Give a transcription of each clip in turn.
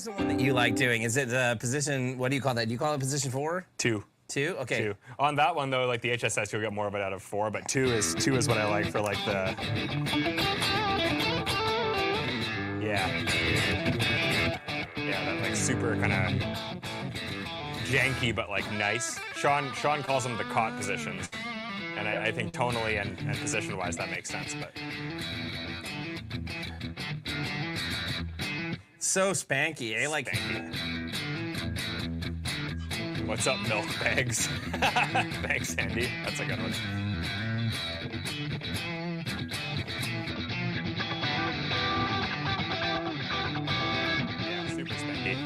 the one that you like doing? Is it position, what do you call that? Do you call it position 4? 2. 2? Okay. 2. On that one though, like the HSS, you'll get more of it out of 4, but 2 is what I like for like the. Yeah, that like super kind of janky but like nice. Shawn calls them the caught positions, and I think tonally and position-wise that makes sense. But So spanky, eh? Like. Spanky. What's up, milk bags? Thanks, Andy. That's a good one. Yeah, super spanky.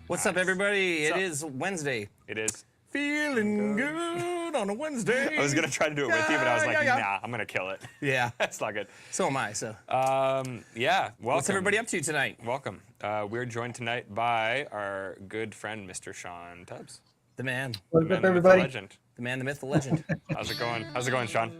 What's up, everybody? What's It up? is Wednesday. It is. Feeling good on a Wednesday. I was gonna try to do it with you, but I was like, Yeah. nah, I'm gonna kill it. Yeah. That's not good. So am I. So. Yeah. Welcome. What's everybody up to tonight? Welcome. We're joined tonight by our good friend, Mr. Shawn Tubbs. The man, What's The up, man, the myth, the everybody? legend. the man, the myth, the legend. How's it going? How's it going, Shawn?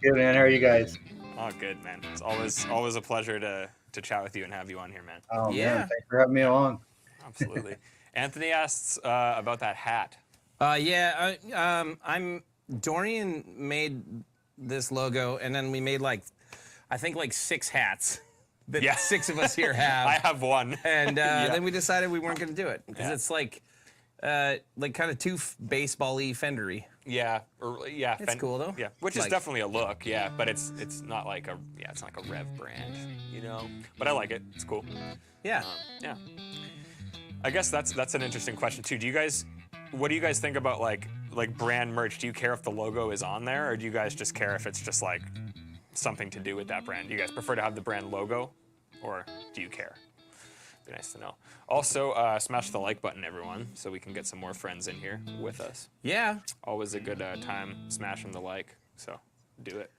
Good, man. How are you guys? Oh, good, man. It's always a pleasure to chat with you and have you on here, man. Oh, Yeah. man. Thanks for having me on. Absolutely. Anthony asks about that hat. I'm Dorian made this logo, and then we made I think 6 hats that Yeah. 6 of us here have. I have one. And Yeah. then we decided we weren't going to do it because Yeah. it's like kind of too baseball-y, fendery. Yeah. It's cool though. Yeah, which is Like- definitely a look. Yeah, but it's not like a Rev brand, you know. But I like it. It's cool. Yeah. Yeah. I guess that's an interesting question too. What do you guys think about like brand merch? Do you care if the logo is on there, or do you guys just care if it's just like something to do with that brand? Do you guys prefer to have the brand logo, or do you care? Be nice to know. Also, smash the like button, everyone, so we can get some more friends in here with us. Yeah. Always a good time smashing the like. So do it.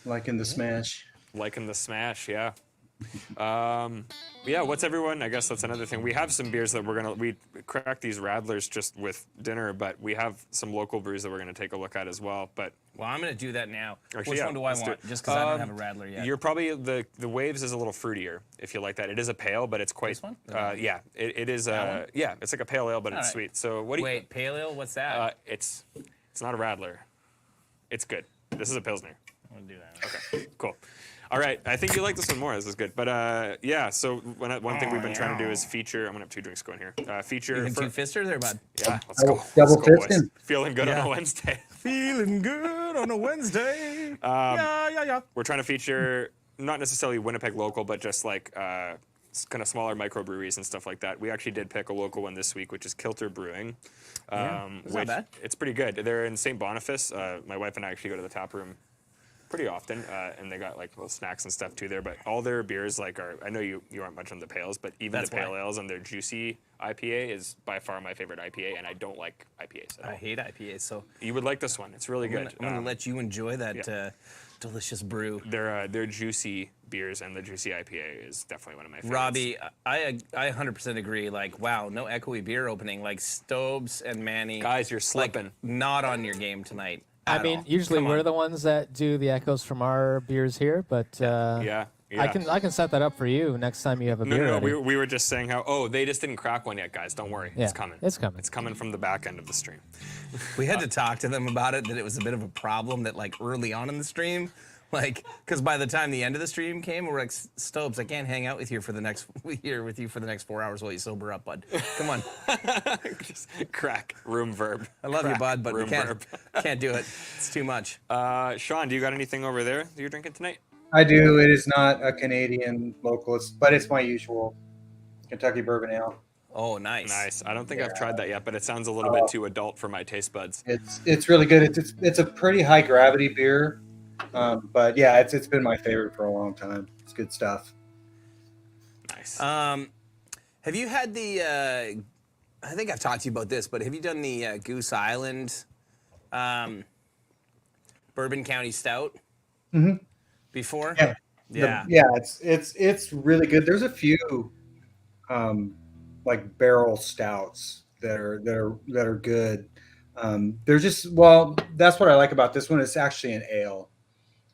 Like in the Smash. Liking the smash, yeah. Yeah, what's everyone? I guess that's another thing. We have some beers that we cracked these Radlers just with dinner, but we have some local brews that we're gonna take a look at as well. But Well, I'm going to do that now. Actually, Which yeah, one do I let's do want? it. Just because I don't have a Rattler yet. you're probably the Waves is a little fruitier if you like that. It is a pale, but it's quite. This one? Yeah, it is. one? Yeah, it's like a pale ale, but it's Alright. sweet. So what do you? Wait, pale ale? What's that? It's not a Radler. It's good. This is a Pilsner. I'm going to do that. Okay, cool. All right, I think you like this one more. This is good. But yeah, so one thing we've been trying to do is feature. I'm gonna have 2 drinks going here. Feature. Even 2 fister there, bud? Yeah, let's go. Double Let's go, boys. fisting. Feeling good Yeah. on a Wednesday. Feeling good on a Wednesday. Yeah. We're trying to feature not necessarily Winnipeg local, but just like kind of smaller microbreweries and stuff like that. We actually did pick a local one this week, which is Kilter Brewing. It's not bad. It's pretty good. They're in St. Boniface. My wife and I actually go to the tap room pretty often, and they got like little snacks and stuff too there. But all their beers are. I know you aren't much on the pales, but even That's the pale why. ales and their juicy IPA is by far my favorite IPA, and I don't like IPAs at all. I hate IPAs, so You would like this one. It's really good. I'm going to let you enjoy that yeah. delicious brew. Their juicy beers and the juicy IPA is definitely one of my favorites. Robbie, I 100% agree. Like, wow, no echoey beer opening. Like, Stobes and Manny. Guys, you're slipping. Not on your game tonight. I at mean, all. usually Come we're on. the ones that do the echoes from our beers here, but Yeah. I can set that up for you next time you have a beer. No, ready. we were just saying how, they just didn't crack one yet, guys. Don't worry. Yeah, It's coming. it's coming. It's coming from the back end of the stream. We had to talk to them about it, that it was a bit of a problem that, like, early on in the stream, like, because by the time the end of the stream came, we're like, Stobes, I can't hang out with you for the next 4 hours while you sober up, bud. Come on. Just crack. Room verb. I love you, Crack, bud, but we room verb. can't do it. It's too much. Shawn, do you got anything over there that you're drinking tonight? I do. It is not a Canadian local, but it's my usual Kentucky bourbon ale. Oh, nice. Nice. I don't think I've tried that yet, but it sounds a little bit too adult for my taste buds. It's really good. It's a pretty high gravity beer, but yeah, it's been my favorite for a long time. It's good stuff. Nice. Have you had the, I think I've talked to you about this, but have you done the Goose Island Bourbon County Stout before? Yeah. Yeah. It's really good. There's a few like barrel stouts that are good. They're just, well, that's what I like about this one. It's actually an ale,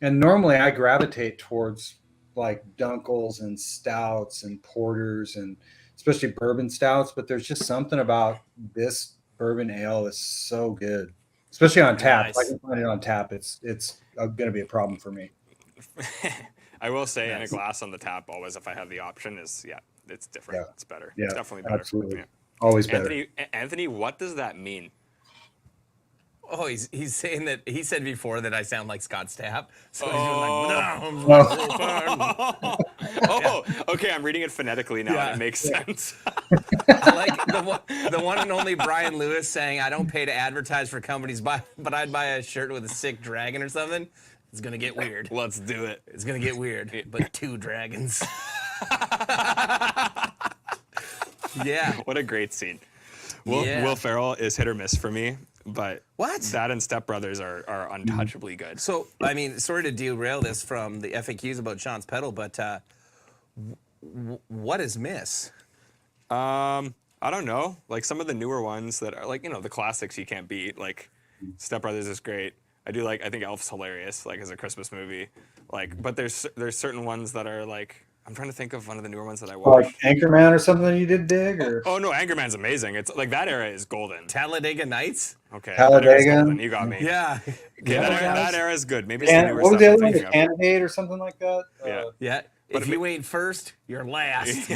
and normally I gravitate towards like Dunkels and stouts and porters and especially bourbon stouts. But there's just something about this bourbon ale is so good, especially on tap. Nice. If I can find it on tap, it's going to be a problem for me. I will say, in a glass on the tap, always if I have the option, it's different. Yeah. It's better. Yeah, It's definitely better. absolutely. Yeah. Always better. Anthony, what does that mean? Oh, he's saying that he said before that I sound like Scott Stapp. So he's doing like, Oh, okay. I'm reading it phonetically now. Yeah. And it makes sense. I like the one and only Brian Lewis saying, I don't pay to advertise for companies, but I'd buy a shirt with a sick dragon or something. It's going to get weird. Let's do it. It's going to get weird, but 2 dragons. Yeah. What a great scene. Yeah. Will Ferrell is hit or miss for me, but What? that and Step Brothers are untouchably good. So, I mean, sorry to derail this from the FAQs about Sean's pedal, but what is miss? I don't know. Like some of the newer ones that are like, the classics you can't beat. Like Step Brothers is great. I think Elf's hilarious, like as a Christmas movie. Like, but there's certain ones that are like, I'm trying to think of one of the newer ones that I watched. Like Anchorman or something you did dig? Or? Oh no, Anchorman's amazing. It's like that era is golden. Talladega Nights? Okay, Talladega. that era's golden. You got me. Yeah. Okay, that era is good. Maybe And some newer what was stuff the I'm other one? thinking of. Candidate or something like that? Yeah. Yeah. But If you ain't first, you're last. Last.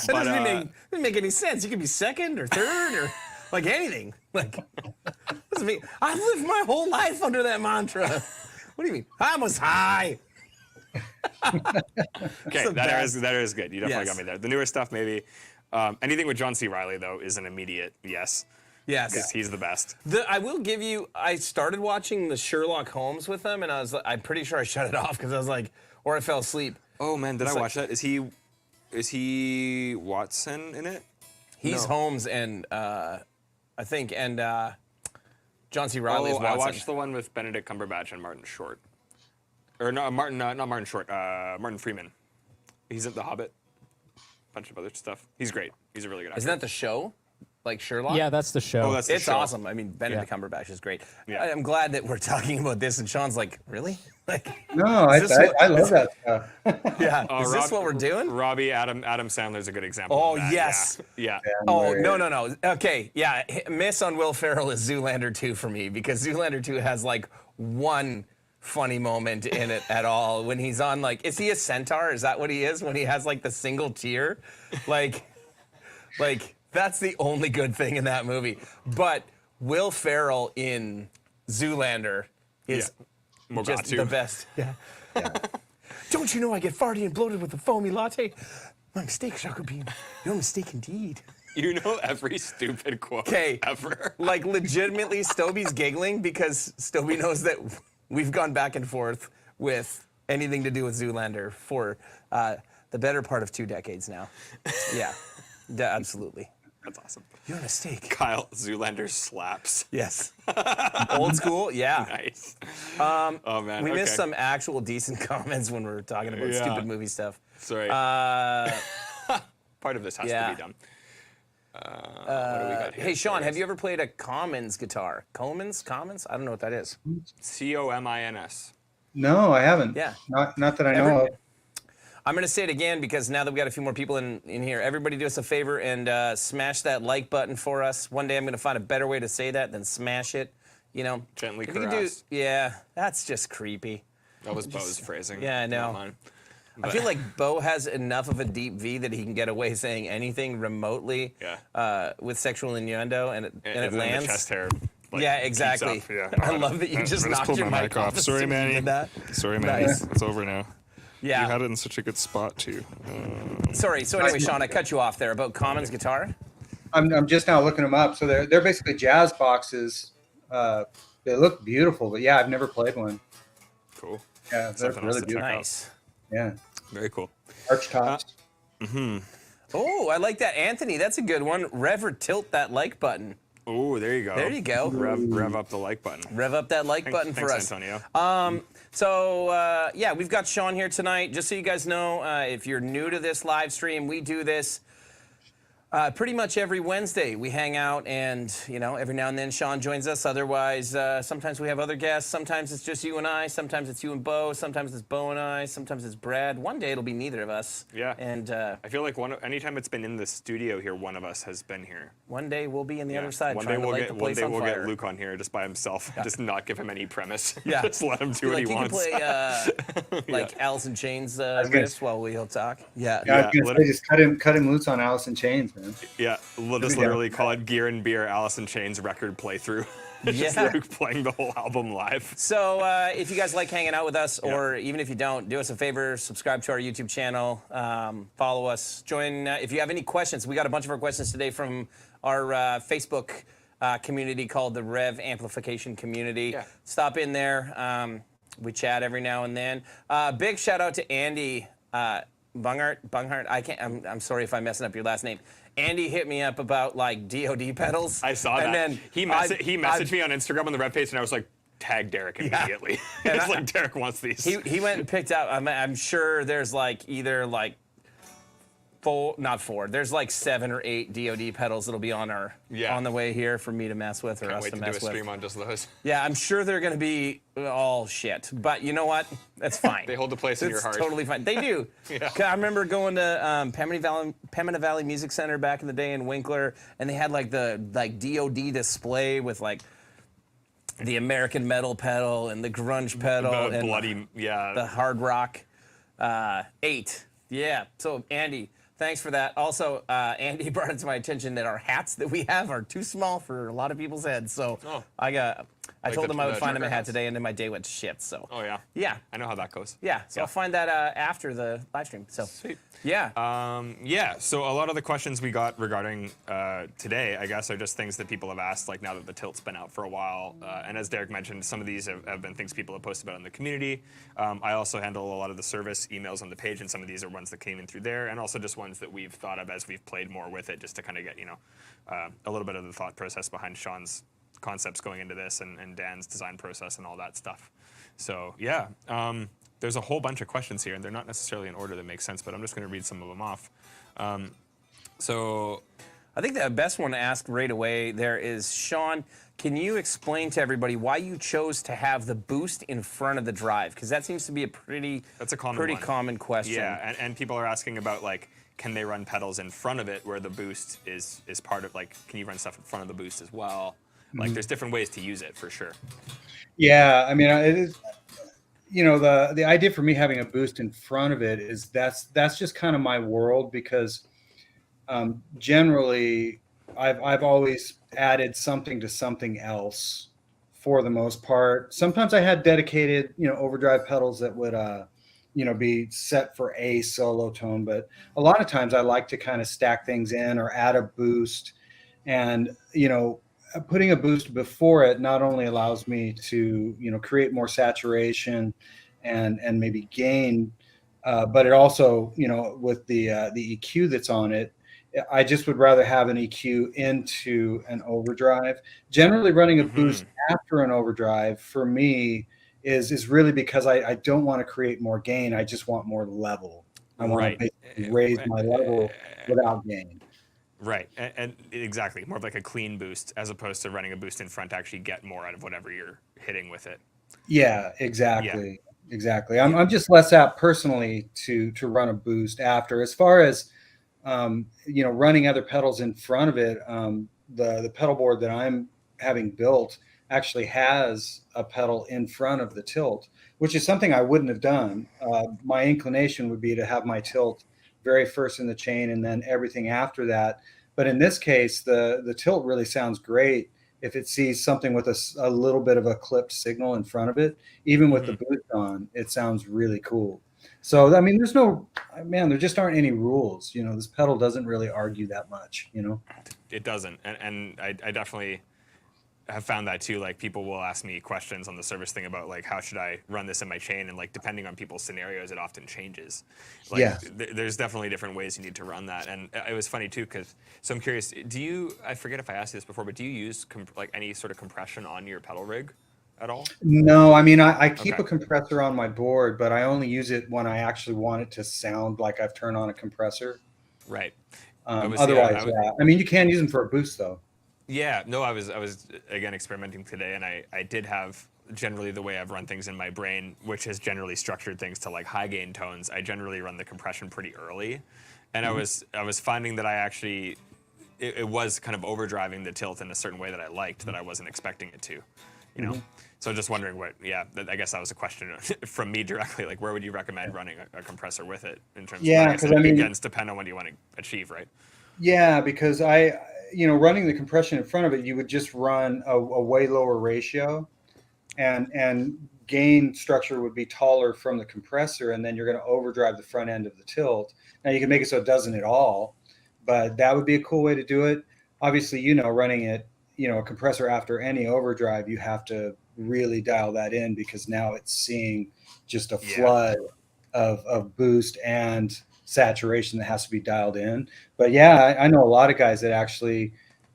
That But, doesn't make any sense. You could be second or third or like anything. Like, doesn't mean I've lived my whole life under that mantra. What do you mean? I was high. Okay, the that era best. is good. You definitely Yes. got me there. The newer stuff, maybe. Anything with John C. Reilly, though, is an immediate yes. Yes. Because he's the best. I will give you. I started watching the Sherlock Holmes with them, and I'm pretty sure I shut it off because I was like, or I fell asleep. Oh man, did I like- watch that? Is he Watson in it? He's No. Holmes and I think John C. Reilly is Oh, Watson. I watched the one with Benedict Cumberbatch and Martin Short. Or no, not Martin Short. Martin Freeman. He's in The Hobbit. Bunch of other stuff. He's great. He's a really good actor. Isn't that the show? Like Sherlock? Yeah, that's the show. Oh, that's the It's show. awesome. I mean, Benedict Cumberbatch is great. Yeah. I'm glad that we're talking about this, and Sean's like, really? Like, No, Is this what- I love that stuff. yeah. Oh, is this what we're doing? Robbie, Adam Sandler's a good example. Oh, of that. yes. Yeah. Oh, no. Okay, yeah. Miss on Will Ferrell is Zoolander 2 for me because Zoolander 2 has like one funny moment in it at all when he's on like, is he a centaur? Is that what he is? When he has like the single tear? Like that's the only good thing in that movie. But Will Ferrell in Zoolander is just the best. Yeah. Don't you know I get farty and bloated with a foamy latte? My mistake, Choco Bean. Your mistake indeed. You know every stupid quote 'Kay. ever. Like legitimately, Stobie's giggling because Stobie knows that we've gone back and forth with anything to do with Zoolander for the better part of 2 decades now. Yeah, absolutely. That's awesome. Your mistake. Kyle, Zoolander slaps. Yes. Old school, yeah. Nice. Oh man. We okay. missed some actual decent comments when we were talking about Yeah. stupid movie stuff. Sorry. Part of this has yeah. to be done. What do we got here? Hey, Sean, have you ever played a Commons guitar? Commons? I don't know what that is. COMINS. No, I haven't. Yeah. Not that I know of. I'm going to say it again because now that we got a few more people in here, everybody do us a favor and smash that like button for us. One day I'm going to find a better way to say that than smash it. You know, Gently if you could caress. yeah, that's just creepy. That was Bo's phrasing. Yeah, I know. not mine. I feel like Bo has enough of a deep V that he can get away saying anything remotely with sexual innuendo, and it And then lands. the chest hair. Yeah, exactly. keeps up. Yeah, I love that you just knocked your mic off. as Sorry, soon as you Manny. did that. Sorry, Manny. Nice. It's over now. Yeah. You had it in such a good spot too. Sorry. So anyway, Sean, I cut you off there about Commons guitar. I'm just now looking them up. So they're basically jazz boxes. They look beautiful, but yeah, I've never played one. Cool. Yeah, they're Something else really to check beautiful. out. Nice. Yeah, Very cool. arch tops. Oh, I like that, Anthony. That's a good one. Rev or tilt that like button. Oh, there you go. There you go. Rev up the like button. Rev up that like button for Thanks, us. Antonio. So yeah, we've got Sean here tonight. Just so you guys know, if you're new to this live stream, we do this Pretty much every Wednesday we hang out, and every now and then Shawn joins us. Otherwise, sometimes we have other guests. Sometimes it's just you and I. Sometimes it's you and Bo. Sometimes it's Bo and I. Sometimes it's Brad. One day it'll be neither of us. Yeah. And I feel like anytime it's been in the studio here, one of us has been here. one day we'll be in the other side. One trying day to light the place on we'll fire. get Luke on here just by himself. Just not give him any premise. Yeah. Just let him do what he you wants. can play like Alice in Chains riffs while we'll talk. Yeah. Yeah, I was gonna say, just cut him loose on Alice in Chains, man. Yeah, we'll just literally call it Gear and Beer Alice in Chains record playthrough. Just Yeah. Luke playing the whole album live. So if you guys like hanging out with us, or even if you don't, do us a favor, subscribe to our YouTube channel, follow us, join. If you have any questions, we got a bunch of our questions today from our Facebook community called the Rev Amplification Community. Yeah. Stop in there. We chat every now and then. Big shout out to Andy Bungart. I'm sorry if I'm messing up your last name. Andy hit me up about like DoD pedals. I saw that. And then He messaged me on Instagram on the Rev page, and I was like, tag Derek immediately. And It's like, Derek wants these. He went and picked out. I'm sure there's like either like not four. There's like 7 or 8 DoD pedals that'll be on the way here for me to mess with or Can't us wait to to do mess a with. stream on just those. Yeah, I'm sure they're gonna be all shit. But you know what? That's fine. They hold a place in your heart. It's totally fine. They do. Yeah. I remember going to Pemina Valley Music Center back in the day in Winkler, and they had like the DoD display with like the American metal pedal and the grunge pedal The and bloody, the hard rock 8. Yeah. So Andy, thanks for that. Also, Andy brought it to my attention that our hats that we have are too small for a lot of people's heads. So I told them I would find him a hat today, and then my day went to shit. So Oh, yeah. yeah. I know how that goes. Yeah, so I'll find that after the live stream. So Sweet. yeah. So a lot of the questions we got regarding today, I guess, are just things that people have asked, like now that the Tilt's been out for a while. And as Derek mentioned, some of these have been things people have posted about in the community. I also handle a lot of the service emails on the page, and some of these are ones that came in through there, and also just ones that we've thought of as we've played more with it, just to kind of get, a little bit of the thought process behind Shawn's concepts going into this and Dan's design process and all that stuff. So yeah, there's a whole bunch of questions here, and they're not necessarily in order that makes sense, but I'm just going to read some of them off. So I think the best one to ask right away there is, Shawn, can you explain to everybody why you chose to have the boost in front of the drive? Because that seems to be that's a common pretty one. common question. Yeah, and people are asking about, like, can they run pedals in front of it where the boost is part of, like, can you run stuff in front of the boost as well? Like, there's different ways to use it for sure. Yeah, I mean, it is. The idea for me having a boost in front of it is that's just kind of my world, because generally I've always added something to something else for the most part. Sometimes I had dedicated overdrive pedals that would be set for a solo tone, but a lot of times I like to kind of stack things in or add a boost, and putting a boost before it not only allows me to create more saturation and maybe gain, but it also with the EQ that's on it, I just would rather have an EQ into an overdrive. Generally, running a boost after an overdrive for me is really because I don't want to create more gain. I just want more level. I want to basically raise my level without gain. Right, and exactly, more of like a clean boost as opposed to running a boost in front to actually get more out of whatever you're hitting with it. Yeah, exactly. Yeah. Exactly. I'm just less apt personally to run a boost after. As far as running other pedals in front of it, the pedal board that I'm having built actually has a pedal in front of the Tilt, which is something I wouldn't have done. My inclination would be to have my Tilt very first in the chain and then everything after that. But in this case, the Tilt really sounds great if it sees something with a little bit of a clipped signal in front of it. Even with the boost on, it sounds really cool. So, I mean, there just aren't any rules. This pedal doesn't really argue that much, It doesn't. And I definitely have found that too. Like, people will ask me questions on the service thing about, like, how should I run this in my chain? And, like, depending on people's scenarios, it often changes. Like, yeah. There's definitely different ways you need to run that. And it was funny too, so I'm curious, I forget if I asked you this before, but do you use any sort of compression on your pedal rig at all? No, I mean, I keep a compressor on my board, but I only use it when I actually want it to sound like I've turned on a compressor. Right. Otherwise, yeah. I mean, you can use them for a boost though. Yeah, no, I was again experimenting today, and I did have generally the way I've run things in my brain, which has generally structured things to like high gain tones. I generally run the compression pretty early, and I was finding that I actually it was kind of overdriving the tilt in a certain way that I liked that I wasn't expecting it to, you know. So just wondering I guess that was a question from me directly. Like, where would you recommend running a compressor with it in terms? Yeah, of, because I mean, again, it's depend on what you want to achieve, right? Yeah, because running the compression in front of it, you would just run a way lower ratio, and gain structure would be taller from the compressor, and then you're going to overdrive the front end of the tilt. Now you can make it so it doesn't at all, but that would be a cool way to do it. Obviously, running it, a compressor after any overdrive, you have to really dial that in because now it's seeing just a flood of boost and saturation that has to be dialed in. But yeah, I know a lot of guys that actually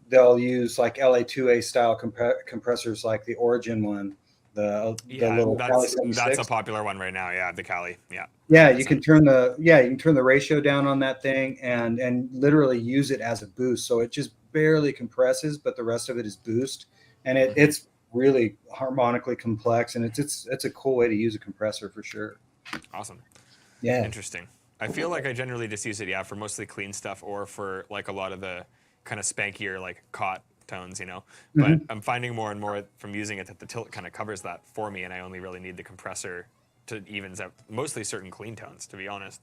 they'll use like LA2A style compressors like the Origin one, the little that's a popular one right now. Yeah, the Cali. Yeah. Yeah, you can turn the ratio down on that thing and literally use it as a boost. So it just barely compresses, but the rest of it is boost, and it's really harmonically complex, and it's a cool way to use a compressor for sure. Awesome. Yeah. Interesting. I feel like I generally just use it, for mostly clean stuff or for like a lot of the kind of spankier like caught tones, But I'm finding more and more from using it that the tilt kind of covers that for me, and I only really need the compressor to evens out mostly certain clean tones, to be honest.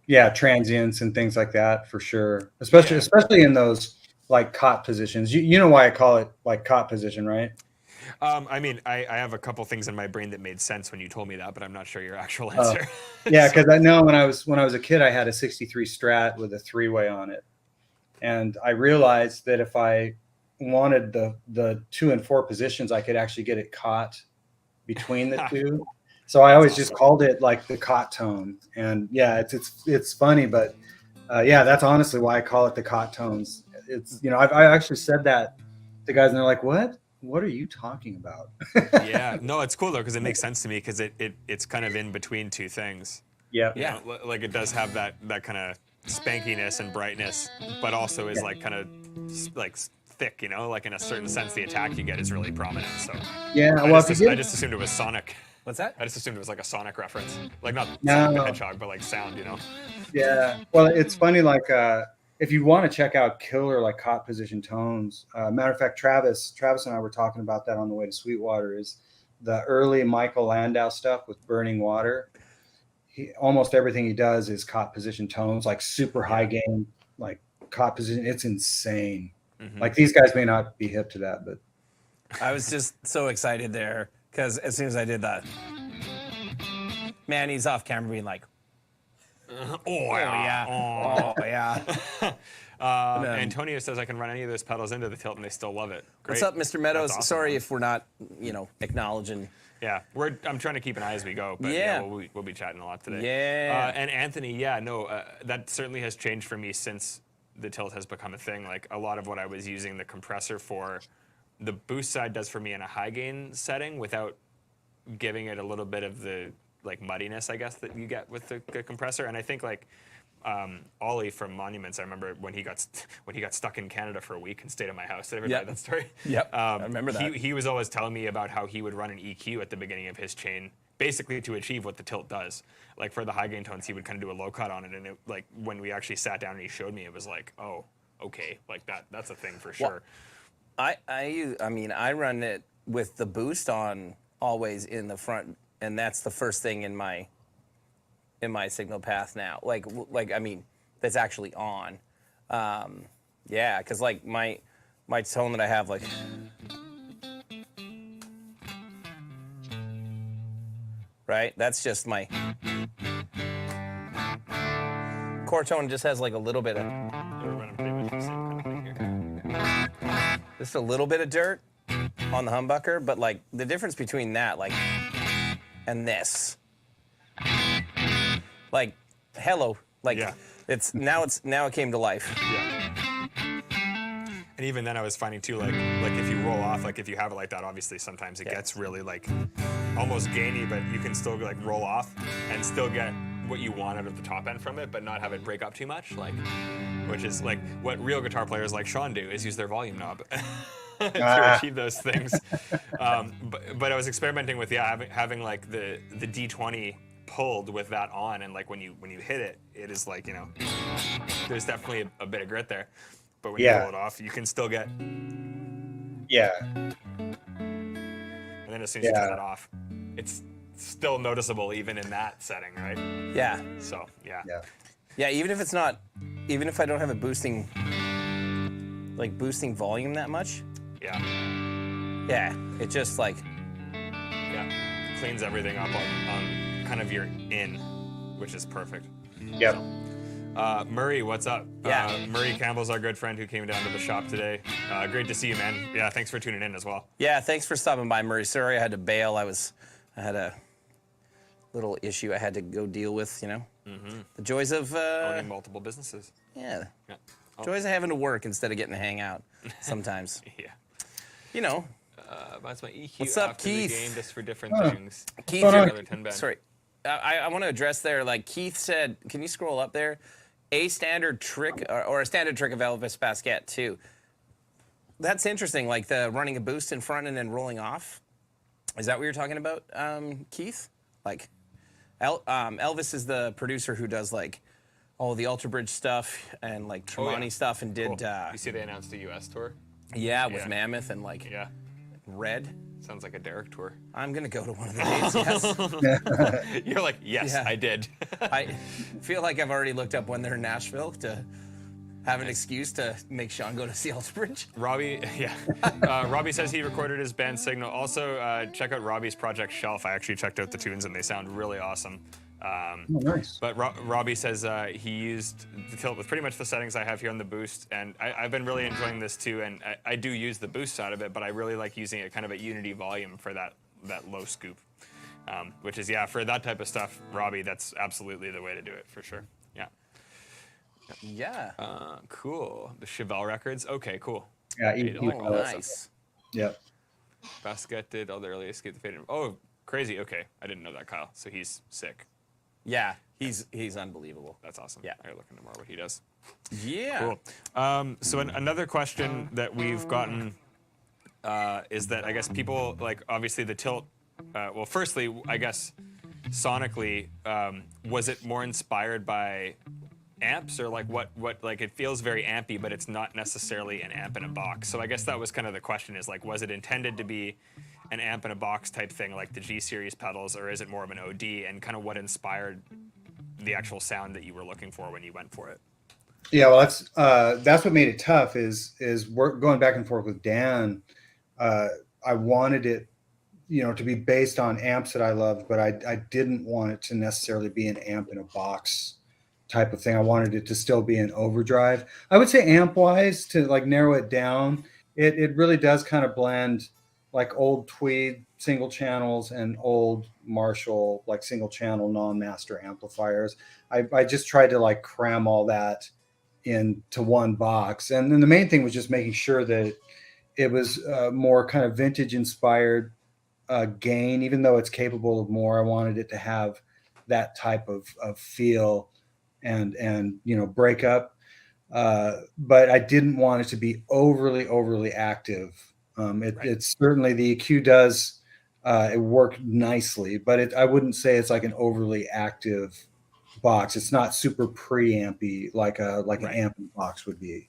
Yeah, transients and things like that for sure. Especially in those like caught positions. You know why I call it like caught position, right? I mean, I have a couple things in my brain that made sense when you told me that, but I'm not sure your actual answer. Yeah, because I know when I was a kid, I had a '63 Strat with a 3-way on it, and I realized that if I wanted the 2 and 4 positions, I could actually get it caught between the two. So I always just called it like the caught tone, and yeah, it's funny, but yeah, that's honestly why I call it the caught tones. It's I actually said that to guys, and they're like, "What? What are you talking about?" Yeah, no, it's cool though because it makes sense to me because it's kind of in between two things. Yeah, like it does have that kind of spankiness and brightness, but also is like kind of like thick, like in a certain sense the attack you get is really prominent. So yeah, I just assumed it was Sonic. What's that? I just assumed it was like a Sonic reference, like not Sonic the Hedgehog, but like sound, Yeah, well, it's funny. Like, if you want to check out killer like caught position tones, matter of fact, Travis and I were talking about that on the way to Sweetwater. Is the early Michael Landau stuff with Burning Water? Almost everything he does is caught position tones, like super high gain, like caught position. It's insane. Like these guys may not be hip to that, but I was just so excited there because as soon as I did that, man, he's off camera being like, oh yeah. Antonio says I can run any of those pedals into the tilt and they still love it. Great. What's up, Mr. Meadows? Awesome, Sorry man. if we're not, acknowledging. Yeah, I'm trying to keep an eye as we go, but we'll be chatting a lot today. Yeah. And Anthony, that certainly has changed for me since the tilt has become a thing. Like a lot of what I was using the compressor for, the boost side does for me in a high gain setting without giving it a little bit of the like muddiness, I guess, that you get with the compressor. And I think like Ollie from Monuments, I remember when he got stuck in Canada for a week and stayed at my house. Did I ever tell you that story? Yep. I remember that. He was always telling me about how he would run an EQ at the beginning of his chain, basically to achieve what the tilt does. Like for the high gain tones, he would kind of do a low cut on it, and like when we actually sat down and he showed me, it was like, oh, okay, like that's a thing for sure. Well, I run it with the boost on always in the front, and that's the first thing in my signal path now. Like I mean, that's actually on. Yeah, because like my tone that I have, like, right? That's just my core tone. Just has like a little bit of, just a little bit of dirt on the humbucker, but like the difference between that, like, and this, like, hello, like, now it came to life. Yeah. And even then I was finding too, like if you roll off, like if you have it like that, obviously sometimes it gets really like almost gainy, but you can still like roll off and still get what you want out of the top end from it, but not have it break up too much, like, which is like what real guitar players like Shawn do, is use their volume knob to achieve those things. But I was experimenting with having like the D20 pulled with that on, and like when you hit it, it is like, you know, there's definitely a bit of grit there, but when you pull it off, you can still get. Yeah. And then as soon as you turn it off, it's still noticeable even in that setting, right? Yeah. So yeah. Yeah, even if I don't have it boosting volume that much. Yeah. Yeah, it just like. Yeah. Cleans everything up on kind of your in, which is perfect. Yep. Murray, what's up? Yeah. Murray Campbell's our good friend who came down to the shop today. Great to see you, man. Yeah, thanks for tuning in as well. Yeah, thanks for stopping by, Murray. Sorry I had to bail. I had a little issue I had to go deal with, you know. The joys of Owning multiple businesses. yeah. Yeah. Joys of having to work instead of getting to hang out sometimes. Yeah. You know. That's my EQ What's up, after Keith? the game, just for different things. Keith, Another 10 band. sorry. I want to address there, like Keith said, can you scroll up there? A standard trick or a standard trick of Elvis Basquiat too. That's interesting, like the running a boost in front and then rolling off. Is that what you're talking about, Keith? Like, Elvis is the producer who does like all the Ultra Bridge stuff and like Tremonti stuff, and did Cool. You see they announced a US tour? with Mammoth and like Yeah. Red. Sounds like a Derek tour. I'm gonna go to one of the days. Yes. You're like, yes, Yeah. I did. I feel like I've already looked up when they're in Nashville to have an excuse to make Shawn go to see Ultra Bridge. Robbie, yeah. Robbie says he recorded his band Signal. Also, check out Robbie's Project Shelf. I actually checked out the tunes and they sound really awesome. Nice. But Robbie says he used the Tilt with pretty much the settings I have here on the boost, and I've been really enjoying this too. And I do use the boost side of it, but I really like using it kind of at unity volume for that low scoop, which is for that type of stuff. Robbie, that's absolutely the way to do it for sure. Yeah. Yeah. Cool. The Chevelle records. Okay, cool. Yeah. Oh, nice. Yep. Basquiat did all the early Escape the Fate. Oh, crazy. Okay, I didn't know that, Kyle. So he's sick. Yeah, he's unbelievable. That's awesome. Yeah. I gotta look into more what he does. Yeah. Cool. So another question that we've gotten is that I guess people like obviously the Tilt. Well, firstly, I guess sonically, was it more inspired by amps or like what like it feels very ampy, but it's not necessarily an amp in a box. So I guess that was kind of the question is like, was it intended to be an amp in a box type thing like the G series pedals, or is it more of an OD, and kind of what inspired the actual sound that you were looking for when you went for it? Yeah, well, that's what made it tough is going back and forth with Dan. I wanted it, to be based on amps that I loved, but I didn't want it to necessarily be an amp in a box type of thing. I wanted it to still be an overdrive. I would say amp wise, to like narrow it down, it really does kind of blend like old Tweed single channels and old Marshall like single channel non-master amplifiers. I just tried to like cram all that into one box, and then the main thing was just making sure that it was more kind of vintage inspired gain. Even though it's capable of more, I wanted it to have that type of feel and breakup, but I didn't want it to be overly active. It's certainly the EQ does it work nicely, but I wouldn't say it's like an overly active box. It's not super preampy like an amp box would be.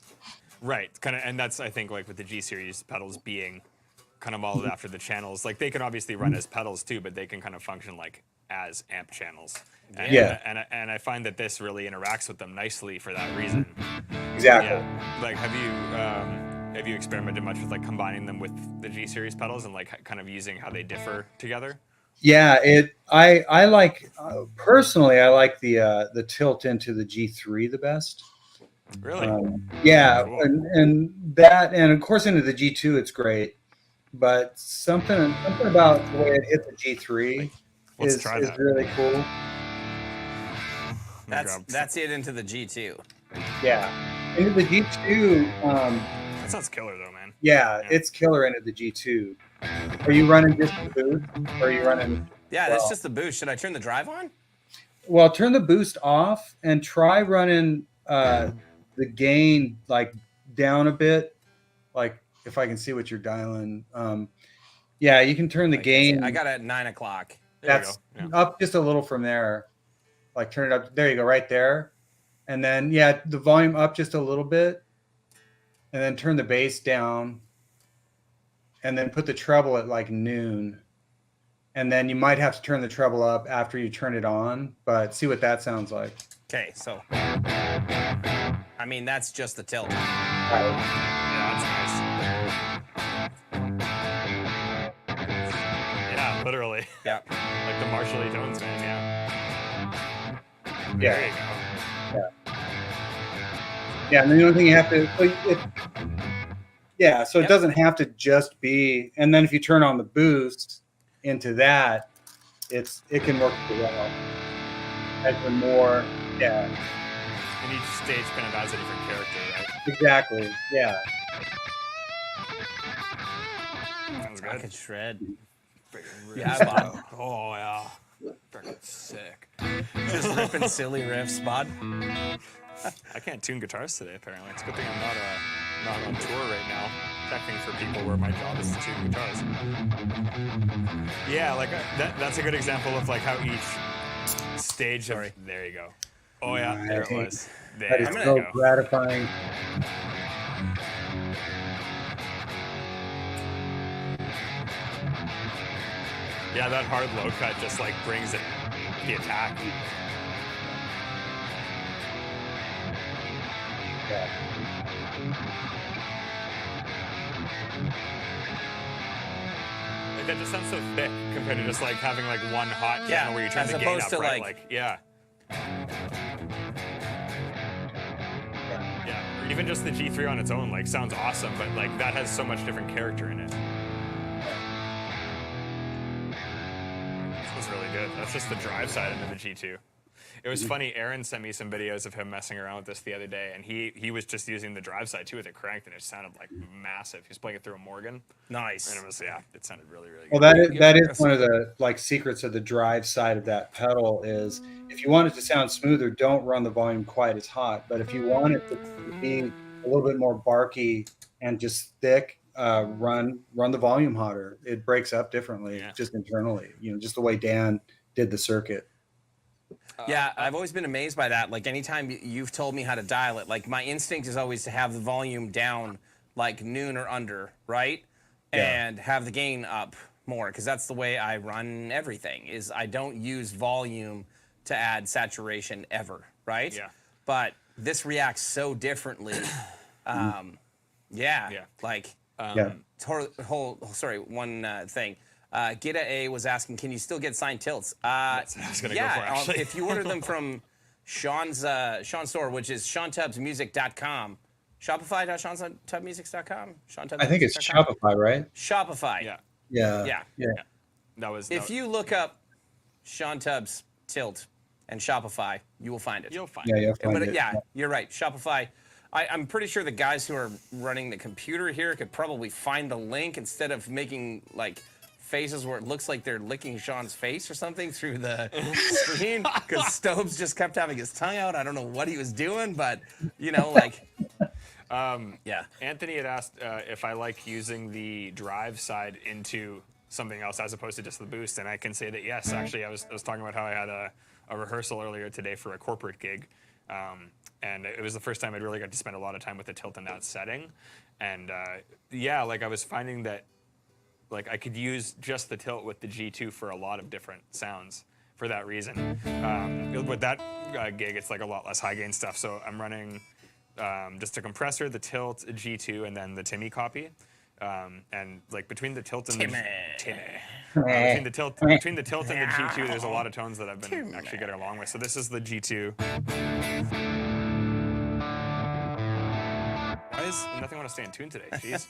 Right, kind of, and that's I think like with the G series pedals being kind of modeled after the channels. Like they can obviously run as pedals too, but they can kind of function like as amp channels. And, and I find that this really interacts with them nicely for that reason. Exactly. Yeah. Like have you experimented much with like combining them with the G series pedals and like kind of using how they differ together? Yeah, I like personally I like the Tilt into the G3 the best. Really? Yeah, Cool. and that, and of course into the G2 it's great, but something about the way it hit the G3 is really cool. That's it into the G2. Yeah, into the G2. That sounds killer though, man. Yeah, it's killer into the G2. Are you running just the boost, or are you running? Yeah, that's just the boost. Should I turn the drive on? well, turn the boost off and try running the gain like down a bit. Like if I can see what you're dialing. Yeah, you can turn the I can't see it. gain. I got it at 9 o'clock. There you That's go. Yeah. up just a little from there. Like turn it up. There you go, right there. And then yeah, the volume up just a little bit. And then turn the bass down. And then put the treble at like noon. And then you might have to turn the treble up after you turn it on, but see what that sounds like. Okay, so I mean that's just the tilt. Yeah, that's nice. Yeah, literally. Yeah. Like the Marshall E. Jones man, yeah. Yeah. There you go. Yeah, and the only thing you have to, so it Yep. doesn't have to just be. And then if you turn on the boost into that, it can work pretty well. As the more, yeah, And each stage kind of has a different character, right? exactly, yeah. Sounds I good. could shred. Yeah, Yeah, Bob. Oh yeah. Freaking sick. Just ripping silly riffs, bud. I can't tune guitars today. Apparently, it's a good thing I'm not on tour right now, checking for people where my job is to tune guitars. Yeah, like that's a good example of like how each stage. Sorry. There you go. Oh yeah, there it was. That There is you so go. gratifying. Yeah, that hard low cut just like brings it the attack. Yeah. Like that just sounds so thick compared to just like having like one hot Yeah, channel where you turn as the gain opposed up, to, right? like- Yeah. Yeah, or even just the G3 on its own like sounds awesome, but like that has so much different character in it. That's really good. That's just the drive side into the G2. It was funny, Aaron sent me some videos of him messing around with this the other day, and he was just using the drive side too with it cranked, and it sounded like massive. He was playing it through a Morgan, Nice. and it was, yeah, it sounded really, really Well, good. that is one of the like secrets of the drive side of that pedal is if you want it to sound smoother, don't run the volume quite as hot. But if you want it to be a little bit more barky and just thick, run the volume hotter. It breaks up differently, Yeah. just internally. You know, just the way Dan did the circuit. Yeah, I've always been amazed by that. Like anytime you've told me how to dial it, like my instinct is always to have the volume down like noon or under, right? Yeah. And have the gain up more because that's the way I run everything. Is I don't use volume to add saturation ever, right? Yeah. But this reacts so differently. Yeah. Yeah. Like Yeah. one thing. Gita A was asking, can you still get signed tilts? That's what I was gonna go for, actually. If you order them from Shawn's store, which is ShawnTubbsMusic.com, Shopify.ShawnTubbsMusic.com. I think it's Shopify, right? Shopify. Yeah. Yeah. Yeah. That was. If you look up Shawn Tubbs tilt and Shopify, you will find it. You'll find Yeah, it. you'll find But it. yeah, you're right. Shopify. I'm pretty sure the guys who are running the computer here could probably find the link instead of making like faces where it looks like they're licking Shawn's face or something through the screen because Stobes just kept having his tongue out. I don't know what he was doing, but you know, like, yeah. Anthony had asked if I like using the drive side into something else as opposed to just the boost, and I can say that yes. Actually, I was talking about how I had a rehearsal earlier today for a corporate gig, and it was the first time I'd really got to spend a lot of time with the tilt in that setting, and yeah, like I was finding that like I could use just the tilt with the G2 for a lot of different sounds for that reason. With that gig, it's like a lot less high gain stuff, so I'm running just a compressor, the tilt, a G2, and then the Timmy copy. And like between the tilt and between the tilt and the G2, there's a lot of tones that I've been actually getting along with. So this is the G2. Why is nothing want to stay in tune today? Jeez.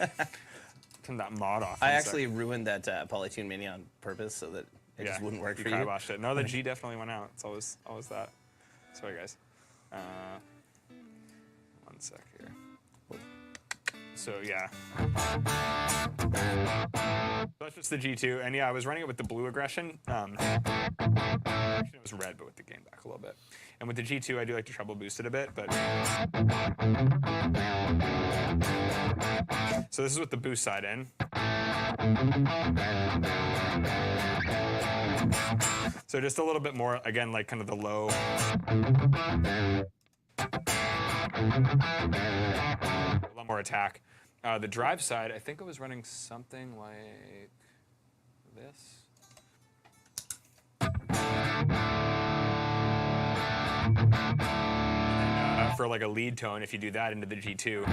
Turn that mod off. I actually ruined that Polytune Mini on purpose so that it just wouldn't work for you. Kiboshed it. No, the G definitely went out. It's always that. Sorry, guys. One sec here. So yeah. That's just the G2, and yeah, I was running it with the blue aggression. Actually, it was red, but with the gain back a little bit. And with the G2, I do like to treble boost it a bit, but. So this is with the boost side in. So just a little bit more, again, like kind of the low. A lot more attack. The drive side, I think I was running something like this. For like a lead tone, if you do that into the G2.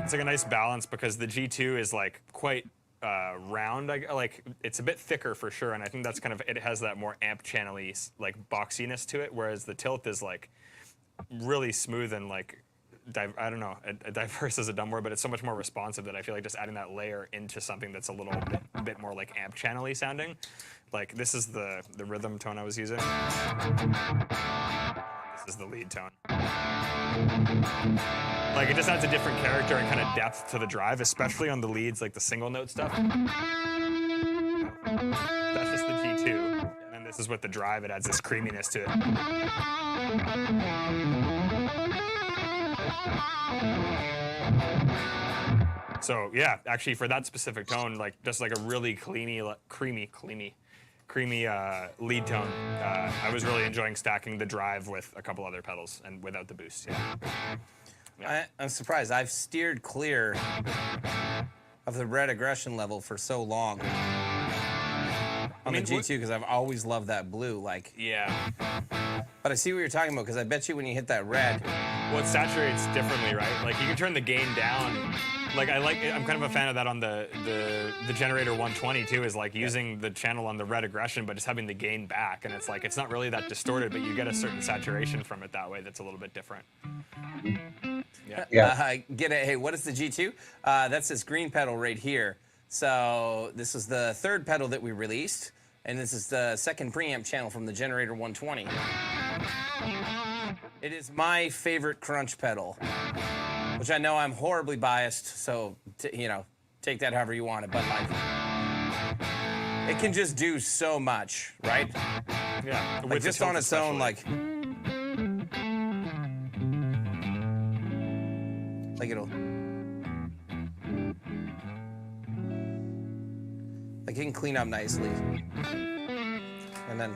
It's like a nice balance because the G2 is like quite round, like it's a bit thicker for sure, and I think that's kind of, it has that more amp channel-y like boxiness to it, whereas the Tilt is like really smooth and like I don't know, diverse is a dumb word, but it's so much more responsive that I feel like just adding that layer into something that's a little bit more like amp channel-y sounding. Like this is the rhythm tone I was using. This is the lead tone. Like it just adds a different character and kind of depth to the drive, especially on the leads, like the single note stuff. That's just the G2. And then this is with the drive, it adds this creaminess to it. So yeah, actually for that specific tone, like just like a really creamy lead tone. I was really enjoying stacking the drive with a couple other pedals and without the boost. Yeah. I'm surprised. I've steered clear of the red aggression level for so long on the G2 because I've always loved that blue. Like, yeah. But I see what you're talking about because I bet you when you hit that red, well, it saturates differently, right? Like you can turn the gain down. Like I'm kind of a fan of that on the Generator 120 too. Is like using the channel on the red aggression, but just having the gain back, and it's like it's not really that distorted, but you get a certain saturation from it that way. That's a little bit different. Yeah. I get it. Hey, what is the G2? That's this green pedal right here. So this is the third pedal that we released, and this is the second preamp channel from the Generator 120. It is my favorite crunch pedal, which I know I'm horribly biased, so take that however you want it. But like, it can just do so much, right? Yeah. Like just on its own, like it'll. Like it can clean up nicely. And then.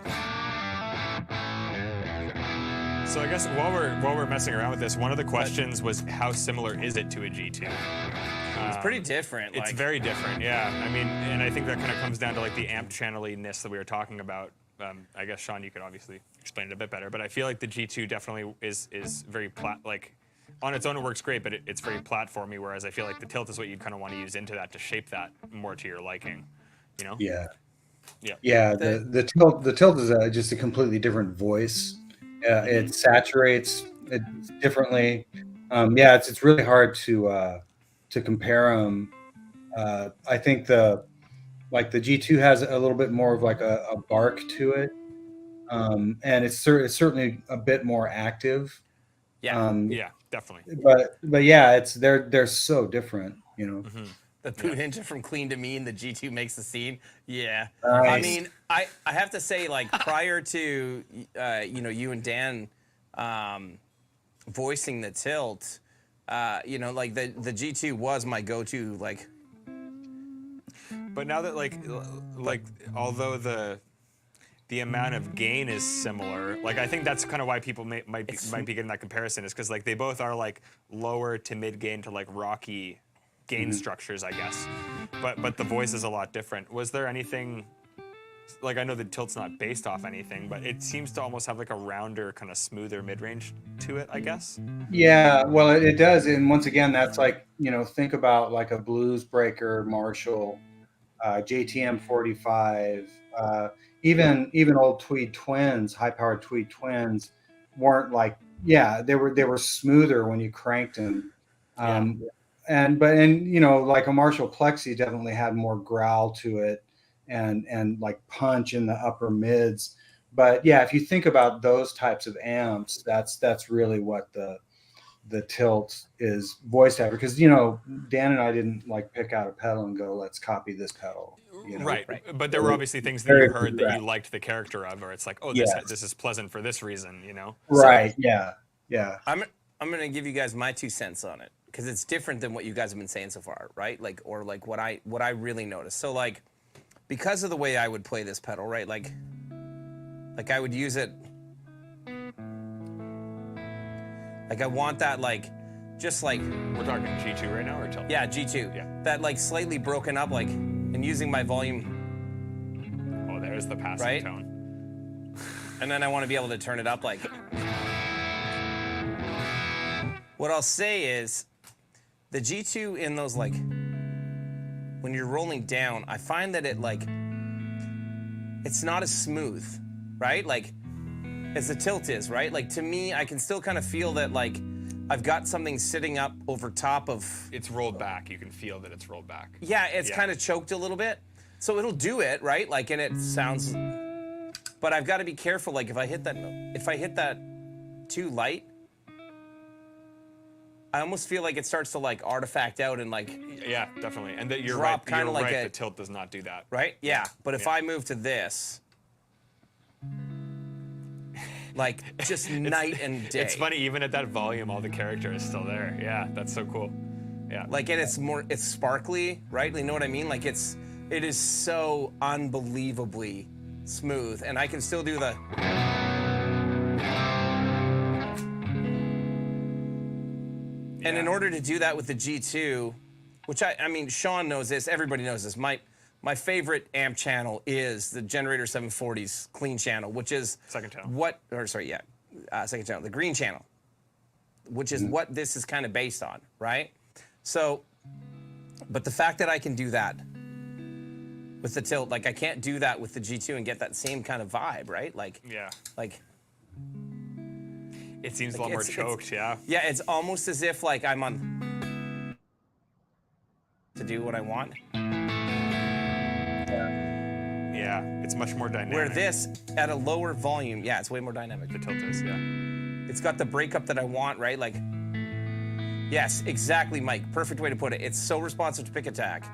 So I guess while we're messing around with this, one of the questions was how similar is it to a G2? It's pretty different. It's very different, yeah. I mean, and I think that kind of comes down to like the amp channel-ness that we were talking about. I guess Shawn, you could obviously explain it a bit better, but I feel like the G2 definitely is very like on its own it works great, but it's very platformy. Whereas I feel like the Tilt is what you'd kind of want to use into that to shape that more to your liking, you know? Yeah. Yeah. Yeah. The Tilt is just a completely different voice. It saturates it differently. It's really hard to compare them. I think the G2 has a little bit more of like a bark to it, and it's certainly a bit more active. Yeah. Yeah, definitely. But yeah, they're so different, you know. Mm-hmm. The Poo Ninja from Clean to Mean, the G2 makes the scene. Yeah. Nice. I mean, I have to say, like, prior to, you and Dan voicing the Tilt, like, the G2 was my go-to, like. But now that, like although the amount of gain is similar, like, I think that's kind of why people might be getting that comparison, is because, like, they both are, like, lower to mid-gain to, like, rocky gain structures, I guess, but the voice is a lot different. Was there anything, like, I know the Tilt's not based off anything, but it seems to almost have like a rounder, kind of smoother mid-range to it, I guess? Yeah, well, it does, and once again, that's like, think about like a Blues Breaker Marshall, JTM 45, even old Tweed Twins, high-powered Tweed Twins, weren't like, they were smoother when you cranked them. And like a Marshall Plexi definitely had more growl to it, and like punch in the upper mids. But yeah, if you think about those types of amps, that's really what the Tilt is voiced after. Because Dan and I didn't like pick out a pedal and go, let's copy this pedal. Right. But there were obviously things that you heard that you liked the character of, or it's like, oh, Yes. this is pleasant for this reason, you know? Right. Yeah. Yeah. I'm gonna give you guys my 2 cents on it because it's different than what you guys have been saying so far, right? Like what I really noticed. So like because of the way I would play this pedal, right? Like I would use it. Like I want that just like We're talking G2 right now or Tilt? yeah G2 Yeah. that like slightly broken up and using my volume Oh, there's the passing Right? tone. and then I want to be able to turn it up like. What I'll say is, the G2 in those when you're rolling down, I find that it's not as smooth, right? Like, as the Tilt is, right? Like to me, I can still kind of feel that I've got something sitting up over top of. It's rolled back. You can feel that it's rolled back. Yeah, it's kind of choked a little bit, so it'll do it, right? And it sounds. But I've got to be careful. Like if I hit that too light. I almost feel like it starts to artifact out and Yeah, definitely. And that you're Drop right. kinda You're like right. a- The Tilt does not do that. right? Yeah. But if Yeah. I move to this, just night and day. It's funny, even at that volume, all the character is still there. Yeah, that's so cool. Yeah. And it's sparkly, right? You know what I mean? It is so unbelievably smooth, and I can still do the. And in order to do that with the G2, which I mean, Shawn knows this, everybody knows this. My favorite amp channel is the Generator 740's clean channel, which is Second channel. second channel, the green channel, which is what this is kind of based on, right? So, but the fact that I can do that with the Tilt, I can't do that with the G2 and get that same kind of vibe, right? Yeah. Like. It seems a lot more choked, yeah. Yeah, it's almost as if I'm on to do what I want. Yeah, it's much more dynamic. Where this, at a lower volume, yeah, it's way more dynamic. The Tilt is, yeah. It's got the breakup that I want, right? Yes, exactly, Mike. Perfect way to put it. It's so responsive to pick attack.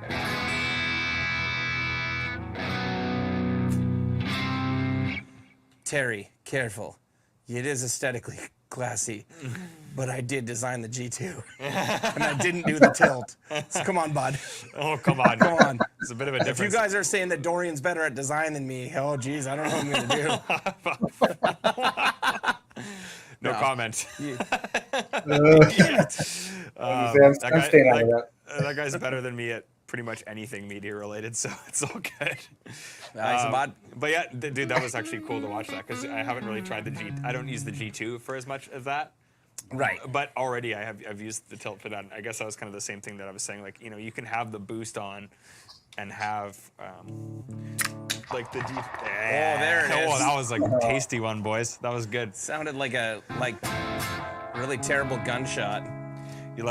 Terry, careful. It is aesthetically classy, but I did design the G2, and I didn't do the Tilt. So come on, bud. Oh, come on. Come on. It's a bit of a If difference. you guys are saying that Dorian's better at design than me, oh, geez, I don't know what I'm going to do. No comment. I'm staying out of that. That guy's better than me at pretty much anything media related, so it's all good. Nice, bud. But yeah, dude, that was actually cool to watch that because I haven't really tried the G. I don't use the G2 for as much as that. Right. But already I've used the Tilt for that. And I guess that was kind of the same thing that I was saying. You can have the boost on and have the G. there it is. Oh, that was a tasty one, boys. That was good. Sounded like a really terrible gunshot. You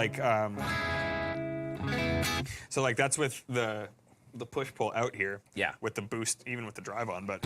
so that's with the push pull out here. Yeah. With the boost, even with the drive on, but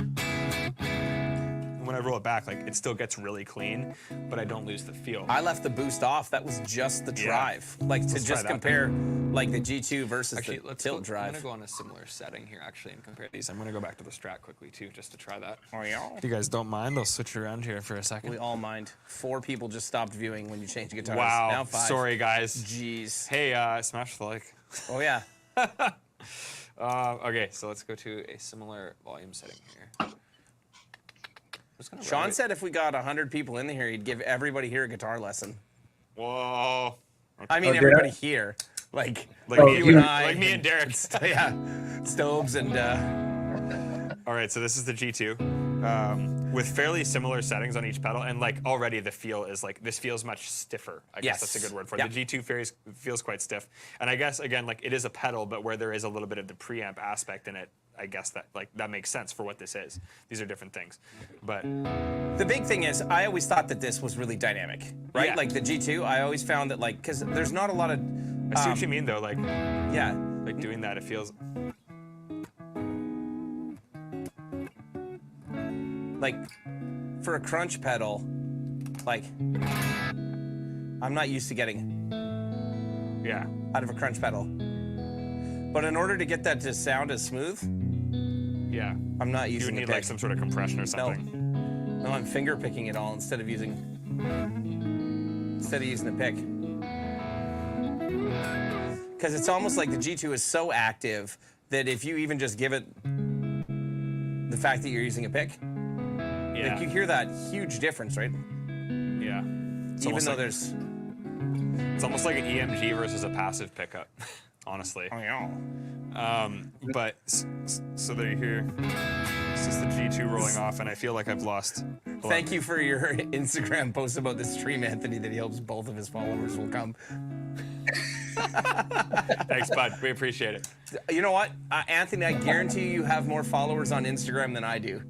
when I roll it back, it still gets really clean, but I don't lose the feel. I left the boost off. That was just the drive. To Let's try just that. compare the G2 versus Actually, the let's Tilt I'm drive. gonna go on a similar setting here actually and compare these. I'm gonna go back to the Strat quickly too, just to try that. Oh, yeah. If you guys don't mind, I'll switch around here for a second. We all mind. 4 people just stopped viewing when you changed guitars. Wow. Now 5. Sorry, guys. Jeez. Hey, smash the like. Oh, yeah. Okay, so let's go to a similar volume setting here. Shawn said if we got 100 people in here, he'd give everybody here a guitar lesson. Whoa. I mean, Oh, everybody here. Like Like me and like me and Derek. yeah, Stobes and All right, so this is the G2 with fairly similar settings on each pedal, and already the feel is this feels much stiffer. I guess that's a good word for it. Yeah. The G2 feels quite stiff, and I guess again it is a pedal, but where there is a little bit of the preamp aspect in it, I guess that that makes sense for what this is. These are different things, but the big thing is I always thought that this was really dynamic, right? Yeah. Like the G2, I always found that because there's not a lot of I see what you mean though. yeah. Doing that, it feels. like for a crunch pedal, like I'm not used to getting Yeah. out of a crunch pedal. But in order to get that to sound as smooth, Yeah. I'm not You would using the need pick. like some sort of compression or something. No, I'm finger picking it all instead of using the pick. Because it's almost like the G2 is so active that if you even just give it the fact that you're using a pick, Yeah. like you hear that huge difference, right? Yeah. It's Even almost though like, there's. it's almost like an EMG versus a passive pickup, honestly. Oh, yeah. But so there you hear. It's just the G2 rolling off, and I feel like I've lost. Thank you for your Instagram post about the stream, Anthony, that he hopes both of his followers will come. Thanks, bud. We appreciate it. You know what, Anthony, I guarantee you have more followers on Instagram than I do.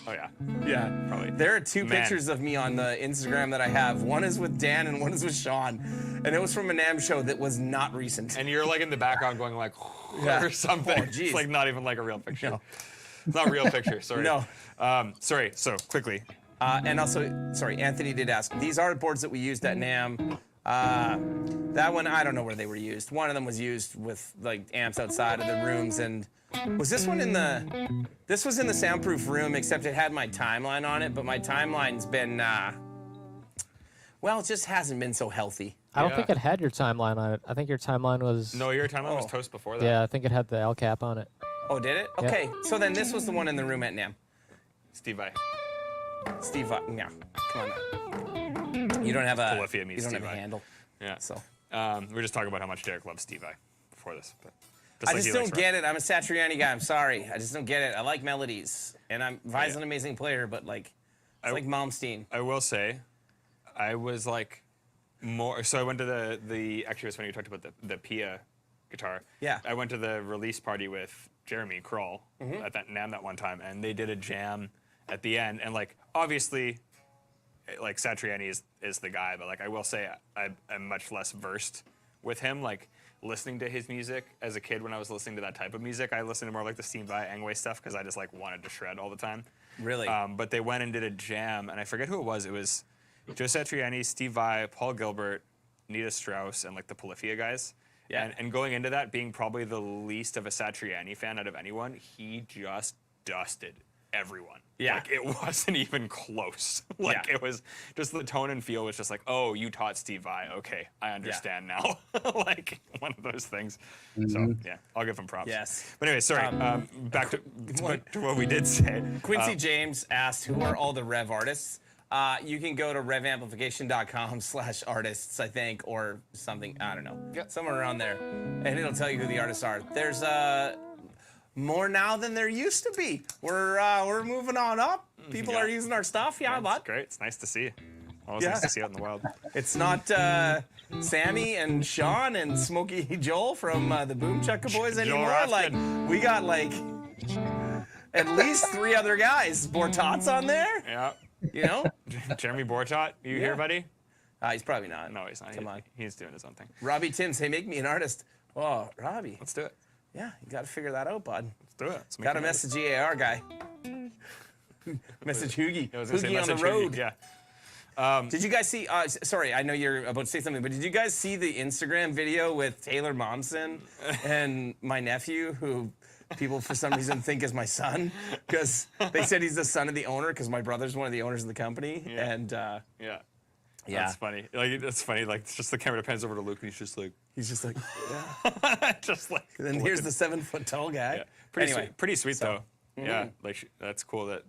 Oh yeah. Yeah, Probably. There are two Man. pictures of me on the Instagram that I have. One is with Dan and one is with Shawn. And it was from a NAMM show that was not recent. And you're like in the background going like Yeah. or something. Oh, geez. It's like not even like a real picture. No. It's not a real picture. Sorry. No. Sorry. So quickly. And also, sorry, Anthony did ask. These are boards that we used at NAMM. That one, I don't know where they were used. One of them was used with like amps outside of the rooms, and was this one in the? This was in the soundproof room, except it had my timeline on it. But my timeline's been, well, it just hasn't been so healthy. I don't Yeah. think it had your timeline on it. I think your timeline was. No, your timeline was Oh. toast before that. Yeah, I think it had the L cap on it. Oh, did it? Yeah. Okay, so then this was the one in the room at NAMM. Steve I. Steve, yeah, come on. Now. You don't have a. Polyphia meets You don't Steve have a I. handle. Yeah. So. We were just talking about how much Derek loves Steve I before this, but I like just he don't likes get it. I'm a Satriani guy. I'm sorry. I just don't get it. I like melodies, and Vi's an amazing player, but like, it's like Malmsteen. I will say, I was like more. So I went to the actually it was when you talked about the Pia guitar. Yeah. I went to the release party with Jeremy Kroll at that NAMM that one time, and they did a jam at the end, and like obviously, like Satriani is the guy, but like I will say I'm much less versed with him. Like listening to his music as a kid when I was listening to that type of music, I listened to more like the Steve Vai Engway stuff because I just like wanted to shred all the time. Really? But they went and did a jam, and I forget who it was. It was Joe Satriani, Steve Vai, Paul Gilbert, Nita Strauss, and like the Polyphia guys. Yeah. And going into that, being probably the least of a Satriani fan out of anyone, he just dusted everyone. Yeah. Like it wasn't even close. Like Yeah. it was just the tone and feel was just like, oh, you taught Steve Vai. Okay, I understand now. Like one of those things. So yeah, I'll give him props. Yes. But anyway, sorry. Back to what we did say. Quincy James asked, who are all the Rev artists? You can go to revamplification.com/artists, I think, or something. I don't know. Yep. Somewhere around there. And it'll tell you who the artists are. There's more now than there used to be. We're moving on up. People Yeah. are using our stuff. Yeah, It's but great. It's nice to see. Always Yeah. nice to see out in the wild. it's not Sammy and Shawn and Smokey Joel from the Boom Chukka Boys Joel anymore. Rafton. Like, we got like at least 3 other guys. Bortat's on there, Yeah. you know? Jeremy Bortot, you here, buddy? He's probably not. No, he's not. Come on. He's doing his own thing. Robbie Timms, hey, make me an artist. Oh, Robbie. Let's do it. Yeah, you got to figure that out, bud. Let's do it. Let's make Got to it message the AR guy. Message Hoogie. I was gonna say Hoogie on the message Hoogie, road. Yeah. Did you guys see? Sorry, I know you're about to say something, but did you guys see the Instagram video with Taylor Momsen and my nephew, who people for some reason think is my son, because they said he's the son of the owner, because my brother's one of the owners of the company, Yeah. and Yeah. yeah, That's funny. Like that's funny. Like it's just the camera pans over to Luke, and he's just like, he's just like, just like. and then here's the 7-foot tall guy. Yeah. Pretty Anyway, sweet. Pretty sweet so, though. Yeah. Like that's cool that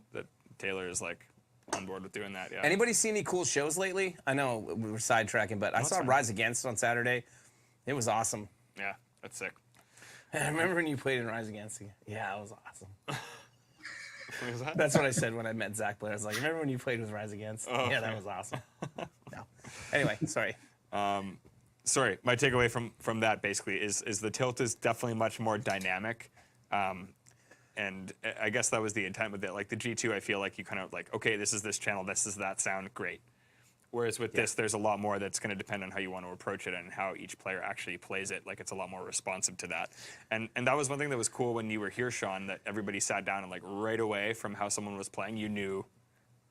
Taylor is like on board with doing that. Yeah. Anybody see any cool shows lately? I know we were sidetracking, but I saw fine. Rise Against on Saturday. It was awesome. Yeah. That's sick. I remember when you played in Rise Against. Yeah, it was awesome. What was that? That's what I said when I met Zach Blair. I was like, remember when you played with Rise Against? Oh, Yeah, that was awesome. No. Anyway, sorry. Sorry, my takeaway from that basically is the Tilt is definitely much more dynamic, and I guess that was the intent with it. Like the G2, I feel like you kind of like, okay, this is this channel, this is that sound, great. Whereas with this, there's a lot more that's going to depend on how you want to approach it and how each player actually plays it. Like it's a lot more responsive to that. And that was one thing that was cool when you were here, Shawn, that everybody sat down and like right away from how someone was playing, you knew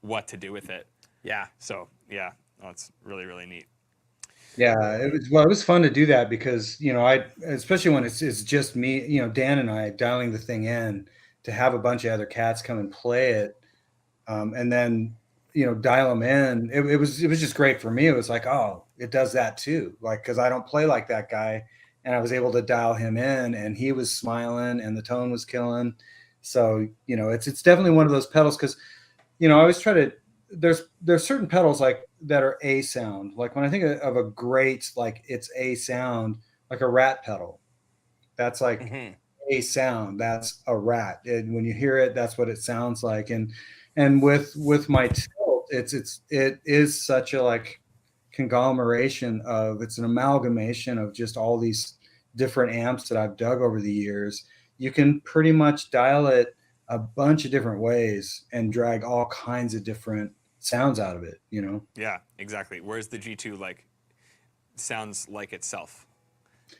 what to do with it. Yeah. So yeah, it's really, really neat. Yeah, it was fun to do that because, especially when it's just me, Dan and I dialing the thing in, to have a bunch of other cats come and play it, and then, dial them in. It was just great for me. It was like, oh, it does that too. Like, because I don't play like that guy, and I was able to dial him in, and he was smiling, and the tone was killing. So, it's definitely one of those pedals because, I always try to. There's certain pedals like that are a sound. Like when I think of a great, like it's a sound, like a rat pedal. That's like a sound. That's a rat. And when you hear it, that's what it sounds like. And with my tilt, it is such a like conglomeration of, it's an amalgamation of just all these different amps that I've dug over the years. You can pretty much dial it a bunch of different ways and drag all kinds of different sounds out of it, Yeah, exactly. Whereas the G2 like sounds like itself.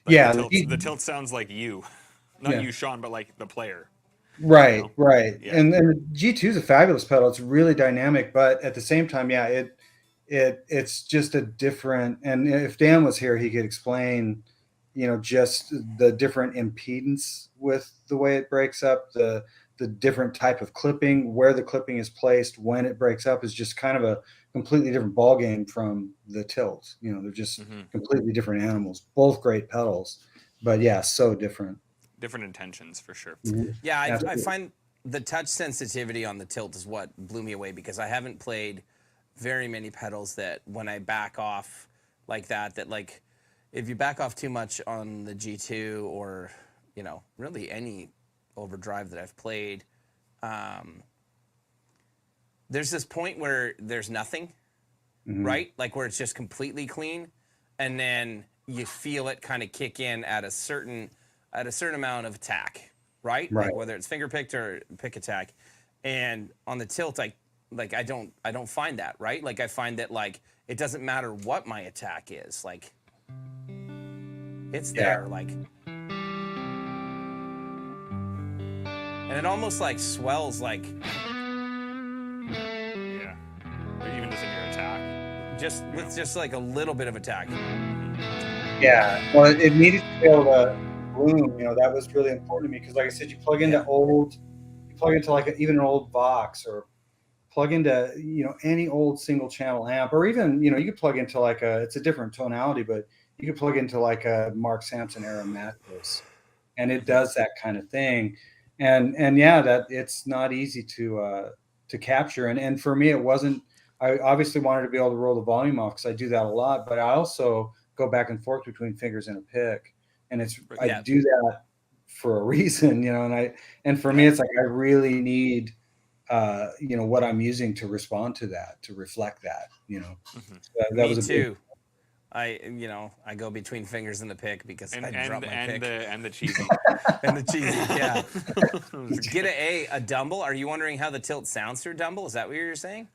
Yeah, the tilt sounds like you, not you, Shawn, but like the player. Right, right. Yeah. And the G2 is a fabulous pedal. It's really dynamic, but at the same time, yeah, it's just a different. And if Dan was here, he could explain, just the different impedance with the way it breaks up, the different type of clipping, where the clipping is placed when it breaks up is just kind of a completely different ball game from the tilt. They're just completely different animals. Both great pedals, but yeah, so different. Different intentions for sure. Yeah, I find the touch sensitivity on the tilt is what blew me away, because I haven't played very many pedals that when I back off like that like if you back off too much on the G2 or, really any overdrive that I've played, there's this point where there's nothing, right? Like where it's just completely clean, and then you feel it kind of kick in at a certain amount of attack, right? Like whether it's finger picked or pick attack. And on the tilt, I don't find that, right? Like I find that like it doesn't matter what my attack is, like it's there, like. And it almost like swells, like. Yeah. Or even just in your attack. With just like a little bit of attack. Yeah. Well, it needed to be able to bloom. That was really important to me because, like I said, you plug into like even an old Vox, or plug into any old single channel amp, or even you could plug into like it's a different tonality, but you could plug into like a Mark Sampson era mattress, and it does that kind of thing. And yeah, that it's not easy to capture. And for me, it wasn't. I obviously wanted to be able to roll the volume off because I do that a lot, but I also go back and forth between fingers and a pick, and I do that for a reason, and for me, it's like I really need what I'm using to respond to that, to reflect that, that Me was too. I go between fingers and the pick because I drop my pick. And the cheesy. And the cheesy, yeah. Get a Dumble. Are you wondering how the tilt sounds through Dumble? Is that what you're saying?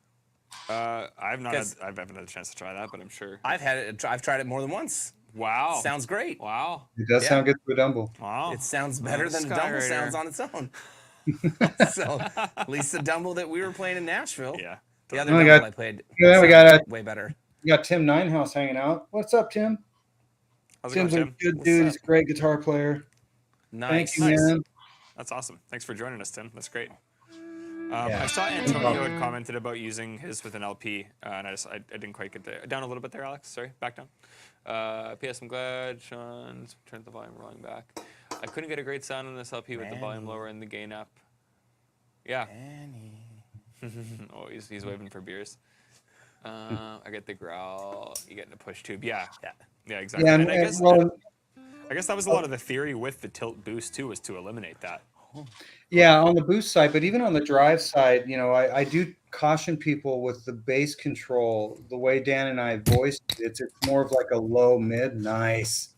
I've haven't had a chance to try that, but I'm sure. I've tried it more than once. Wow. Sounds great. Wow. It does sound good through a Dumble. Wow. It sounds better than a Dumble sounds on its own. So at least the Dumble that we were playing in Nashville. Yeah. The other Dumble I played. Yeah, we got way better. We got Tim Ninehouse hanging out. What's up, Tim? How's it Tim's going, a Tim? good dude. He's a great guitar player. Nice. Thank you, man. That's awesome. Thanks for joining us, Tim. That's great. I saw Antonio had commented about using his with an LP, and I didn't quite get there. Down a little bit there, Alex. Sorry, back down. P.S. I'm glad Shawn turned the volume rolling back. I couldn't get a great sound on this LP with the volume lower and the gain up. Yeah. Oh, he's waving for beers. I get the growl. You get the push tube. Yeah, exactly. Yeah, and I guess that was a lot of the theory with the tilt boost too, was to eliminate that. Yeah, on the boost side, but even on the drive side, I do caution people with the bass control. The way Dan and I voiced it, it's more of like a low mid. Nice.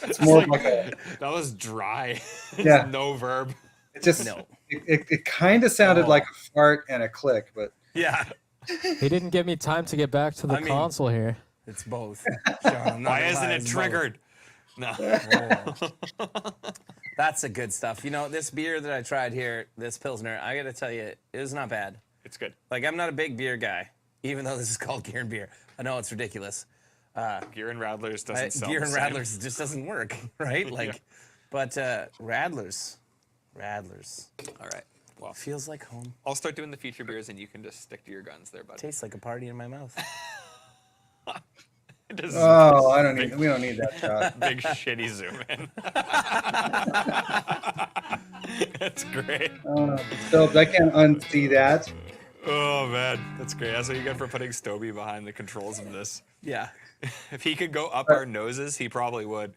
It's more like a, that was dry. Yeah. No verb. It just it kind of sounded like a fart and a click, but yeah. He didn't give me time to get back to the console here. It's both. Sean, why isn't it triggered? No. That's the good stuff. This beer that I tried here, this Pilsner, I got to tell you, it was not bad. It's good. Like, I'm not a big beer guy, even though this is called Gear and Beer. I know it's ridiculous. Gear and Radlers doesn't sell Gear the and same. Radlers just doesn't work, right? Like, but Radlers. All right. Well, Feels like home. I'll start doing the feature beers, and you can just stick to your guns there, bud. Tastes like a party in my mouth. Oh, I don't need. We don't need that shot. Big shitty zoom in. That's great. So I can't unsee that. Oh man, that's great. That's what you get for putting Stoby behind the controls of this. Yeah. If he could go up our noses, he probably would.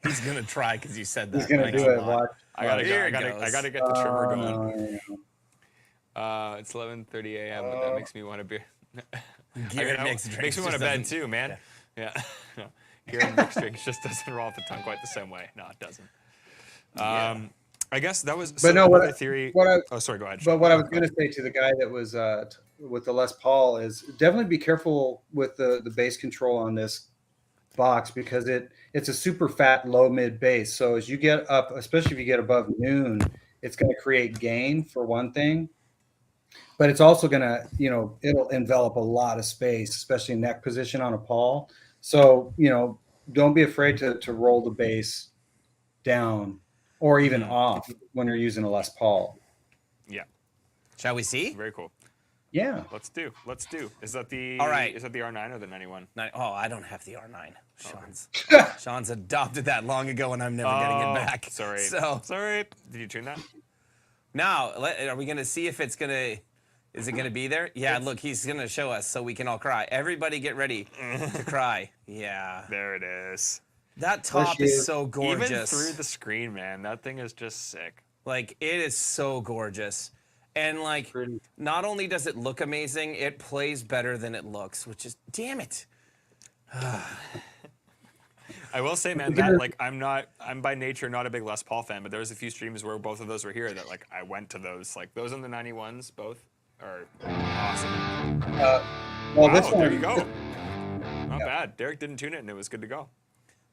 He's gonna try because you said that. He's gonna Thanks do a it. lot. Watch. I gotta Here it get the Oh, trimmer going. no. It's 11:30 a.m., but that makes me want to be. Gear and mixed drinks makes me want to just bed doesn't- too, man. Yeah. No. Gear and mixed drinks just doesn't roll off the tongue quite the same way. No, it doesn't. I guess that was. But no, another theory. oh, sorry, go ahead. But what I was going to say to the guy that was with the Les Paul is definitely be careful with the bass control on this box because it's a super fat low mid bass. So as you get up, especially if you get above noon, it's going to create gain for one thing. But it's also going to, it'll envelop a lot of space, especially neck position on a Paul. So, don't be afraid to roll the bass down or even off when you're using a Les Paul. Yeah. Shall we see? Very cool. Yeah. Let's do. Is that the? All right. Is that the R9 or the 91? Oh, I don't have the R9. Sean's adopted that long ago, and I'm never getting it back. Sorry. So Sorry. Did you tune that? now, are we gonna see if it's gonna? Is it gonna be there? Yeah. Look, he's gonna show us so we can all cry. Everybody, get ready to cry. Yeah. There it is. That top is so Even gorgeous. through the screen, man, that thing is just sick. Like, it is so gorgeous. And, like, not only does it look amazing, it plays better than it looks, which is, damn it. I will say, man, that like I'm by nature not a big Les Paul fan, but there was a few streams where both of those were here that like I went to those. Like those and the 91s both are awesome. Well, Wow, this one, there you go. Not bad. Derek didn't tune it and it was good to go.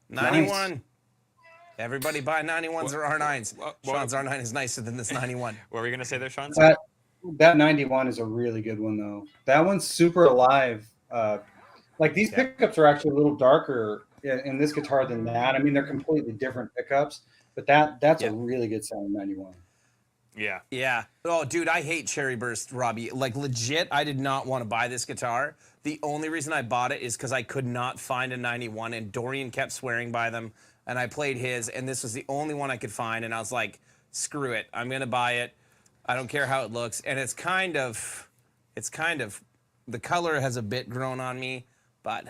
91. Nice. Everybody buy 91s or R9s. What- Sean's R9 is nicer than this 91. What were you gonna say there, Sean? that 91 is a really good one, though. That one's super alive. Like these pickups are actually a little darker in this guitar than that. I mean, they're completely different pickups, but that's a really good sound 91. Yeah. Yeah. Oh, dude, I hate Cherry Burst, Robbie. Like, legit, I did not want to buy this guitar. The only reason I bought it is because I could not find a 91, and Dorian kept swearing by them, and I played his, and this was the only one I could find, and I was like, screw it. I'm going to buy it. I don't care how it looks. And it's kind of, the color has a bit grown on me, but.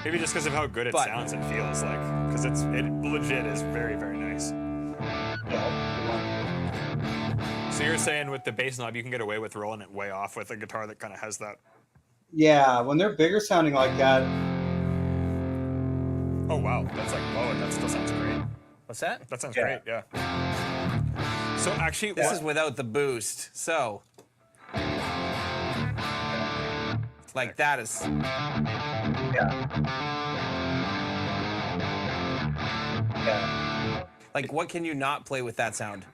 Maybe just because of how good it sounds and feels like, because it legit is very, very nice. So you're saying with the bass knob, you can get away with rolling it way off with a guitar that kind of has that. Yeah, when they're bigger sounding like that. Oh wow, that's like that still sounds great. What's that? That sounds great, yeah. So actually, This is without the boost, so. Like, that is. Yeah. Like, what can you not play with that sound?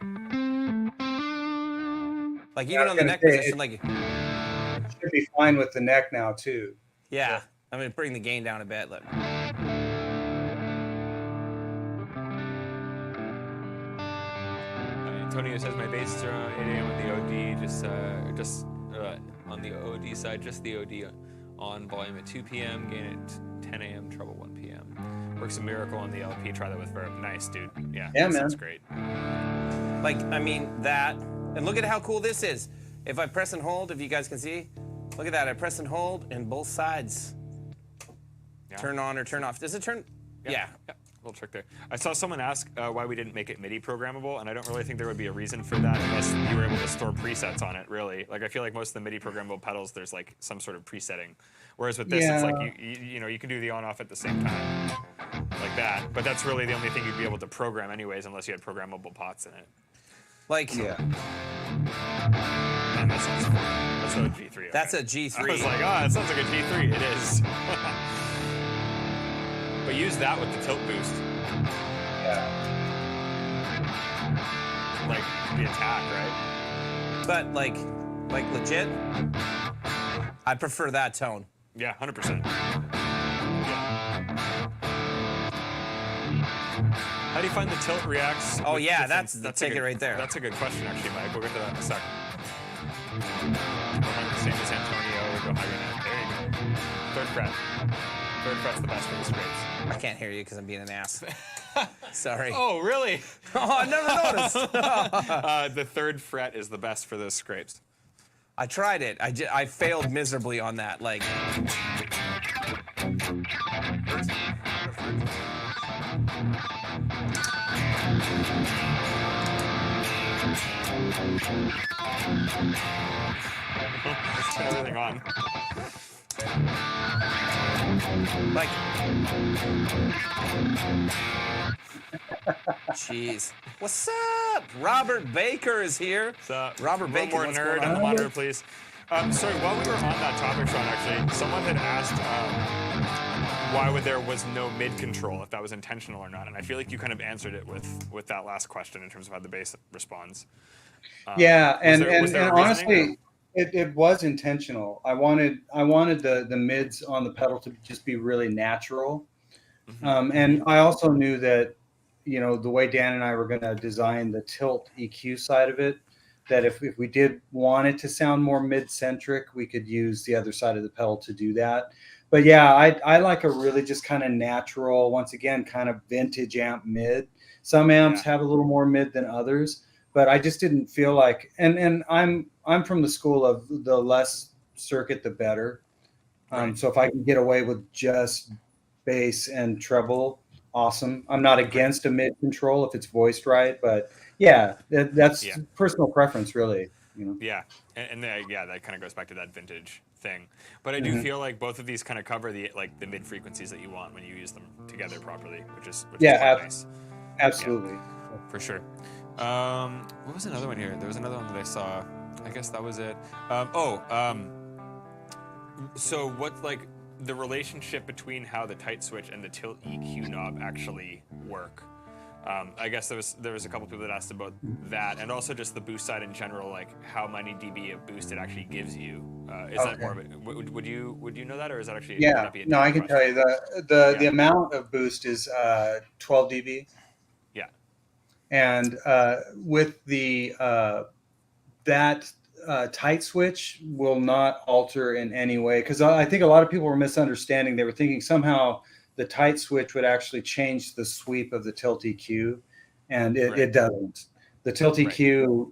Like, even I was on the gonna neck say, position, like, It should be fine with the neck now, too. yeah. I'm gonna bring the gain down a bit. Look. Antonio says my bass is around 8 a.m. with the OD, just on the OD side, just the OD on volume at 2 p.m., gain at 10 a.m., treble 1 p.m. Works a miracle on the LP. Try that with Verb. Nice, dude. Yeah, that sounds great. Like, I mean, that, and look at how cool this is. If I press and hold, if you guys can see, look at that. I press and hold, and both sides turn on or turn off. Does it turn? Yeah. Little trick there. I saw someone ask why we didn't make it MIDI programmable, and I don't really think there would be a reason for that unless you were able to store presets on it, really. Like, I feel like most of the MIDI programmable pedals, there's like some sort of presetting. Whereas with this, it's like you can do the on-off at the same time, like that. But that's really the only thing you'd be able to program anyways, unless you had programmable pots in it. Like, Man, that sounds cool. That's not a G3. Okay. That's a G3. I was like, it sounds like a G3. It is. But use that with the tilt boost. Yeah. Like the attack, right? But, like, Like legit? I prefer that tone. Yeah, 100%. How do you find the tilt reacts? Oh with yeah, different- that's the ticket right there. That's a good question, actually, Mike. We'll get to that in a second. Same as Antonio. Go higher now. There you go. Third fret. Third fret's the best for the scrapes. I can't hear you because I'm being an ass. Sorry. Oh, really? Oh, I never noticed. The third fret is the best for those scrapes. I tried it. I failed miserably on that. Like, Let's turn everything on. like, jeez. What's up? Robert Baker is here. Robert Baker, more what's nerd going on the on? monitor, please. Sorry, while we were on that topic, Shawn, actually, someone had asked why there was no mid control, if that was intentional or not, and I feel like you kind of answered it with that last question in terms of how the bass responds. Yeah, and was there a reasoning, honestly, it was intentional. I wanted the mids on the pedal to just be really natural, and I also knew that, you know, the way Dan and I were going to design the tilt EQ side of it, that if we did want it to sound more mid-centric, we could use the other side of the pedal to do that. But yeah, I like a really just kind of natural, once again, kind of vintage amp mid. Some amps have a little more mid than others, but I just didn't feel like, and I'm from the school of the less circuit, the better. So if I can get away with just bass and treble, awesome. I'm not against a mid control if it's voiced right, but yeah, that's personal preference, really. You know. Yeah, and that kind of goes back to that vintage thing. But I do feel like both of these kind of cover the mid frequencies that you want when you use them together properly, which is quite nice. Absolutely, for sure. What was another one here? There was another one that I saw. I guess that was it. So what, like, the relationship between how the tight switch and the tilt EQ knob actually work? I guess there was a couple people that asked about that, and also just the boost side in general, like how many dB of boost it actually gives you. Is that more of it? Would you know that, or is that actually? Yeah, no, I can tell you the amount of boost is 12 dB. Yeah, and with the that tight switch will not alter in any way, because I think a lot of people were misunderstanding. They were thinking somehow the tight switch would actually change the sweep of the tilt EQ, and it doesn't. The tilt EQ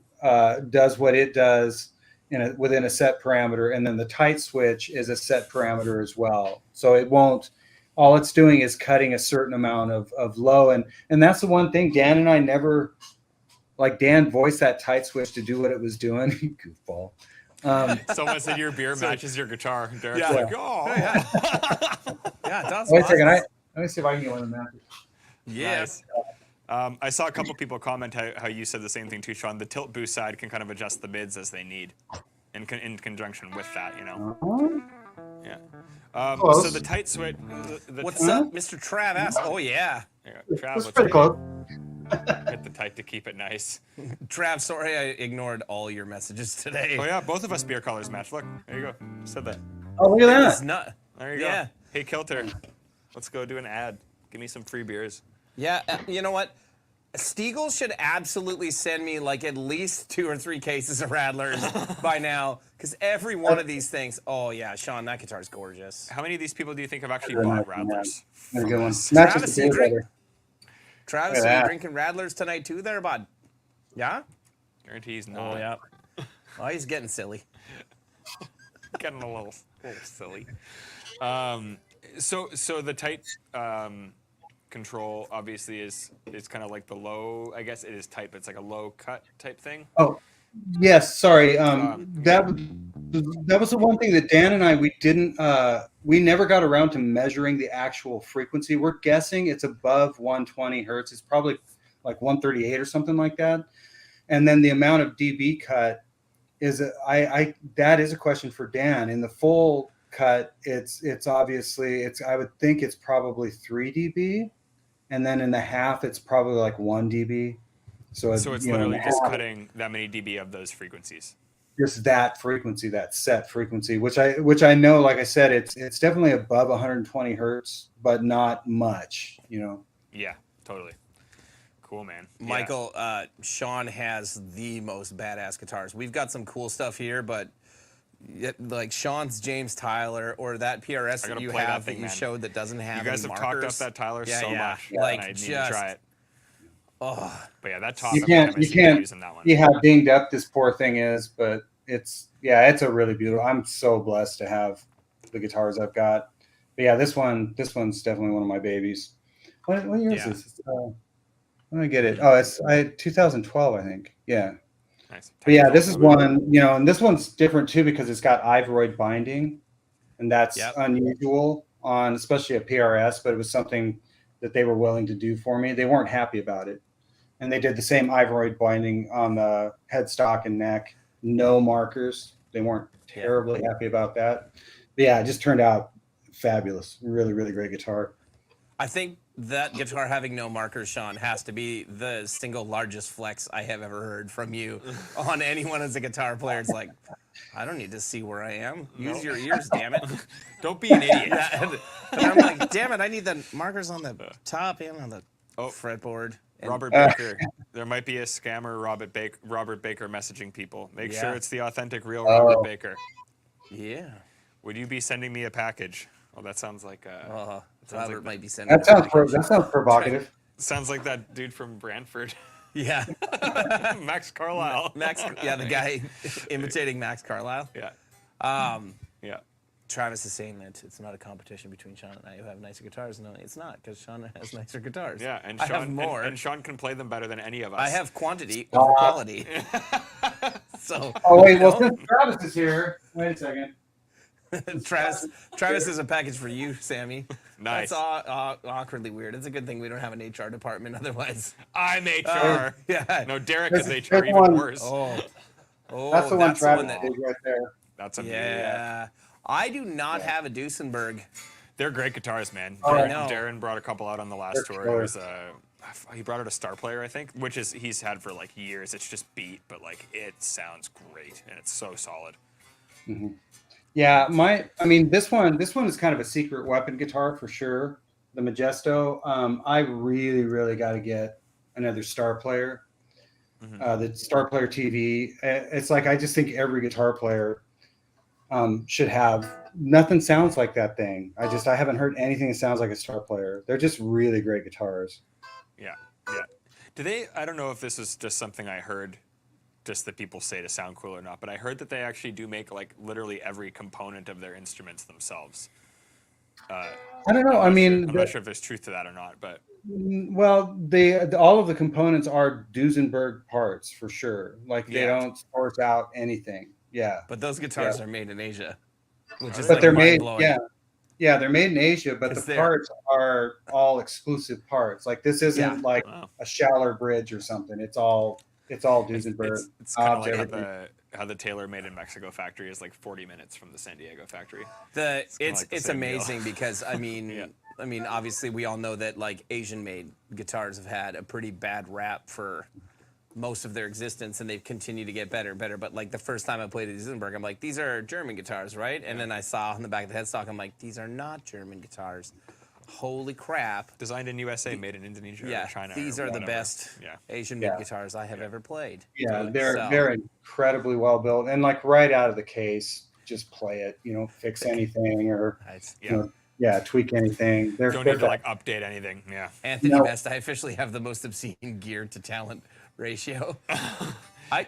does what it does within a set parameter, and then the tight switch is a set parameter as well. So it won't. All it's doing is cutting a certain amount of low, and that's the one thing Dan and I never. Like, Dan voiced that tight switch to do what it was doing. Goofball. Someone said your beer matches your guitar. Derek's like, oh. Yeah, it does. Wait a second. Let me see if I can get one of them matches. Yes. Nice. I saw a couple people comment how you said the same thing too, Shawn. The tilt boost side can kind of adjust the mids as they need in conjunction with that, you know. Yeah. So the tight switch. What's up, Mr. Trav? Asked. Oh, yeah. Trav, that's pretty close. Hit the tight to keep it nice. Trav, sorry I ignored all your messages today. Oh yeah, both of us beer colors match. Look, there you go. Said that. Oh, look at It's that. not. There you go. Hey, Kilter, let's go do an ad. Give me some free beers. Yeah, you know what? Stiegel should absolutely send me like at least 2 or 3 cases of Radlers by now, because every one of these things. Oh yeah, Shawn, that guitar's gorgeous. How many of these people do you think have actually bought Radlers? That's a good one. Travis, you better. Travis, are you drinking Radlers tonight too there, bud? Yeah? Guarantee he's not. Oh, yeah. Oh, he's getting silly. Getting a little silly. So the tight control obviously is kind of like the low, I guess it is tight, but it's like a low cut type thing. Oh, yes. Sorry. That was the one thing that Dan and I, we never got around to measuring the actual frequency. We're guessing it's above 120 hertz. It's probably like 138 or something like that. And then the amount of dB cut is that is a question for Dan. In the full cut, it's obviously I would think it's probably 3 dB, and then in the half it's probably like 1 dB. So it's literally just cutting that many dB of those frequencies. just that frequency, that set frequency, which I know, like I said, it's definitely above 120 hertz, but not much, you know. Yeah, totally. Cool, man. Michael, Shawn has the most badass guitars. We've got some cool stuff here, but like Shawn's James Tyler or that PRS that you have that you showed that doesn't have You guys any have markers. talked up that Tyler so much. Like, and I need to try it. Oh, but yeah, that top you can't using that one. see how dinged up this poor thing is, but it's a really beautiful. I'm so blessed to have the guitars I've got. But yeah, this one's definitely one of my babies. What year is this? Let me get it. Oh, it's 2012, I think. Yeah. Nice. But yeah, this is one, you know, and this one's different too because it's got Ivoroid binding, and that's unusual on especially a PRS, but it was something that they were willing to do for me. They weren't happy about it. And they did the same Ivoroid binding on the headstock and neck, no markers. They weren't terribly happy about that. But yeah, it just turned out fabulous. Really, really great guitar. I think that guitar having no markers, Shawn, has to be the single largest flex I have ever heard from you on anyone as a guitar player. It's like, I don't need to see where I am. Use your ears, damn it. Don't be an idiot. and I'm like, damn it, I need the markers on the top and on the fretboard. And Robert Baker. There might be a scammer Robert Baker messaging people. Make sure it's the authentic, real Robert Baker. Yeah. Would you be sending me a package? Well, that sounds like Robert might be sending. That sounds provocative. Sounds like that dude from Brantford. Yeah. Max Carlisle. The guy imitating Max Carlisle. Yeah. Yeah. Travis is saying that it's not a competition between Shawn and I who have nicer guitars. No, it's not, because Shawn has nicer guitars. Yeah, and I Shawn have more. And Shawn can play them better than any of us. I have quantity over quality. So. Oh wait, well since Travis is here, wait a second. Travis is a package for you, Sammy. Nice. That's awkwardly weird. It's a good thing we don't have an HR department. Otherwise, I'm HR. Yeah. No, Derek is HR. Even worse. Oh, that's the one Travis did right there. That's a yeah. I do not have a Duesenberg. They're great guitars, man. Darren brought a couple out on the last tour. It was he brought out a Star Player, I think, which is he's had for like years. It's just beat, but like it sounds great and it's so solid. Mm-hmm. Yeah, this one is kind of a secret weapon guitar for sure. The Majesto. I really, really got to get another Star Player. Mm-hmm. The Star Player TV. It's like I just think every guitar player should have. Nothing sounds like that thing. I haven't heard anything that sounds like a Star Player. They're just really great guitars. Yeah, yeah. Do they? I don't know if this is just something I heard. Just that people say to sound cool or not, but I heard that they actually do make like literally every component of their instruments themselves. I don't know. I'm not sure if there's truth to that or not, but well, all of the components are Duesenberg parts for sure. Like they don't source out anything. Yeah, but those guitars are made in Asia, which is but like they're made. blowing. Yeah, they're made in Asia, but the parts are all exclusive parts. Like this isn't like a Schaller bridge or something. It's all Duesenberg. It's kind of like how the Taylor made in Mexico factory is like 40 minutes from the San Diego factory. It's amazing because I mean obviously we all know that like Asian made guitars have had a pretty bad rap for most of their existence, and they've continued to get better and better. But like the first time I played a Duesenberg, I'm like, these are German guitars, right? And then I saw on the back of the headstock, I'm like, these are not German guitars. Holy crap. Designed in USA, made in Indonesia or China. These are the best Asian-made guitars I have ever played. Yeah, they're incredibly well built. And like right out of the case, just play it, fix anything or tweak anything. Don't need to like update anything. Yeah. Anthony Best, I officially have the most obscene gear to talent ratio.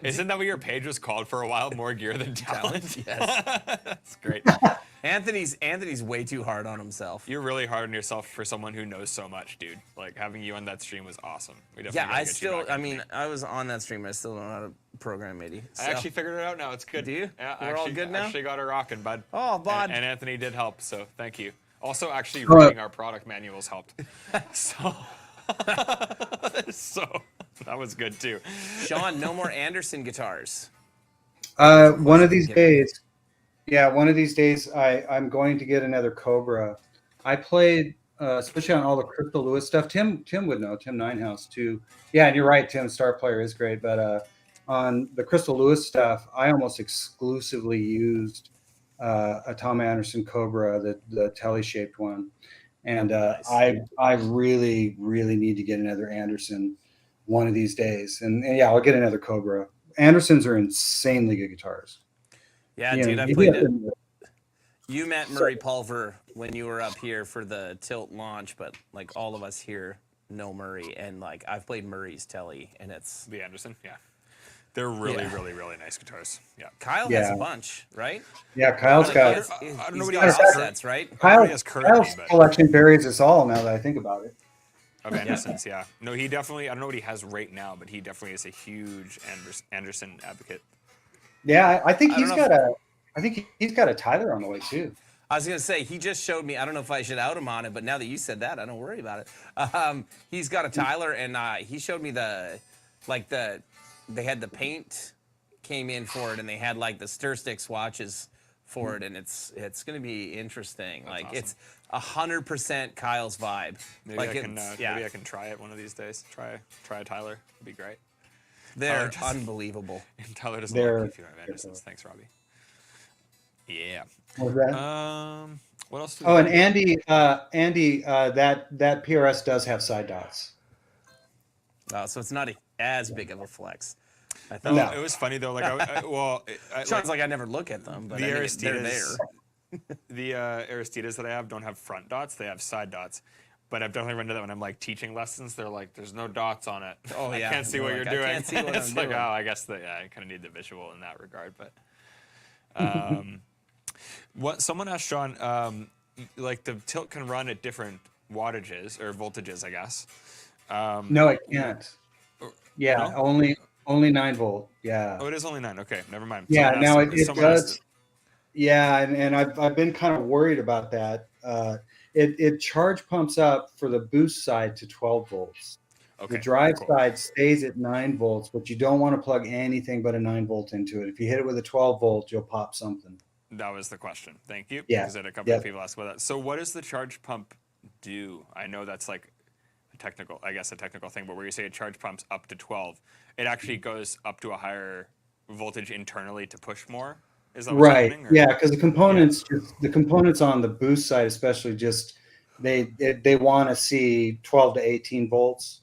Isn't that what your page was called for a while? More gear than talent? Yes. That's great. Anthony's way too hard on himself. You're really hard on yourself for someone who knows so much, dude. Like having you on that stream was awesome. I was on that stream. I still don't know how to program MIDI. So. I actually figured it out now. It's good. Do you? Yeah, we're all good now. Actually got it rocking, bud. Oh, bud. And Anthony did help, so thank you. Also, actually reading our product manuals helped. So that was good too. Shawn, no more Anderson guitars. One of these days. Yeah, one of these days I'm going to get another Cobra. I played, especially on all the Crystal Lewis stuff. Tim would know, Tim Ninehouse too. Yeah, and you're right, Tim, Star Player is great. But on the Crystal Lewis stuff, I almost exclusively used a Tom Anderson Cobra, the telly-shaped one. And Nice. I really, really need to get another Anderson one of these days. And yeah, I'll get another Cobra. Andersons are insanely good guitars. Yeah, You know, dude, I you played get it. them- You met Murray Pulver when you were up here for the Tilt launch, but like all of us here know Murray, and like I've played Murray's telly, and it's The Anderson, yeah. They're really, Yeah. really, really nice guitars. Yeah. Kyle has Yeah. a bunch, right? Yeah, Kyle's Like, got he has- I don't know he's what he got has. offsets, right? Everybody has currently, Kyle's but collection buries us all now that I think about it. of Andersons, yeah. No, he definitely. I don't know what he has right now, but he definitely is a huge Anderson advocate. Yeah, I think I don't he's know got a. I think he's got a Tyler on the way too. I was gonna say he just showed me. I don't know if I should out him on it, but now that you said that, I don't worry about it. He's got a Tyler, and he showed me they had the paint came in for it, and they had like the stir stick swatches for it, and it's gonna be interesting. That's like awesome. it's 100% Kyle's vibe. Maybe like I can. yeah, Maybe I can try it one of these days. Try a Tyler. It'd be great. they're just- unbelievable. And Tyler doesn't They're- like if you have Andersons. Thanks, Robbie. Yeah. What was that? What else? Oh, and Andy, that PRS does have side dots. So it's not as big of a flex. I No, thought. No. it was funny though. Like, Sounds like I never look at them, but the I mean, they're there. Aristides, the Aristides that I have don't have front dots; they have side dots. But I've definitely run into that when I'm like teaching lessons. They're like, "There's no dots on it. Oh, yeah. I can't see what They're you're like, "I doing." can't see what It's I'm like, doing. oh, I guess I kind of need the visual in that regard. But what someone asked Shawn, like the Tilt can run at different wattages or voltages, I guess. No, it can't. Yeah, No? only 9 volt. Yeah. Oh, it is only 9. Okay, never mind. Yeah, Someone now asked- it someone asked does. Yeah, and I've been kind of worried about that. It charge pumps up for the boost side to 12 volts. Okay, The drive cool. side stays at 9 volts, but you don't want to plug anything but a 9 volt into it. If you hit it with a 12 volt, you'll pop something. That was the question. Thank you. Yeah. Because I had a couple Yeah. of people ask about that. So what does the charge pump do? I know that's like a technical thing, but where you say it charge pumps up to 12, it actually goes up to a higher voltage internally to push more? Is that what's Right. happening? Or? Yeah, because the components on the boost side, especially, just they want to see 12 to 18 volts,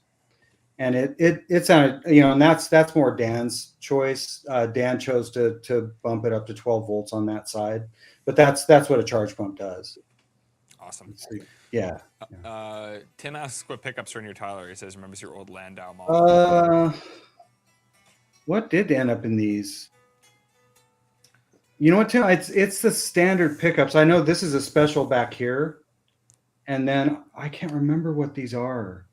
and it's on, and that's more Dan's choice. Dan chose to bump it up to 12 volts on that side, but that's what a charge pump does. Awesome. Yeah. Tim asks what pickups are in your Tyler. He says remembers your old Landau model. What did end up in these? You know what, Tim? It's the standard pickups. I know this is a special back here, and then I can't remember what these are,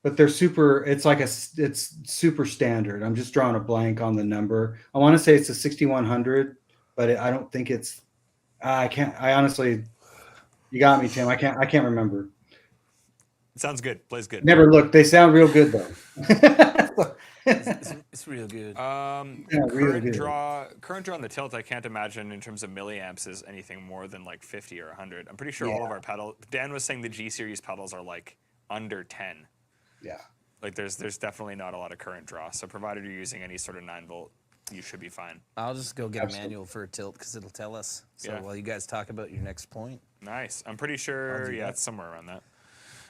but they're super. It's super standard. I'm just drawing a blank on the number. I want to say it's a 6100, but I don't think it's. I can't. I honestly, you got me, Tim. I can't remember. It sounds good. Plays good. Never looked. They sound real good though. It's real good. really good. Current draw on the Tilt, I can't imagine in terms of milliamps is anything more than like 50 or 100. I'm pretty sure all of our pedals. Dan was saying the G series pedals are like under 10. Yeah. Like there's definitely not a lot of current draw. So provided you're using any sort of 9 volt, you should be fine. I'll just go get Absolutely. a manual for a Tilt because it'll tell us. So Yeah. while you guys talk about your next point, Nice. I'm pretty sure. do Yeah, that. it's somewhere around that.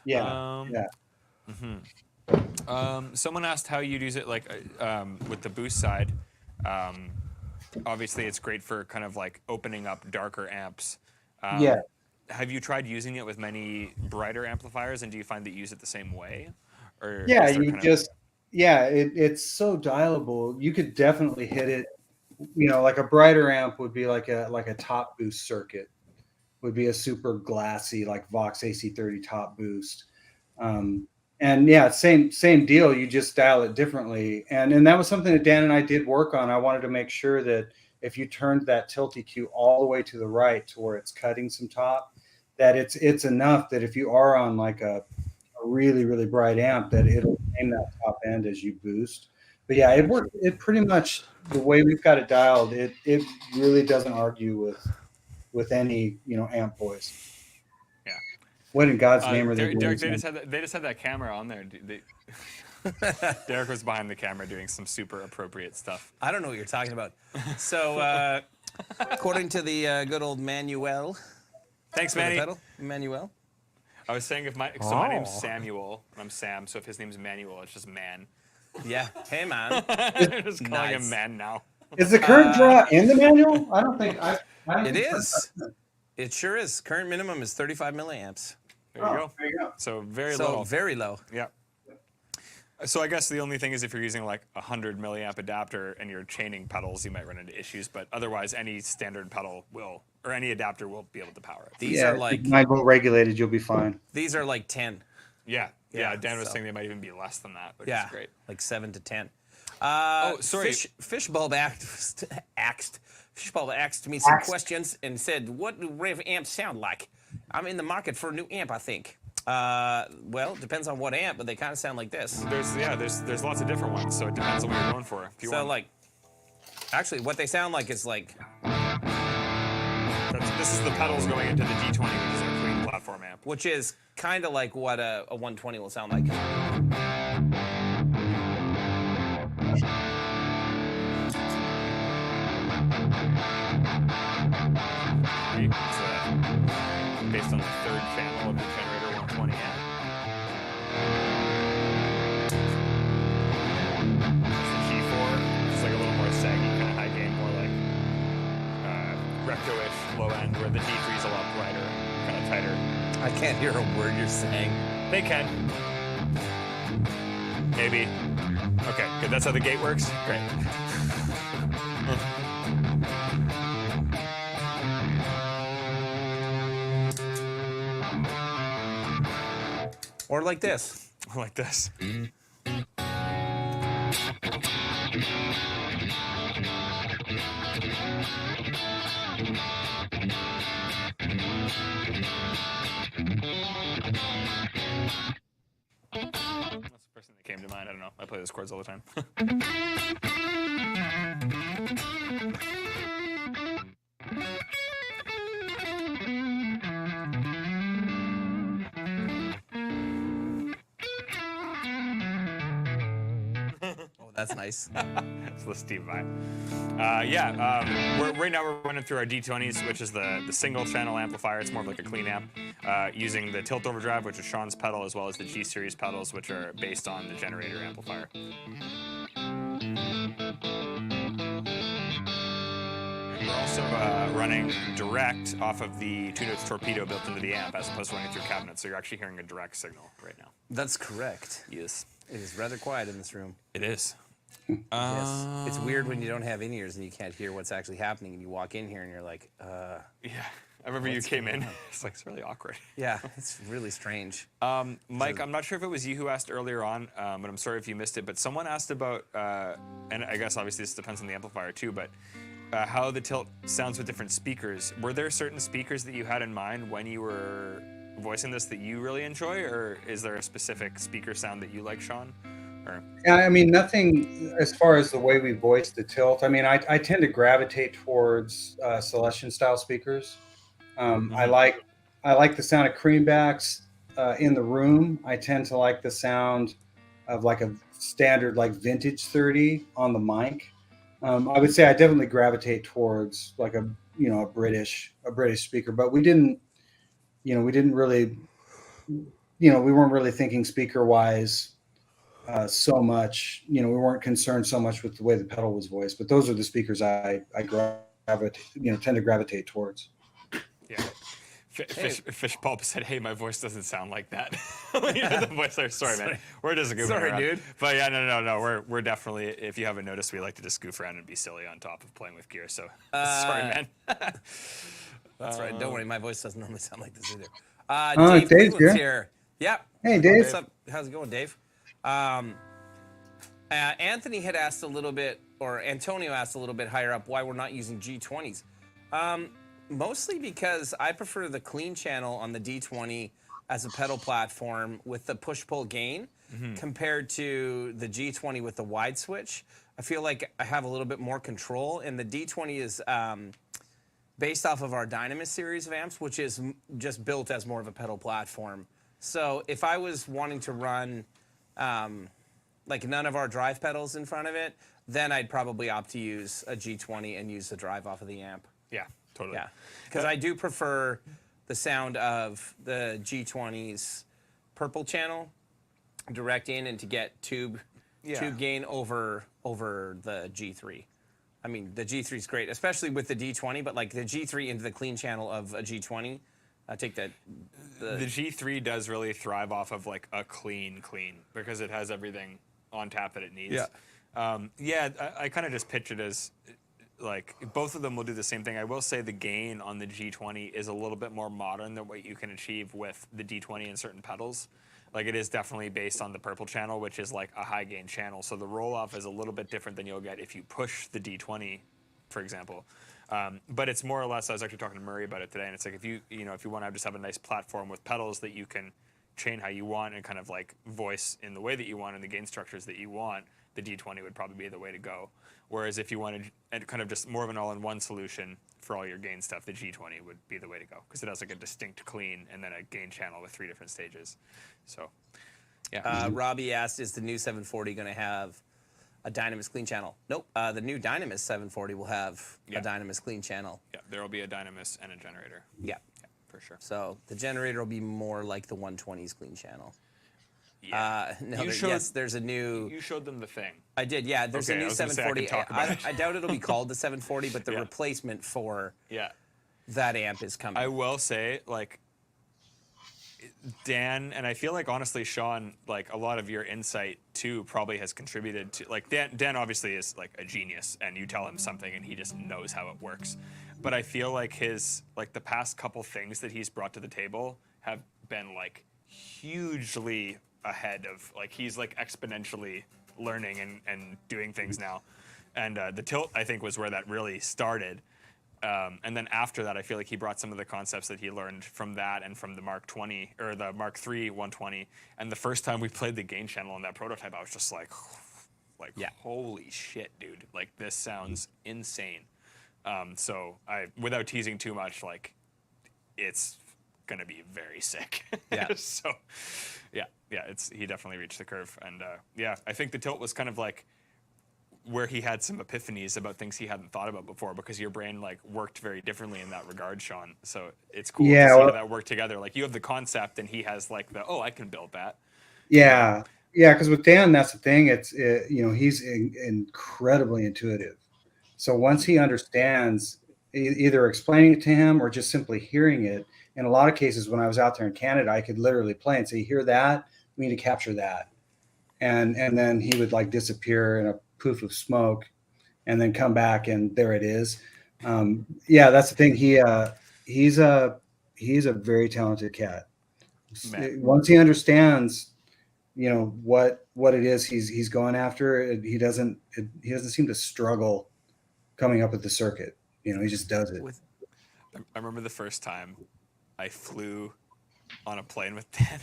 Yeah. Yeah. Someone asked how you'd use it, like with the boost side. Obviously, it's great for kind of like opening up darker amps. Yeah. Have you tried using it with many brighter amplifiers, and do you find that you use it the same way? Or Yeah, is there you kind of- just it's so dialable. You could definitely hit it. Like a brighter amp would be like a top boost circuit, would be a super glassy like Vox AC30 top boost. And yeah, same deal. You just dial it differently, and that was something that Dan and I did work on. I wanted to make sure that if you turned that tilt EQ all the way to the right to where it's cutting some top, that it's enough that if you are on like a really, really bright amp, that it'll aim that top end as you boost. But yeah, it worked. It pretty much the way we've got it dialed, it really doesn't argue with any amp voice. Yeah. What in God's name are they Derek, doing? they just had that camera on there. Derek was behind the camera doing some super appropriate stuff. I don't know what you're talking about. So, according to the good old Manuel, Thanks, for the Manny. pedal, Manuel. I was saying my name's Samuel and I'm Sam, so if his name's Manuel, it's just man. Yeah. Hey, man. I'm just calling Nice. him man now. Is the current draw in the manual? I don't think I It is. It sure is. Current minimum is 35 milliamps. There you go. There you go. So very So low. very low. Yeah. So I guess the only thing is if you're using like a 100 milliamp adapter and you're chaining pedals, you might run into issues. But otherwise, any standard pedal will, or any adapter will be able to power it. These are like 9 volt regulated. You'll be fine. these are like 10. Yeah. Yeah, Dan was so- saying they might even be less than that, which Yeah. is great. Like 7 to 10. Sorry. Fishbulb asked me some questions and said, "What do Rev amps sound like?" I'm in the market for a new amp, I think. Well, it depends on what amp, but they kind of sound like this. There's lots of different ones, so it depends on what you're going for. If you So want, like, actually, what they sound like is like this is the pedals going into the D20, which is our clean platform amp. which is kind of like what a 120 will sound like. It's based on the third channel of the generator 120 amp. It's the G4, it's like a little more saggy, kind of high gain, more like recto-ish low end, where the D3 is a lot brighter, kind of tighter. I can't hear a word you're saying. They can. Maybe. Okay, good. That's how the gate works? Great. Or like this. Like this. That's the person that came to mind. I don't know. I play those chords all the time. Oh, that's nice. That's the Steve vibe. Right now we're running through our D20s, which is the single channel amplifier. It's more of like a clean amp, using the Tilt Overdrive, which is Shawn's pedal, as well as the G series pedals, which are based on the generator amplifier. We're also running direct off of the 2-notes torpedo built into the amp, as opposed to running through cabinets, so you're actually hearing a direct signal right now. That's correct. Yes. It is rather quiet in this room. It is. Yes. It's weird when you don't have in-ears and you can't hear what's actually happening, and you walk in here and you're like, Yeah. I remember you came in. It's really awkward. yeah, it's really strange. Mike, I'm not sure if it was you who asked earlier on, but I'm sorry if you missed it, but someone asked about, and I guess obviously this depends on the amplifier too, but how the Tilt sounds with different speakers. Were there certain speakers that you had in mind when you were voicing this that you really enjoy, or is there a specific speaker sound that you like, Shawn? Or? Yeah, I mean, nothing as far as the way we voice the Tilt. I mean, I tend to gravitate towards Celestion style speakers. I like the sound of creambacks in the room. I tend to like the sound of like a standard like vintage 30 on the mic. I would say I definitely gravitate towards like a British speaker, but we didn't really, we weren't really thinking speaker wise so much. We weren't concerned so much with the way the pedal was voiced, but those are the speakers I tend to gravitate towards. Yeah. Fish Pulp said, "Hey, my voice doesn't sound like that." The voice there. Sorry, man. We're just goofing Sorry, around. dude. But yeah, no. We're definitely. If you haven't noticed, we like to just goof around and be silly on top of playing with gear. So sorry, man. That's right. Don't worry, my voice doesn't normally sound like this either. Dave Dave's Cleveland's here. here. Yep. Hey, Dave. What's up? How's it going, Dave? Anthony had asked a little bit, or Antonio asked a little bit higher up, why we're not using G20s. Mostly because I prefer the clean channel on the D20 as a pedal platform with the push-pull gain compared to the G20 with the wide switch. I feel like I have a little bit more control, and the D20 is based off of our Dynamis series of amps, which is just built as more of a pedal platform. So if I was wanting to run like none of our drive pedals in front of it, then I'd probably opt to use a G20 and use the drive off of the amp. Yeah, totally. Yeah, because I do prefer the sound of the G20's purple channel direct in and to get tube gain over the G3. I mean, the G3 is great, especially with the D20, but like the G3 into the clean channel of a G20, I take that. The G3 does really thrive off of like a clean because it has everything on tap that it needs. Yeah. I kind of just pitch it as like both of them will do the same thing. I will say the gain on the G20 is a little bit more modern than what you can achieve with the D20 in certain pedals. Like it is definitely based on the purple channel, which is like a high gain channel. So the roll off is a little bit different than you'll get if you push the D20, for example. But it's more or less, I was actually talking to Murray about it today, and it's like if you want to just have a nice platform with pedals that you can chain how you want and kind of like voice in the way that you want and the gain structures that you want, the D20 would probably be the way to go. Whereas if you wanted kind of just more of an all-in-one solution for all your gain stuff, the G20 would be the way to go because it has like a distinct clean and then a gain channel with 3 different stages. So, yeah. Robbie asked, is the new 740 going to have a Dynamis clean channel? Nope. The new Dynamis 740 will have a Dynamis clean channel. Yeah, there will be a Dynamis and a generator. Yeah. For sure. So the generator will be more like the 120's clean channel. Yeah. Yes, there's a new. You showed them the thing. I did, yeah. There's a new 740. I I doubt it'll be called the 740, but the replacement for that amp is coming. I will say, like, Dan, and I feel like honestly, Shawn, like a lot of your insight too probably has contributed to, like, Dan obviously is like a genius, and you tell him something and he just knows how it works. But I feel like the past couple things that he's brought to the table have been like hugely ahead of, like, he's like exponentially learning and doing things now. And the Tilt, I think, was where that really started. And then after that, I feel like he brought some of the concepts that he learned from that and from the Mark 20 or the Mark 3 120. And the first time we played the gain channel on that prototype, I was just like, holy shit, dude! Like, this sounds insane. So without teasing too much, like, it's gonna be very sick. Yeah. So, he definitely reached the curve, and I think the Tilt was kind of like where he had some epiphanies about things he hadn't thought about before, because your brain like worked very differently in that regard, Shawn. So it's cool to see how that work together. Like, you have the concept and he has like I can build that. Yeah. Because with Dan, that's the thing. He's incredibly intuitive. So once he understands, either explaining it to him or just simply hearing it, in a lot of cases when I was out there in Canada, I could literally play and say, "You hear that? We need to capture that." And then he would like disappear in a poof of smoke and then come back and there it is. That's the thing. He's a very talented cat. Man. Once he understands, what it is he's going after, he doesn't seem to struggle coming up with the circuit. He just does it. I remember the first time I flew on a plane with Dan.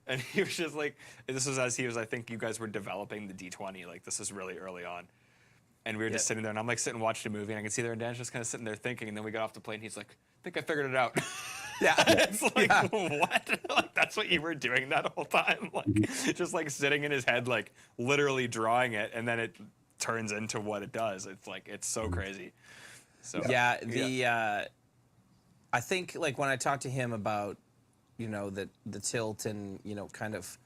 And he was just like, this was as he was, I think you guys were developing the D20. Like, this was really early on. And we were just sitting there, and I'm like sitting watching a movie, and I can see there, and Dan's just kind of sitting there thinking. And then we got off the plane, and he's like, I think I figured it out. It's like, what? Like, that's what you were doing that whole time? Like, just like sitting in his head, like literally drawing it, and then it turns into what it does. It's like, it's so crazy. So I think, like, when I talked to him about, the Tilt and, kind of,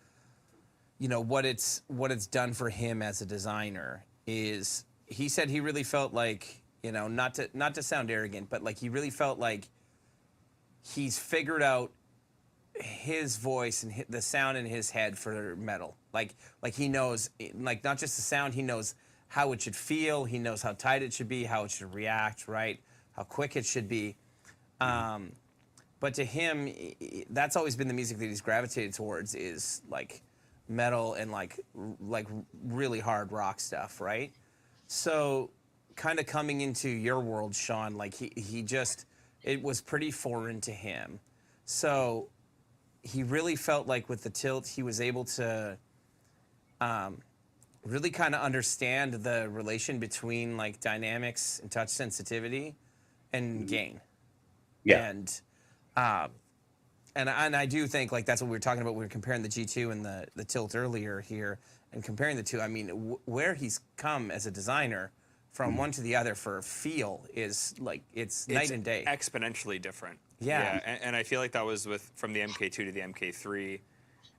what it's done for him as a designer, is he said he really felt like, not to sound arrogant, but like he really felt like he's figured out his voice and the sound in his head for metal. Like he knows, like, not just the sound, he knows how it should feel, he knows how tight it should be, how it should react, right? How quick it should be. But to him, that's always been the music that he's gravitated towards, is like metal and like really hard rock stuff, right? So kind of coming into your world, Shawn, like it was pretty foreign to him. So he really felt like with the Tilt, he was able to really kind of understand the relation between like dynamics and touch sensitivity and gain. Yeah. And I do think, like, that's what we were talking about. We were comparing the G2 and the Tilt earlier here, and comparing the two, I mean, where he's come as a designer from one to the other for feel is like it's night and day. Exponentially different. Yeah. And I feel like that was from the MK2 to the MK3,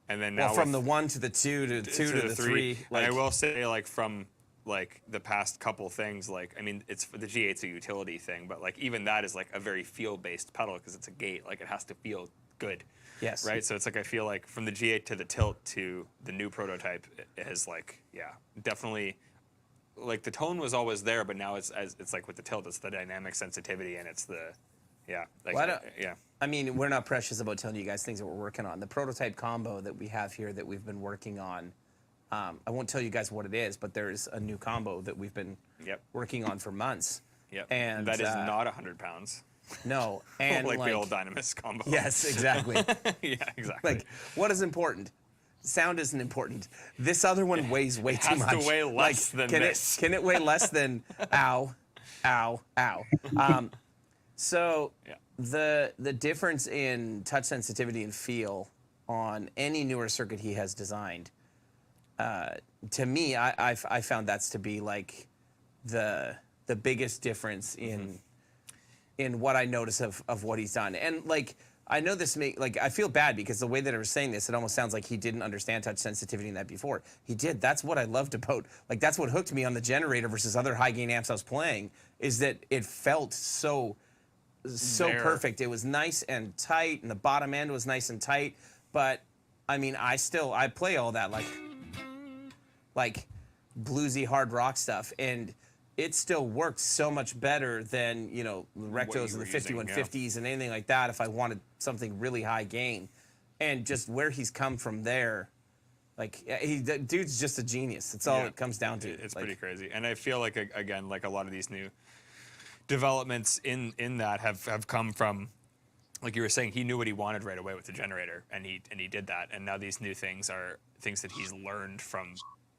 and then now Well, from the 1 to the 2 to the 2 to the 3. And I will say, like, from like the past couple things, like, I mean, it's the G8's a utility thing, but like even that is like a very feel-based pedal because it's a gate. Like, it has to feel good. Yes. Right. So it's like I feel like from the G8 to the Tilt to the new prototype, it has like definitely. Like the tone was always there, but now it's like with the Tilt, it's the dynamic sensitivity and it's the I mean, we're not precious about telling you guys things that we're working on. The prototype combo that we have here that we've been working on, I won't tell you guys what it is, but there's a new combo that we've been working on for months. Yep. And that is not 100 pounds. No. And like the old Dynamis combo. Yes, exactly. Yeah, exactly. Like, what is important? Sound isn't important. This other one weighs way too much. It has to weigh less than this. Can it weigh less than ow, ow, ow? So the difference in touch sensitivity and feel on any newer circuit he has designed, to me, I found that's to be like the biggest difference in what I notice of what he's done. And like, I know this I feel bad because the way that I was saying this, it almost sounds like he didn't understand touch sensitivity in that before. He did. That's what I loved about, like, that's what hooked me on the generator versus other high gain amps I was playing, is that it felt so perfect. It was nice and tight, and the bottom end was nice and tight. But I mean, I play all that like bluesy hard rock stuff, and it still worked so much better than, you know, the Rectos and the 5150s and anything like that if I wanted something really high gain. And just where he's come from there, like, the dude's just a genius. That's all it comes down to. It's like, pretty crazy. And I feel like, again, like a lot of these new developments in that have come from, like you were saying, he knew what he wanted right away with the generator, and he did that. And now these new things are things that he's learned from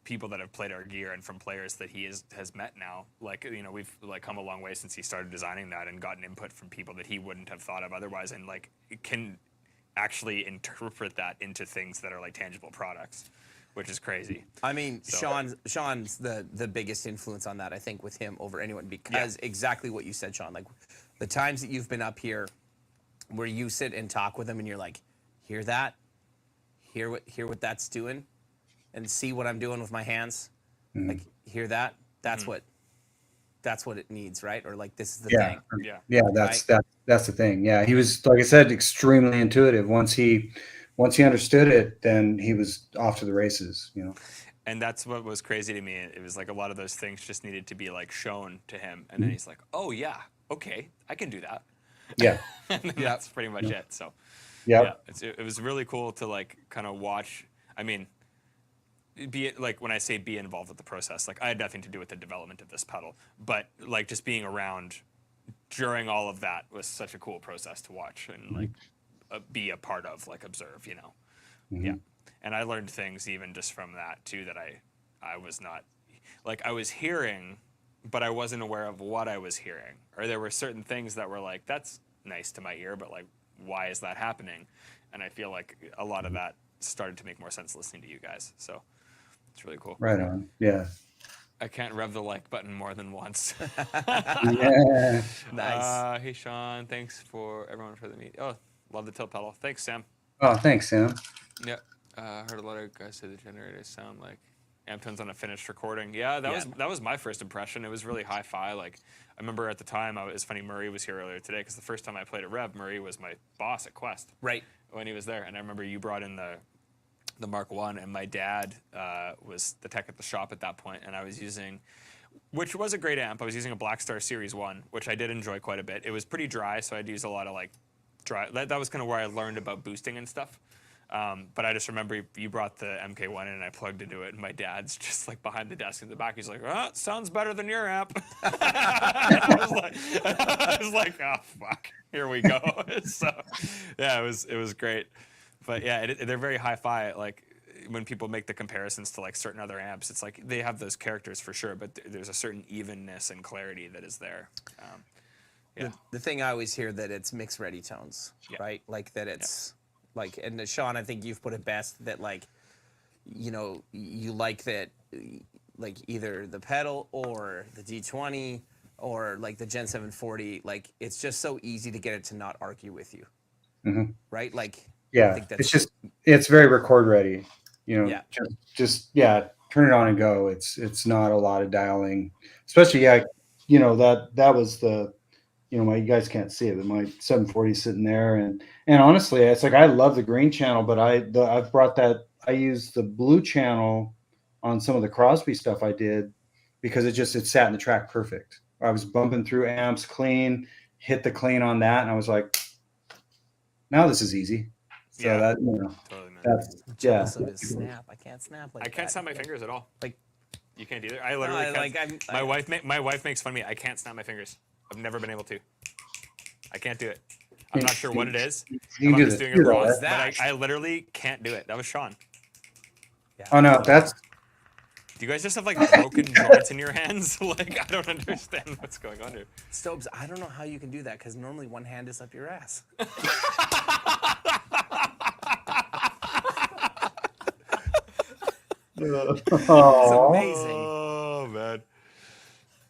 people that have played our gear and from players that he has met now. Like, you know, we've like come a long way since he started designing that and gotten input from people that he wouldn't have thought of otherwise, and like can actually interpret that into things that are like tangible products, which is crazy. I mean, so, Shawn's the biggest influence on that, I think, with him over anyone, because exactly what you said, Shawn. Like, the times that you've been up here where you sit and talk with him and you're like, hear that? Hear what that's doing? And see what I'm doing with my hands? Like, hear that? That's what it needs, right? Or like, this is the thing. Yeah, that's the thing. Yeah, he was, like I said, extremely intuitive. Once he understood it, then he was off to the races, you know. And that's what was crazy to me. It was like a lot of those things just needed to be like shown to him, and then he's like, "Oh yeah, okay, I can do that." Yeah. And that's pretty much it. So it was really cool to like kind of watch. I mean, like, when I say be involved with the process, like, I had nothing to do with the development of this pedal, but like just being around during all of that was such a cool process to watch and like be a part of, like, observe, you know. Yeah. And I learned things even just from that too that I was not, like, I was hearing, but I wasn't aware of what I was hearing, or there were certain things that were like, that's nice to my ear, but like, why is that happening? And I feel like a lot of that started to make more sense listening to you guys. So it's really cool. Right on. Yeah. I can't rev the like button more than once. Yeah. Nice. Hey, Shawn, thanks for everyone for the meet. Oh, love the tilt pedal. Thanks, Sam. Oh, thanks, Sam. Yeah. Heard a lot of guys say the generators sound like amp tones on a finished recording. Yeah, that was my first impression. It was really hi-fi. Like, I remember at the time, it's funny, Murray was here earlier today, because the first time I played at Rev, Murray was my boss at Quest. Right. When he was there. And I remember you brought in the Mark I, and my dad was the tech at the shop at that point, and I was using, which was a great amp. I was using a Blackstar Series 1, which I did enjoy quite a bit. It was pretty dry, so I'd use a lot of like dry. That was kind of where I learned about boosting and stuff. But I just remember you brought the MK1 in, and I plugged into it, and my dad's just like behind the desk in the back. He's like, "Oh, it sounds better than your amp." I was like, "Oh fuck, here we go." So yeah, it was great. But yeah, they're very hi-fi. Like, when people make the comparisons to like certain other amps, it's like they have those characters for sure, but there's a certain evenness and clarity that is there. The thing I always hear, that it's mix ready tones, right? Like that it's like, and Shawn, I think you've put it best, that like you like that, like either the pedal or the D20 or like the Gen 740, like it's just so easy to get it to not argue with you, right? Like, I Yeah, think that's it's very record ready. Yeah. Just turn it on and go. It's not a lot of dialing, especially that was the you guys can't see it, but my 740 sitting there, and honestly, it's like I love the green channel, but I've brought that. I use the blue channel on some of the Crosby stuff I did because it sat in the track perfect. I was bumping through amps clean, hit the clean on that, and I was like, now this is easy. So Yeah. that Totally, man. that's I'm jealous of his snap. I can't snap like I can't that. snap my fingers at all. Like, You can't either. I literally can't. like, My wife makes fun of me. I can't snap my fingers. I've never been able to. I can't do it. I'm not sure what it is. You I'm do just this. doing it wrong. What's But that? I literally can't do it. That was Shawn. Yeah. Oh no, that's Do you guys just have like broken joints in your hands? Like, I don't understand what's going on here. Stobes, I don't know how you can do that because normally one hand is up your ass. It's amazing. Oh man.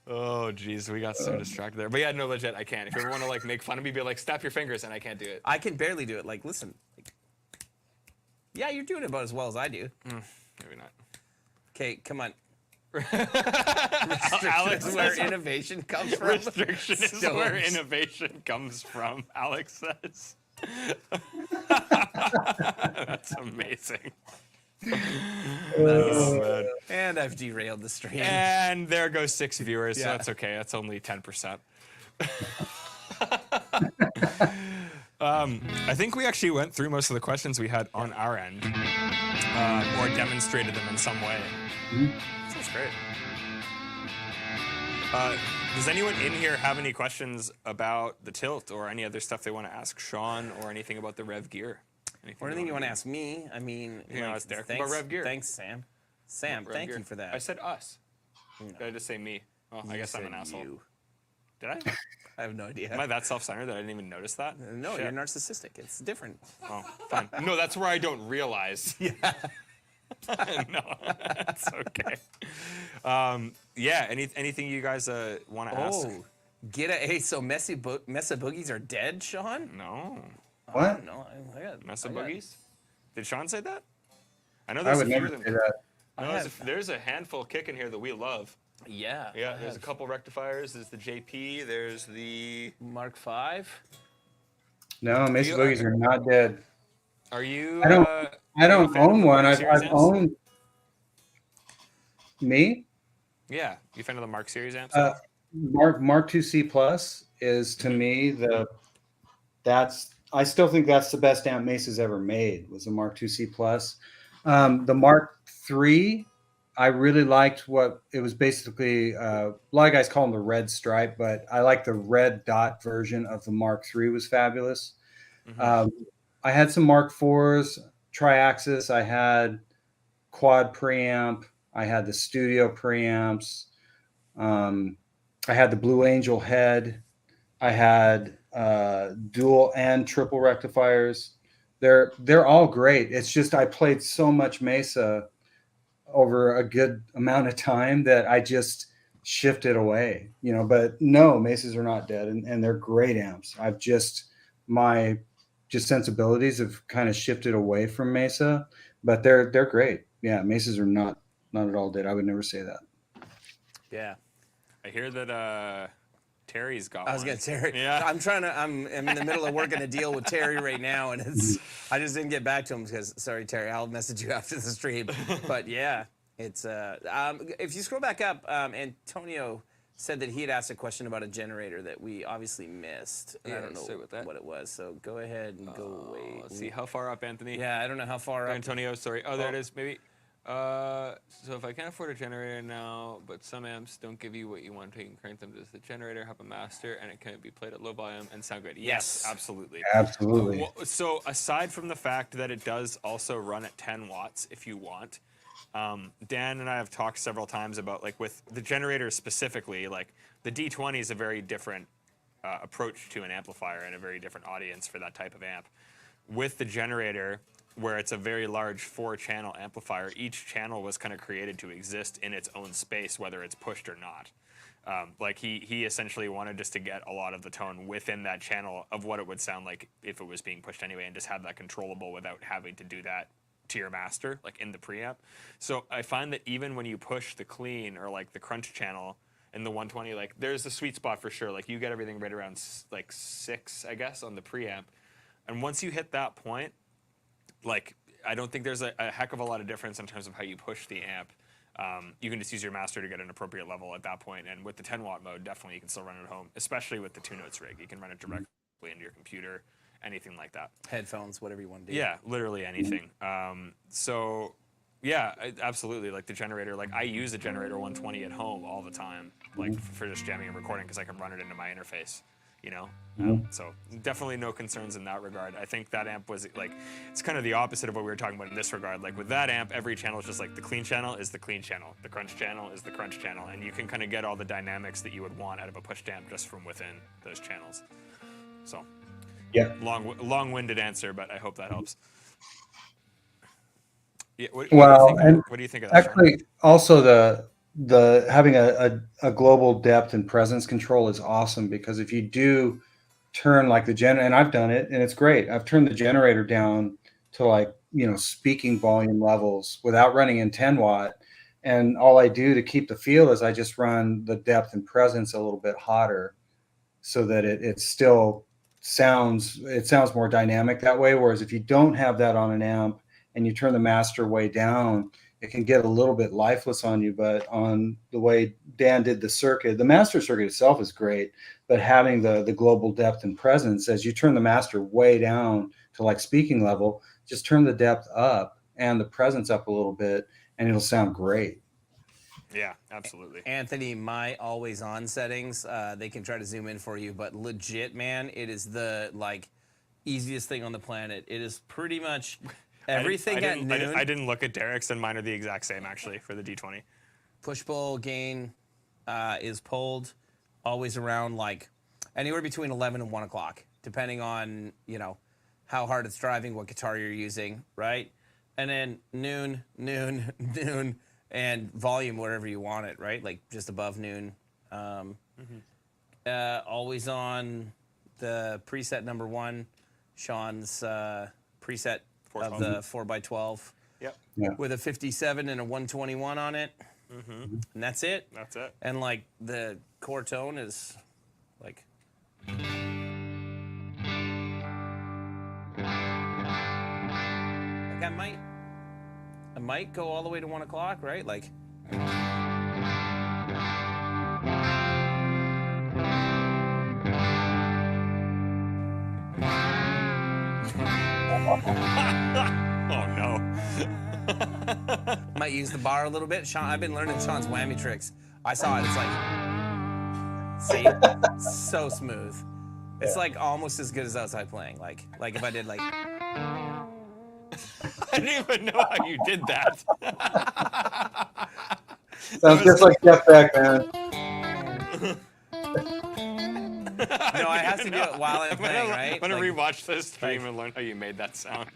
Oh geez, we got so distracted there. But yeah, no, legit, I can't. If you ever want to like make fun of me, be like, snap your fingers, and I can't do it. I can barely do it. Like, listen. Yeah, you're doing it about as well as I do. Maybe not. Okay, come on. Alex Is where says innovation comes from. restriction is where Stobes. innovation comes from. Alex says. That's amazing. Oh man. And I've derailed the stream. And there goes 6 viewers, so Yeah. that's okay. That's only 10%. I think we actually went through most of the questions we had on our end, or demonstrated them in some way. Sounds great. Does anyone in here have any questions about the Tilt or any other stuff they want to ask Shawn or anything about the Rev gear? Or anything you want to ask me? I mean, You know, ask Derek about thanks, Rev Gear. Thanks, Sam. Sam, Rev thank gear. you for that. I said us. Did I just say me? Well, I You guess I'm said an asshole. you. Did I? I have no idea. Am I that self-centered that I didn't even notice that? No, Shit. you're narcissistic. It's different. Oh, fine. No, that's where I don't realize. Yeah. No, that's okay. Yeah, anything you guys want to ask? Hey, so Mesa Boogies are dead, Shawn? No. what? No, I got Mesa Boogies? Did Shawn say that? I know I there's would a few never of them. say that. No, there's a handful kicking here that we love. Yeah. Yeah, I there's a have couple rectifiers. There's the JP. There's the. Mark V. No, Mesa You- Boogies are not dead. Are you? I don't- I are you a don't fan of own the one. Mark I've Series amps? owned me. Yeah, you a fan of the Mark Series amps? Mark II C Plus is to me I still think that's the best amp Mesa's ever made was the Mark II C Plus. The Mark III, I really liked what it was basically. A lot of guys call them the red stripe, but I like the red dot version of the Mark III was fabulous. I had some Mark IVs, Triaxis. I had quad preamp. I had the studio preamps. I had the Blue Angel head. I had dual and triple rectifiers. They're all great. It's just I played so much Mesa over a good amount of time that I just shifted away. But no, Mesas are not dead, and they're great amps. My sensibilities have kind of shifted away from Mesa, but they're great. Yeah, Mesas are not at all dead. I would never say that. Yeah. I hear that Terry's got I was one. gonna Terry. Yeah. I'm in the middle of working a deal with Terry right now, and I just didn't get back to him because sorry, Terry. I'll message you after the stream. But yeah, it's if you scroll back up, Antonio said that he had asked a question about a generator that we obviously missed. And I Yeah, don't say know what that- what it was. So go ahead and go away. Let's see how far up, Anthony. Yeah, I don't know how far up. Antonio, sorry. Oh, there it is. Maybe. So if I can't afford a generator now, but some amps don't give you what you want, you can crank them. Does the generator have a master and it can be played at low volume and sound good? Yes, absolutely. Absolutely. So aside from the fact that it does also run at 10 watts if you want, Dan and I have talked several times about like with the generator specifically, like the D20 is a very different approach to an amplifier and a very different audience for that type of amp. With the generator, where it's a very large 4-channel amplifier. Each channel was kind of created to exist in its own space, whether it's pushed or not. Like he essentially wanted just to get a lot of the tone within that channel of what it would sound like if it was being pushed anyway, and just have that controllable without having to do that to your master, like in the preamp. So I find that even when you push the clean or like the crunch channel in the 120, like there's a sweet spot for sure. Like you get everything right around like 6, I guess, on the preamp. And once you hit that point, like I don't think there's a heck of a lot of difference in terms of how you push the amp. You can just use your master to get an appropriate level at that point. And with the 10-watt mode, definitely you can still run it at home, especially with the 2-notes rig. You can run it directly into your computer, anything like that. Headphones, whatever you want to do. Yeah, literally anything. So, yeah, absolutely. Like the generator, like I use a generator 120 at home all the time, like for just jamming and recording because I can run it into my interface. You know, so definitely no concerns in that regard. I think that amp was like, it's kind of the opposite of what we were talking about in this regard. Like with that amp, every channel is just like the clean channel is the clean channel, the crunch channel is the crunch channel, and you can kind of get all the dynamics that you would want out of a pushed amp just from within those channels. So, Yeah. long-winded answer, but I hope that helps. Yeah, what do you think of that? Actually, also the having a global depth and presence control is awesome, because if you do turn like the and I've done it and it's great. I've turned the generator down to like, speaking volume levels without running in 10-watt. And all I do to keep the feel is I just run the depth and presence a little bit hotter so that it still sounds more dynamic that way. Whereas if you don't have that on an amp and you turn the master way down, it can get a little bit lifeless on you. But on the way Dan did the circuit, the master circuit itself is great, but having the global depth and presence, as you turn the master way down to like speaking level, just turn the depth up and the presence up a little bit, and it'll sound great. Yeah, absolutely. Anthony, my always on settings, they can try to zoom in for you, but legit, man, it is the like easiest thing on the planet. It is pretty much everything at noon. I didn't look at Derek's, and mine are the exact same actually for the D20. Push-pull gain is pulled always around like anywhere between 11 and 1 o'clock, depending on, how hard it's driving, what guitar you're using, right? And then noon, and volume wherever you want it, right? Like just above noon. Always on the preset number 1, Shawn's preset of the 4x12. Yep. Yeah. With a 57 and a 121 on it. And that's it. That's it. And like the core tone is like. I might go all the way to 1 o'clock, right? Like. Oh no. Might use the bar a little bit. Shawn, I've been learning Shawn's whammy tricks. I saw it. It's like, see, so smooth. It's like almost as good as outside playing. Like if I did like. I didn't even know how you did that. Sounds just like Jeff Beck, man. No, I have to do it while I'm playing, right? I'm gonna Like, rewatch this stream and learn how you made that sound.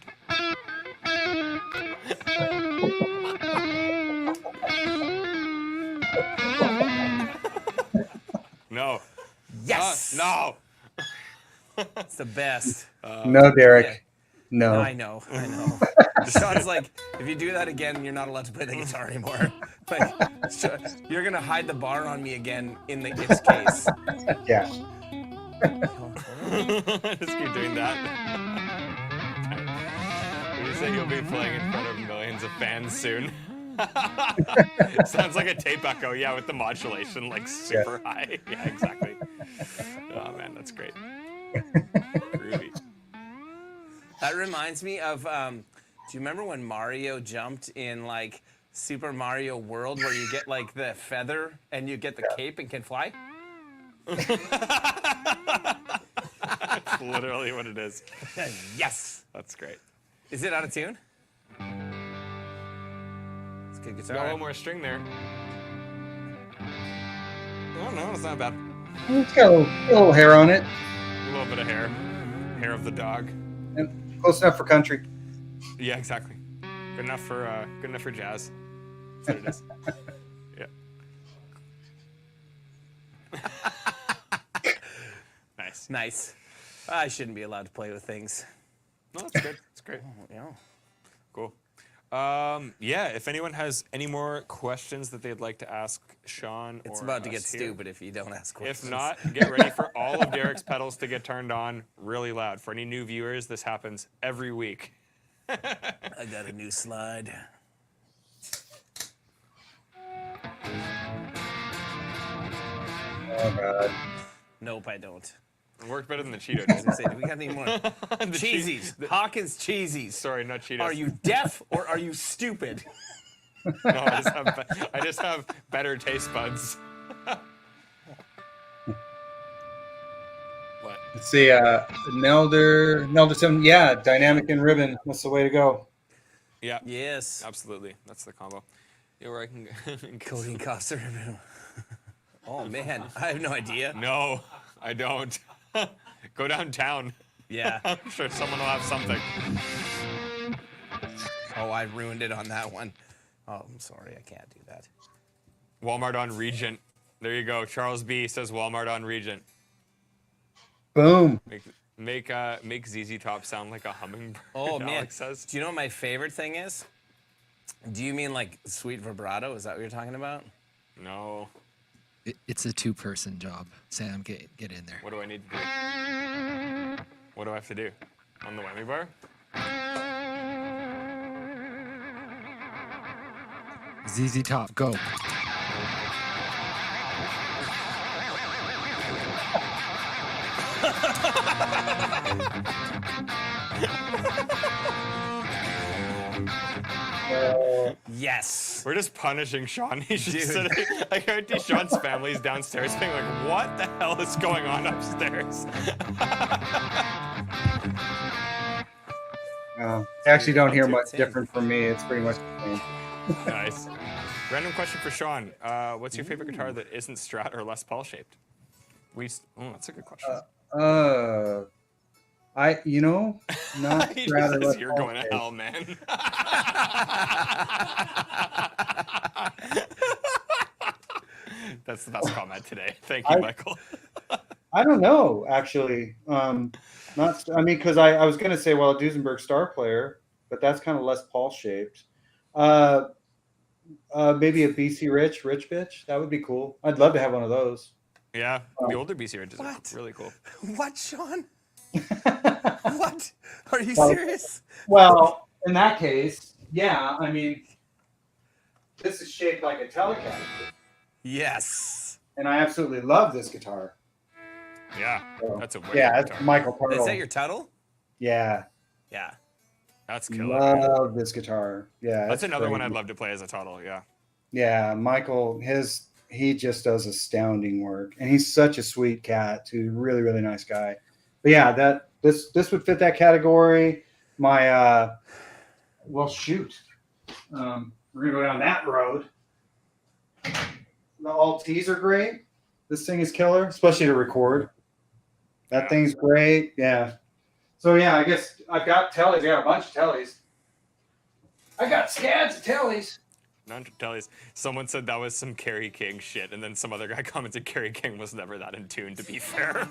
No. yes. No. It's the best. No, Derek. Yeah. No. I know. Shawn's like, if you do that again, you're not allowed to play the guitar anymore. Like, you're gonna hide the bar on me again in the ifs case. Yeah. Just keep doing that. You say you'll be playing in front of millions of fans soon. Sounds like a tape echo, yeah, with the modulation like super high. Yeah, exactly. Oh man, that's great. Groovy. That reminds me of, do you remember when Mario jumped in like Super Mario World where you get like the feather and you get the cape and can fly? That's literally what it is. Yes. That's great. Is it out of tune? It's a good guitar. Got a little more string there. Oh no, it's not bad. It's got a little hair on it. A little bit of hair. Hair of the dog. And close enough for country. Yeah, exactly. Good enough for jazz. That's what it is. Yeah. Nice. Nice. I shouldn't be allowed to play with things. No, that's good. That's great. Yeah. Cool. Yeah, if anyone has any more questions that they'd like to ask Shawn It's or about to get us here. stupid if you don't ask questions. If not, get ready for all of Derek's pedals to get turned on really loud. For any new viewers, this happens every week. I got a new slide. Oh god. Nope, I don't. It worked better than the Cheeto I was did. gonna say, do we got any more? The Cheesies. Hawkins Cheesies. Sorry, not Cheetos. Are you deaf or are you stupid? No, I just have better taste buds. What? Let's see, Nelder 7, yeah, dynamic and ribbon. That's the way to go. Yeah. Yes. Absolutely. That's the combo. Yeah, where I can Codeine Coster. Oh man, I have no idea. No, I don't. Go downtown. Yeah. I'm sure someone will have something. Oh, I ruined it on that one. Oh, I'm sorry, I can't do that. Walmart on Regent. There you go. Charles B says Walmart on Regent. Boom. Make ZZ Top sound like a hummingbird. Oh man, Alex says. do you know what my favorite thing is? Do you mean like sweet vibrato? Is that what you're talking about? No. It's a two-person job. Sam, get in there. What do I need to do? What do I have to do? On the whammy bar? ZZ Top, go. Yes. We're just punishing Shawn. He's just Dude. sitting. I guarantee Shawn's family's downstairs being like, what the hell is going on upstairs? I actually don't hear much Same. different from me. It's pretty much the same. Nice. Random question for Shawn. What's your favorite guitar that isn't Strat or Les Paul shaped? That's a good question. Not He just rather. says, you're going to hell, man. That's the best comment today. Thank you, Michael. I don't know, actually. Because I was going to say, well, a Duesenberg Star Player, but that's kind of less Paul shaped. Maybe a BC Rich Bitch. That would be cool. I'd love to have one of those. Yeah, the older BC Ridges are What? really cool. What, Shawn? What? Are you serious? Well, in that case, yeah. I mean, this is shaped like a Telecaster, Yes. and I absolutely love this guitar. Yeah, So, that's a wicked yeah, that's guitar. Michael Pearl. Is that your Tuttle? Yeah, Yeah. That's killer. love this guitar. Yeah, That's it's another one crazy. I'd love to play as a Tuttle, yeah. Yeah, Michael, he just does astounding work, and he's such a sweet cat too. Really, really nice guy. But yeah, this would fit that category. My well, shoot, we're gonna go down that road. The Alt-Ts are great. This thing is killer, especially to record. That Yeah. thing's great. Yeah. So yeah, I guess I've got tellies. I got a bunch of tellies. I got scads of tellies. None to tell you. Someone said that was some Kerry King shit, and then some other guy commented Kerry King was never that in tune, to be fair.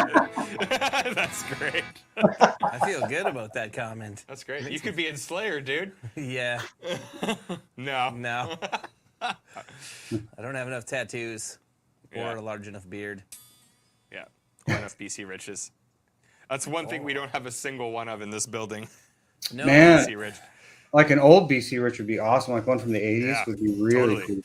That's great. I feel good about that comment. That's great. You could be in Slayer, dude. Yeah. No. No. I don't have enough tattoos Yeah. or a large enough beard. Yeah. Or enough BC Riches. That's one thing we don't have a single one of in this building. No. Man. BC Rich. Like an old BC Rich would be awesome. Like one from the 80s Yeah, would be really totally. cool.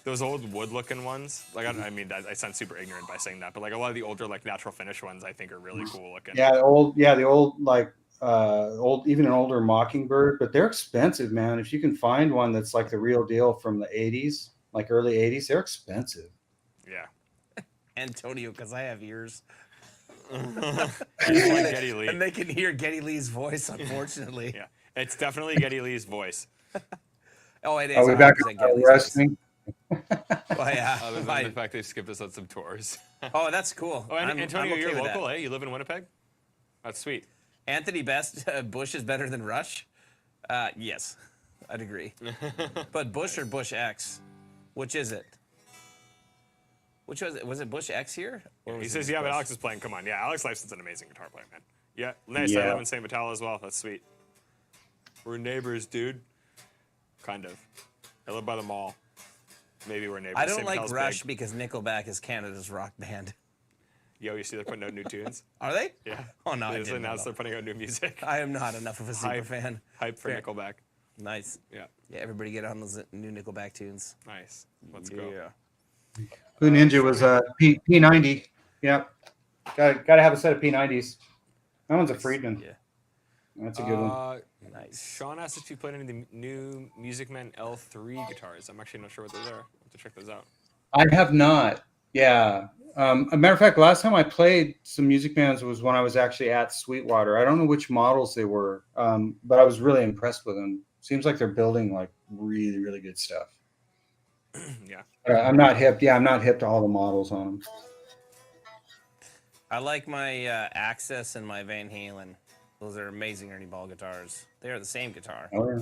Those old wood-looking ones. Like I mean, I sound super ignorant by saying that, but like a lot of the older like natural finish ones, I think are really cool looking. Yeah, the old like even an older Mockingbird, but they're expensive, man. If you can find one that's like the real deal from the 80s, like early 80s, they're expensive. Yeah. Antonio, because I have ears. It's like Geddy Lee. And they can hear Geddy Lee's voice, unfortunately. Yeah, it's definitely Geddy Lee's voice. Oh, it is. Are we back 100% on Geddy Lee's wrestling? voice. Oh, yeah. Other than Fine. the fact they skipped us on some tours. Oh, that's cool. Oh, and I'm Antonio, okay you're with local, that. eh? You live in Winnipeg? That's sweet. Anthony Best, Bush is better than Rush? Yes, I'd agree. But Bush or Bush X? Which is it? Which was it? Was it Bush X here? Or was He it says, just yeah, but Bush? Alex is playing. Come on. Yeah, Alex Lifeson's an amazing guitar player, man. Yeah, nice. I Yeah. live in St. Vital as well. That's sweet. We're neighbors, dude. Kind of. I live by the mall. Maybe we're neighbors. I don't St. like Vital's Rush big. because Nickelback is Canada's rock band. Yo, you see they're putting out new tunes? Are they? Yeah. Oh, no, I They just didn't know announced that. they're putting out new music. I am not enough of a super Hype. fan. Hype for Fair. Nickelback. Nice. Yeah. Yeah, everybody get on those new Nickelback tunes. Nice. Let's go. Yeah. Blue Ninja was P90. Yep. Got to have a set of P90s. That one's a Friedman. Yeah. That's a good one. Nice. Sean asked if you played any of the new Music Man L3 guitars. I'm actually not sure what those are. I'll have to check those out. I have not. Yeah. A matter of fact, last time I played some Music Mans was when I was actually at Sweetwater. I don't know which models they were, but I was really impressed with them. Seems like they're building like really, really good stuff. Yeah. I'm not hip. Yeah, I'm not hip to all the models on them. I like my Access and my Van Halen. Those are amazing Ernie Ball guitars. They are the same guitar. Oh, yeah.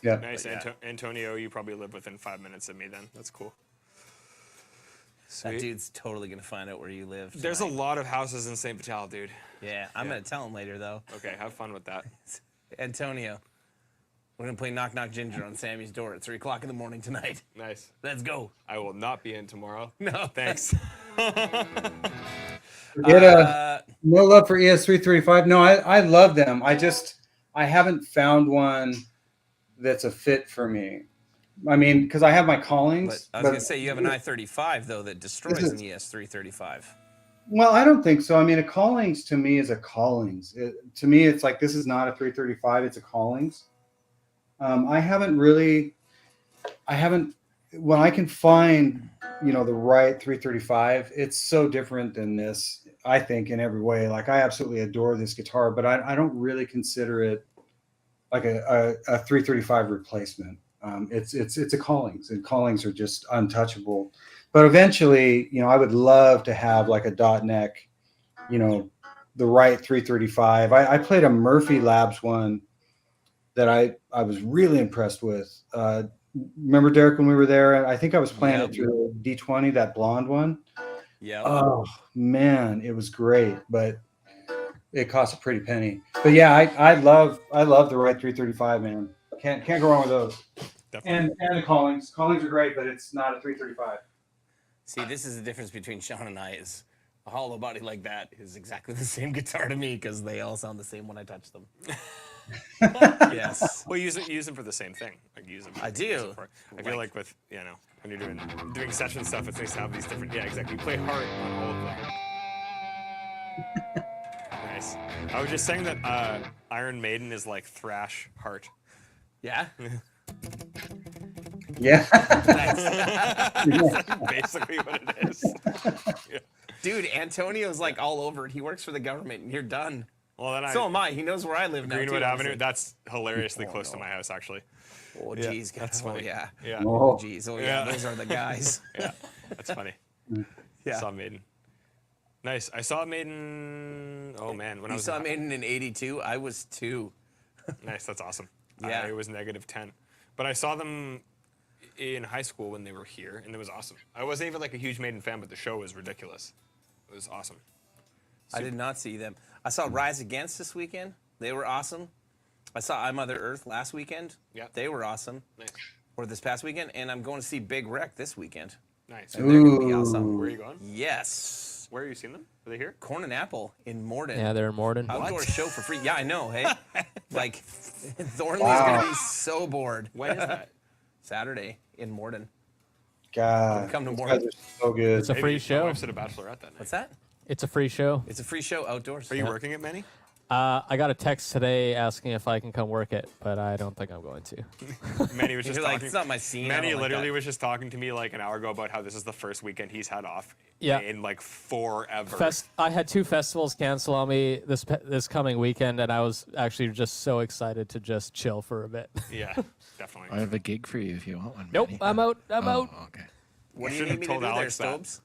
Yeah. Nice. But yeah. Antonio, you probably live within 5 minutes of me then. That's cool. That Sweet. dude's totally gonna find out where you live. There's a tonight. lot of houses in St. Vital, dude. Yeah, I'm gonna tell him later though. Okay, have fun with that. Antonio, we're gonna play Knock Knock Ginger on Sammy's door at 3 o'clock in the morning tonight. Nice. Let's go. I will not be in tomorrow. No, Thanks. Get no love for ES335. No, I love them. I haven't found one that's a fit for me. I mean, because I have my But Collings. I was gonna say you have an I-35 though that destroys This an is- ES335. Well, I don't think so. I mean, a Collings to me is a Collings. To me, it's like this is not a 335. It's a Collings. I haven't. When I can find, the right 335, it's so different than this. I think in every way. Like I absolutely adore this guitar, but I don't really consider it like a 335 replacement. It's a Collings, and Collings are just untouchable. But eventually, I would love to have like a dot neck, the right 335. I played a Murphy Labs one that I was really impressed with. Remember, Derek, when we were there? I think I was playing Yep. it through the D20, that blonde one. Yeah. Oh man, it was great, but it cost a pretty penny. But yeah, I love the right 335, man. Can't go wrong with those. Definitely. And the Collings. Collings are great, but it's not a 335. See, this is the difference between Sean and I. Is a hollow body like that is exactly the same guitar to me because they all sound the same when I touch them. Yes. Well, use them for the same thing. Like use them. I do. use them for- I feel like with when you're doing session stuff, it's nice to have these different. Yeah, exactly. You play hard on all of them. Nice. I was just saying that Iron Maiden is like thrash heart. Yeah. Yeah. Basically what it is. Yeah. Dude, Antonio's like all over it. He works for the government, and you're done. Well, then So am I. He knows where I live now. Greenwood too. I was Avenue. like, That's hilariously Oh, close to no. my house, actually. oh, Yeah, geez. that's Oh, funny. yeah. Yeah. Oh. Oh, geez. Oh, yeah. Yeah. Those are the guys. Yeah, that's funny. Yeah. Saw Maiden. Nice. I saw Maiden. Oh man, when I You was saw Maiden in '82. I was 2. Nice. That's awesome. Yeah. I was -10, but I saw them in high school when they were here, and it was awesome. I wasn't even like a huge Maiden fan, but the show was ridiculous. It was awesome. I did not see them. I saw Rise Against this weekend. They were awesome. I saw I Mother Earth last weekend. Yeah. They were awesome. Nice. Or this past weekend, and I'm going to see Big Wreck this weekend. Nice. And they're going to be awesome. Where are you going? Yes. Where are you seeing them? Are they here? Corn and Apple in Morden. Yeah, they're in Morden. Outdoor show for free. Yeah, I know. Hey, like Thornley's Wow. gonna be so bored. When is that? Saturday in Morden. God, Come to these Morden. guys are so good. It's a free My show. wife's at a bachelorette that night. What's that? It's a free show. It's a free show outdoors. Are you working at Manny? I got a text today asking if I can come work it, but I don't think I'm going to. Manny was just You're like, talking. it's not my scene. I Manny don't like literally that. was just talking to me like an hour ago about how this is the first weekend he's had off Yeah. in like forever. I had 2 festivals cancel on me this coming weekend, and I was actually just so excited to just chill for a bit. Yeah, I definitely. have a gig for you if you want one. Nope, Manny. I'm out. I'm Oh, out. okay. What do you Should've need me to told do there, Alex that. Stobes?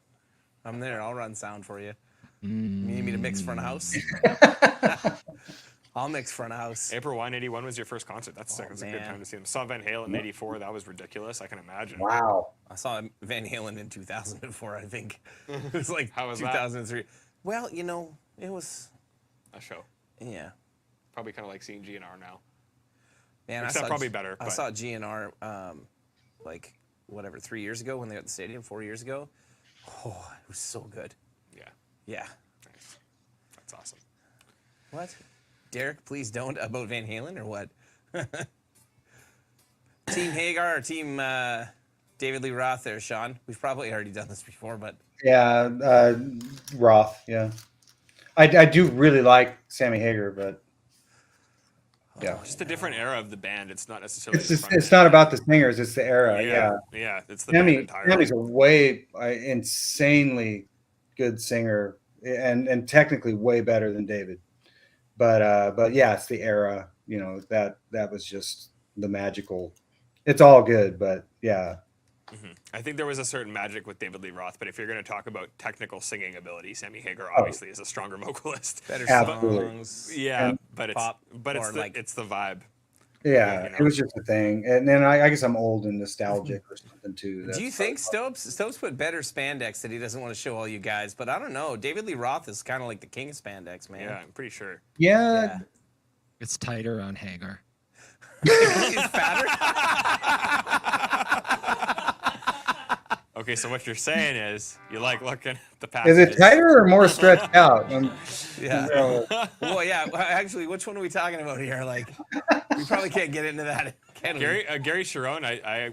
I'm there. I'll run sound for you. You need me to mix front of house? I'll mix front house. April 181 was your first concert. That's a good man. time to see them. Saw Van Halen in '84. That was ridiculous. I can imagine. Wow. I saw Van Halen in 2004, I think. It was like How was that? 2003. Well, you know, it was, A show. yeah. Probably kind of like seeing GNR now. Man, Except probably better, I but- saw GNR, like, whatever, 3 years ago when they were at the stadium, 4 years ago. Oh, it was so good. Yeah. Yeah. Nice. That's awesome. What? Derek, please don't about Van Halen or what? Team Hagar or Team David Lee Roth there, Sean? We've probably already done this before, but Yeah, Roth. Yeah, I do really like Sammy Hagar, but yeah, Just a different era of the band. It's not necessarily. it's the just front it's not about the singers; it's the era. Yeah, Yeah. It's the band entirely. Sammy's a way insanely good singer, and technically way better than David. But yeah, it's the era. You know, that was just the magical. It's all good, but yeah. I think there was a certain magic with David Lee Roth, but if you're going to talk about technical singing ability, Sammy Hagar obviously is a stronger vocalist. better Absolutely. songs. Yeah, And but pop, it's or the, like- it's the vibe. Yeah, you know. it was just a thing, and then I guess I'm old and nostalgic or something too. Do you think Stopes put better spandex that he doesn't want to show all you guys? But I don't know. David Lee Roth is kind of like the king of spandex, man. Yeah, I'm pretty sure. Yeah, Yeah. It's tighter on Hagar. He's fatter. Okay, so what you're saying is you like looking at the is passages. it tighter or more stretched out? Yeah. Well, Well, yeah. Well, actually, which one are we talking about here? Like, we probably can't get into that. Can we? Gary Sharon, I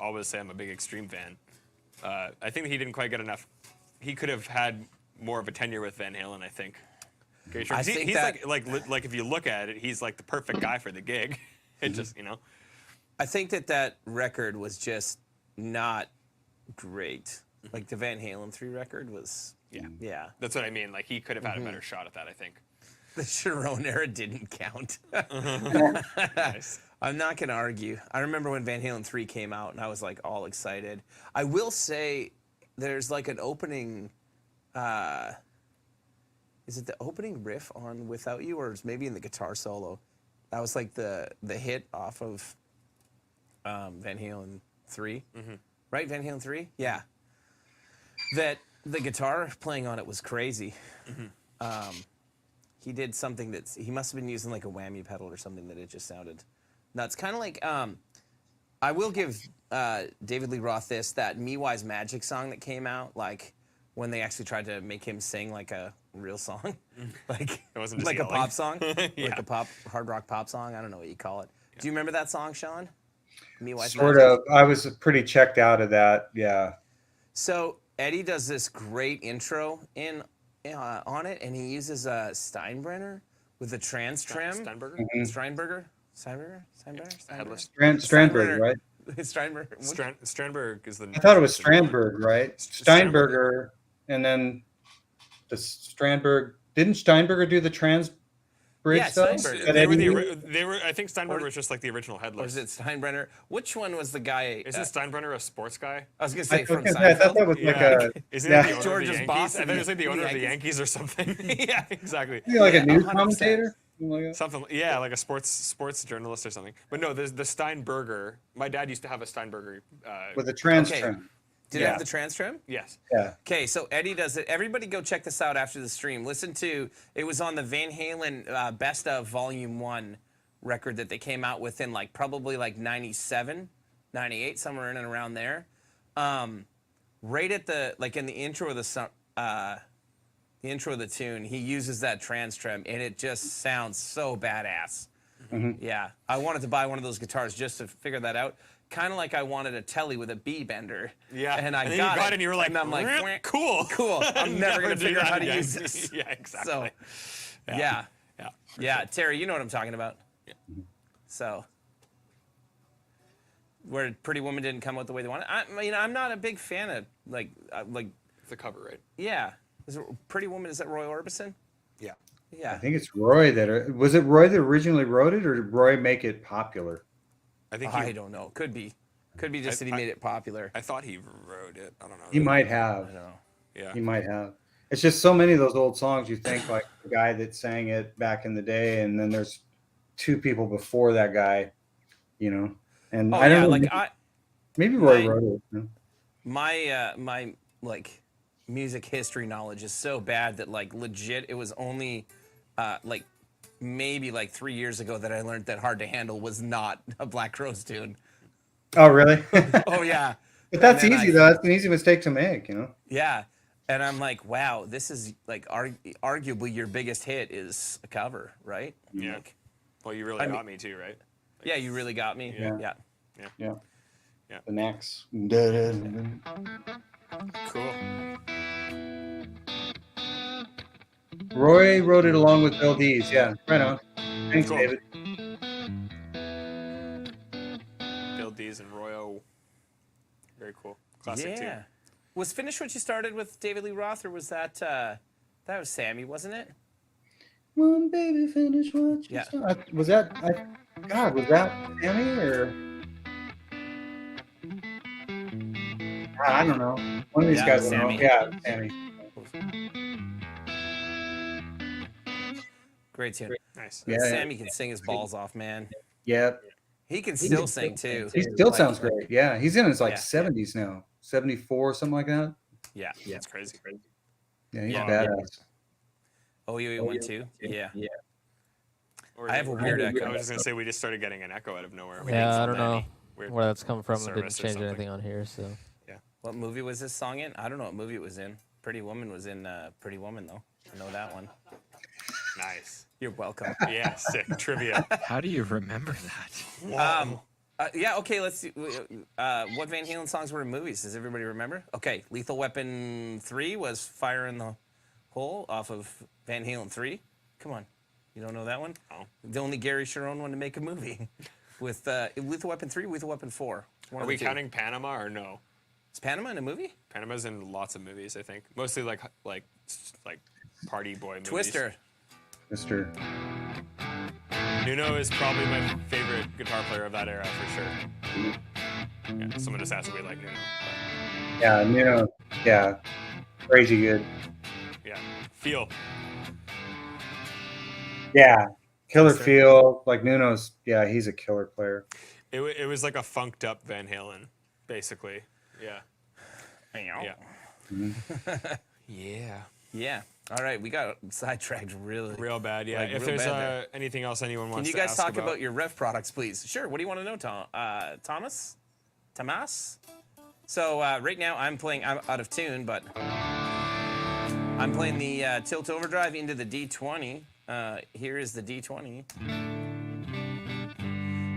always say I'm a big Extreme fan. I think that he didn't quite get enough. He could have had more of a tenure with Van Halen, I think. Gary Sharon, I think he's that- like if you look at it, he's like the perfect guy for the gig. It just, you know. I think that record was just not great. Like the Van Halen 3 record was. Yeah. That's what I mean. Like he could have had a better shot at that, I think. The Sharon era didn't count. Nice. I'm not going to argue. I remember when Van Halen 3 came out and I was like all excited. I will say there's like an opening, is it the opening riff on Without You or is maybe in the guitar solo? That was like the hit off of Van Halen 3, right? Van Halen 3? Yeah. That the guitar playing on it was crazy. He did something he must have been using like a whammy pedal or something that it just sounded nuts. Kind of like, I will give David Lee Roth that Me Wise Magic song that came out, like when they actually tried to make him sing like a real song, like It wasn't just like a yelling. pop song, Yeah. like a hard rock pop song. I don't know what you call it. Do you remember that song, Sean? Me Wise sort Magic? of. I was pretty checked out of that. Yeah. So Eddie does this great intro on it, and he uses a Steinbrenner with a trans trim. Steinberger? Steinberger? Headless. Strandberg, right? Steinberger. Strandberg is the. I thought it was Strandberg, right? Steinberger, and then the Strandberg. Didn't Steinberger do the trans bridge Yeah, stuff? Steinberger. That They were Eddie- they were. I think Steinberger was just like the original Or headless. is it Steinbrenner? Which one was the guy? Isn't Steinbrenner a sports guy? I was going to say from I thought that Seinfeld. was like Yeah. a Isn't yeah. he the owner George's of the boss Yankees? I in thought it was like the the owner of the Yankees. Yankees or something. Yeah, exactly. like a Yeah, news 100%. commentator. Something like that. Something, yeah, like a sports journalist or something. But no, there's the Steinberger. My dad used to have a Steinberger. With a trans Okay. trim. Did it Yeah. have the trans trim? Yes. Yeah. Okay, so Eddie does it. Everybody go check this out after the stream. Listen to, it was on the Van Halen Best of Volume 1 record that they came out with in like probably like 97, 98, somewhere in and around there. Right at the, like in the intro of the tune, he uses that trans trim and it just sounds so badass. Yeah, I wanted to buy one of those guitars just to figure that out. Kind of like I wanted a Telly with a B bender. Yeah. And I then got you got it. it and you were like, and I'm like, "Meh, cool. cool. I'm never going to do figure out that how to again." use this. Yeah, exactly. So, Yeah. yeah. Yeah. Terry, you know what I'm talking about. So, where Pretty Woman didn't come out the way they wanted. I mean, I'm not a big fan of like, It's the cover, right? yeah. Is it Pretty Woman? Is that Roy Orbison? Yeah. I Yeah. think it's Roy was it Roy that originally wrote it, or did Roy make it popular? I think I don't know. Could be just that he made it popular. I thought he wrote it. I don't know. He might have. I don't know. Yeah. He might have. It's just so many of those old songs. You think like the guy that sang it back in the day, and then there's two people before that guy, you know. And Oh I don't yeah, know. like Maybe Roy my- wrote it. You know? my like music history knowledge is so bad that like legit it was only like maybe like 3 years ago that I learned that Hard to Handle was not a Black Crowes tune. Oh, really? Oh yeah. But that's And then easy though. That's an easy mistake to make, you know. Yeah. And I'm like, wow, this is like arguably your biggest hit is a cover, right? Yeah. Like, Well, you really I got me too, right? yeah, you really got me. Yeah. Yeah. Yeah. Yeah. The next. Cool. Roy wrote it along with Bill Dees. Yeah, right on. Thanks, Cool. David. Bill Dees and Royo. Very cool. Classic Yeah. tune. Was Finish What You Started with David Lee Roth, or was that that was Sammy, wasn't it? One baby, finish what you Yeah. start. Was that? God, was that Sammy or? I don't know. One of these Yeah, guys. Sammy. Yeah, Sammy. Great tune. Nice. Yeah. Sammy can sing his balls off, man. Yeah. He can still sing too. He still Like, sounds great. Yeah, he's in his like Yeah. 70s now, 74, something like that. Yeah. That's crazy. Yeah, he's Yeah. badass. Oh, you went too? Yeah. Or I have a weird echo. I was just gonna say we just started getting an echo out of nowhere. We Yeah, didn't I don't find know any weird- where that's come from. It didn't service or change something. anything on here, so. What movie was this song in? I don't know what movie it was in. Pretty Woman was in Pretty Woman though. I know that one. Nice. You're welcome. Yeah, sick trivia. How do you remember that? Yeah, okay, let's see. What Van Halen songs were in movies? Does everybody remember? Okay, Lethal Weapon 3 was Fire in the Hole off of Van Halen 3. Come on. You don't know that one? Oh. The only Gary Sharon one to make a movie. With Lethal Weapon 3, Lethal Weapon 4. One Are of we the two. counting Panama or no? Is Panama in a movie? Panama's in lots of movies, I think. Mostly like party boy movies. Twister. Mr. Nuno is probably my favorite guitar player of that era for sure. Yeah, someone just asked if we like Nuno. Yeah, Nuno. Yeah, crazy good. Yeah. Feel. Yeah, killer Sure. feel. Like Nuno's. Yeah, he's a killer player. It was like a funked up Van Halen, basically. Yeah. Yeah. Yeah. Yeah. All right, we got sidetracked really. Real bad, yeah. Like, if real there's bad there. anything else anyone Can wants you to guys ask talk about your ref products, please? Sure. What do you want to know, Thomas? Tomas? So right now I'm playing out of tune, but I'm playing the Tilt Overdrive into the D20. Here is the D20.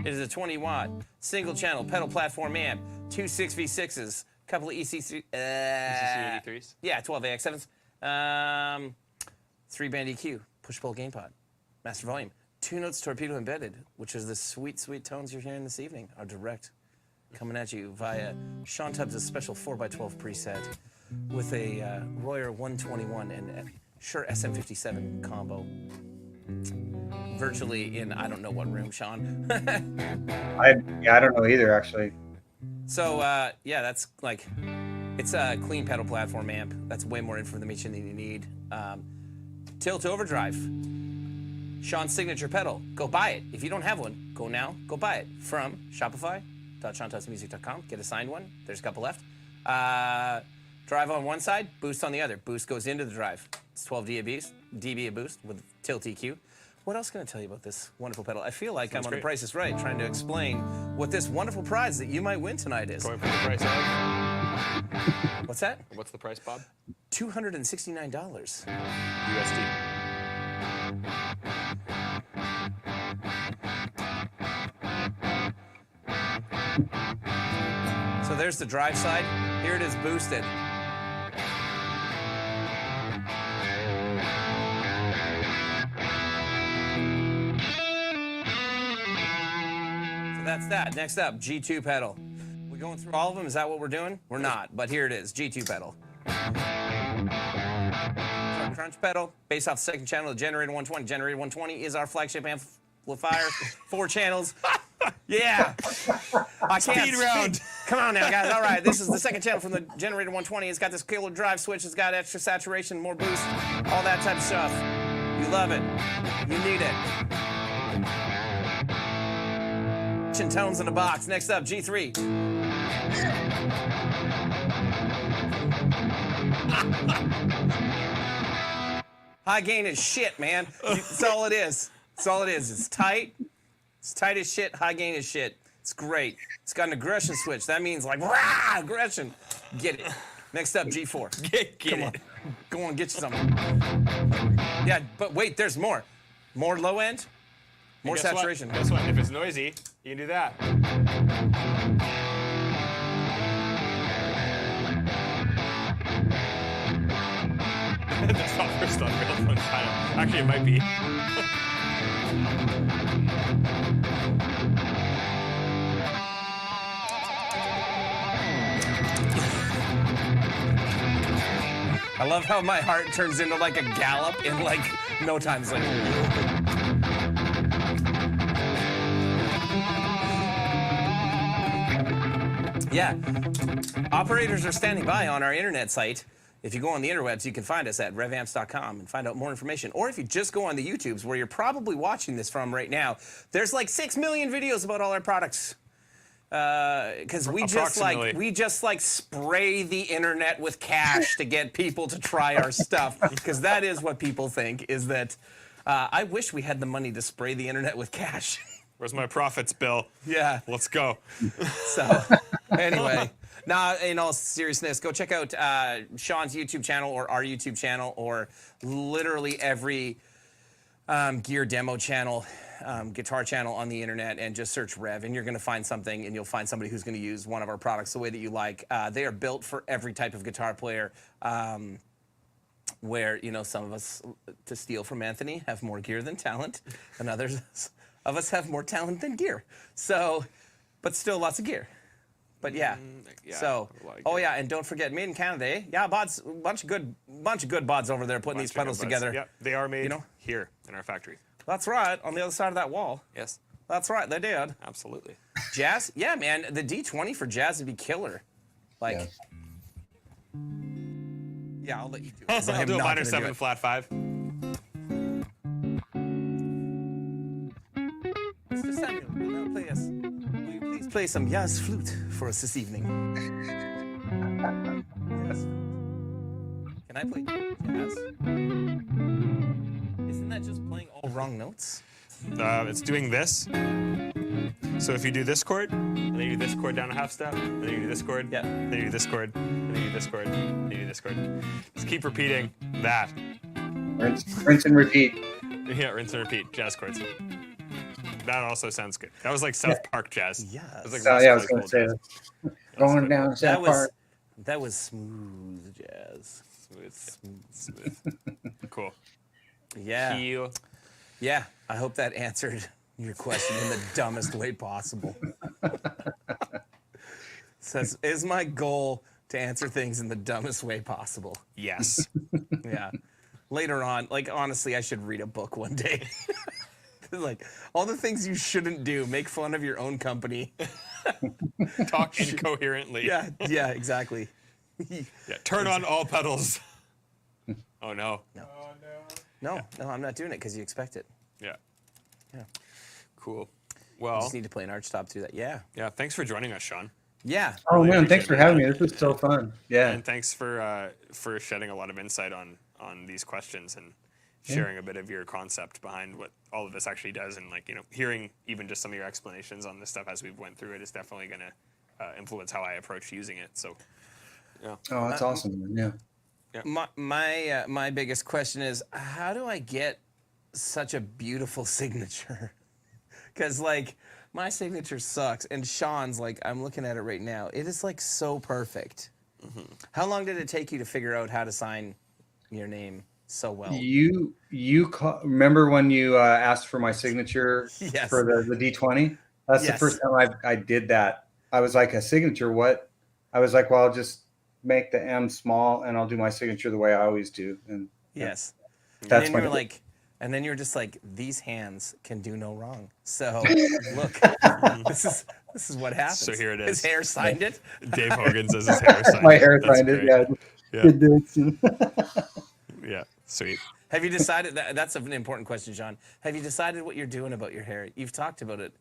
It is a 20-watt single-channel pedal platform amp, two 6v6s, couple of EC3. EC3s? Yeah, 12 AX7s. 3-band EQ, push-pull gain pod, master volume, 2 notes torpedo embedded, which is the sweet, sweet tones you're hearing this evening are direct, coming at you via Shawn Tubbs' special 4x12 preset with a Royer 121 and a Shure SM57 combo. Virtually in I don't know what room, Sean. I don't know either actually. So yeah, that's like, it's a clean pedal platform amp. That's way more information than you need. Tilt Overdrive, Sean's signature pedal. Go buy it. If you don't have one, go now. Go buy it from shopify.shawntubsmusic.com. Get a signed one. There's a couple left. Drive on one side, boost on the other. Boost goes into the drive. It's 12 dB a boost with Tilt EQ. What else can I tell you about this wonderful pedal? I feel like I'm on The great. Price is Right, trying to explain what this wonderful prize that you might win tonight is. Going for the price of? What's that? What's the price, Bob? $269. USD. So there's the drive side. Here it is boosted. So that's that. Next up, G2 pedal. We going through all of them? Is that what we're doing? We're not, but here it is, G2 pedal. Our crunch pedal, based off the second channel of Generator 120. Generator 120 is our flagship amplifier. 4 channels, Yeah. I can't Speed round. Come on now, guys. All right, this is the second channel from the Generator 120. It's got this killer drive switch. It's got extra saturation, more boost, all that type of stuff. You love it. You need it. Tones in a box. Next up, G3. High gain is shit, man. That's all it is. That's all it is. It's tight. It's tight as shit. High gain is shit. It's great. It's got an aggression switch. That means like, rah, aggression. Get it. Next up, G4. Get Come it. on. Go on, get you something. Yeah, but wait, there's more. More low end. More Guess what? saturation. Guess what? If it's noisy, you can do that. That's not first on real phone kind of. Actually, it might be. I love how my heart turns into like a gallop in like no time. It's like, yeah. Operators are standing by on our internet site. If you go on the interwebs, you can find us at revamps.com and find out more information. Or if you just go on the YouTubes, where you're probably watching this from right now, there's like 6 million videos about all our products. Because we just like spray the internet with cash to get people to try our stuff. Because that is what people think, is that I wish we had the money to spray the internet with cash. Where's my profits, Bill? Yeah. Let's go. So, anyway. Now, in all seriousness, go check out Shawn's YouTube channel or our YouTube channel or literally every gear demo channel, guitar channel on the internet, and just search Rev, and you're going to find something, and you'll find somebody who's going to use one of our products the way that you like. They are built for every type of guitar player. Where, you know, some of us, to steal from Anthony, have more gear than talent, and others of us have more talent than gear. So, but still lots of gear. But yeah, so, oh yeah, and don't forget, made in Canada, eh? Yeah, bods, bunch of good bods over there putting these pedals together. Yep, they are made here in our factory. That's right, on the other side of that wall. Yes. That's right, they did. Absolutely. Jazz, yeah, man, the D20 for jazz would be killer. Like, yeah, I'll let you do it. I'll do a minor 7 flat 5. Mr. Samuel, will you please play some jazz flute for us this evening? Yes. Can I play jazz? Isn't that just playing all wrong notes? It's doing this. So if you do this chord, and then you do this chord down a half step, and then you do this chord, then you do this chord, and then you do this chord, and you do this chord. Just keep repeating that. Rinse and repeat. Yeah, rinse and repeat. Jazz chords. That also sounds good. That was like South Park jazz. Yes. It was like I was going to say that. Going down That South Park. that was smooth jazz. Smooth. Cool. Yeah. Heel. Yeah, I hope that answered your question in the dumbest way possible. Says, is my goal to answer things in the dumbest way possible? Yes. Yeah. Later on, like, honestly, I should read a book one day. Like, all the things you shouldn't do. Make fun of your own company. Talk incoherently. Yeah, exactly. Yeah. Turn on all pedals. Oh no. No, I'm not doing it because you expect it. Yeah. Yeah. Cool. You Well, just need to play an arch top through that. Yeah. yeah, thanks for joining us, Sean. Yeah. Oh Really man, thanks appreciate for it. having me. This was so fun. Yeah. And thanks for shedding a lot of insight on these questions and sharing a bit of your concept behind what all of this actually does, and like, you know, hearing even just some of your explanations on this stuff as we've went through it is definitely going to influence how I approach using it. So, yeah. Oh, that's awesome. Man. Yeah. My biggest question is, how do I get such a beautiful signature? Because like my signature sucks, and Sean's, like, I'm looking at it right now. It is like so perfect. Mm-hmm. How long did it take you to figure out how to sign your name so well? Remember when you asked for my signature Yes. for the D20? That's the Yes. first time I did that. I was like, a signature? What? I was like, well, I'll just make the M small and I'll do my signature the way I always do. And Yes. that's and then my you were like, And then you're just like, these hands can do no wrong. So look, this is what happens. So here it His is. hair signed it. Dave Hogan says his hair signed My it. hair That's signed it. great. Yeah. Yeah. It did. Yeah, sweet. Have you decided that's an important question, Sean? Have you decided what you're doing about your hair? You've talked about it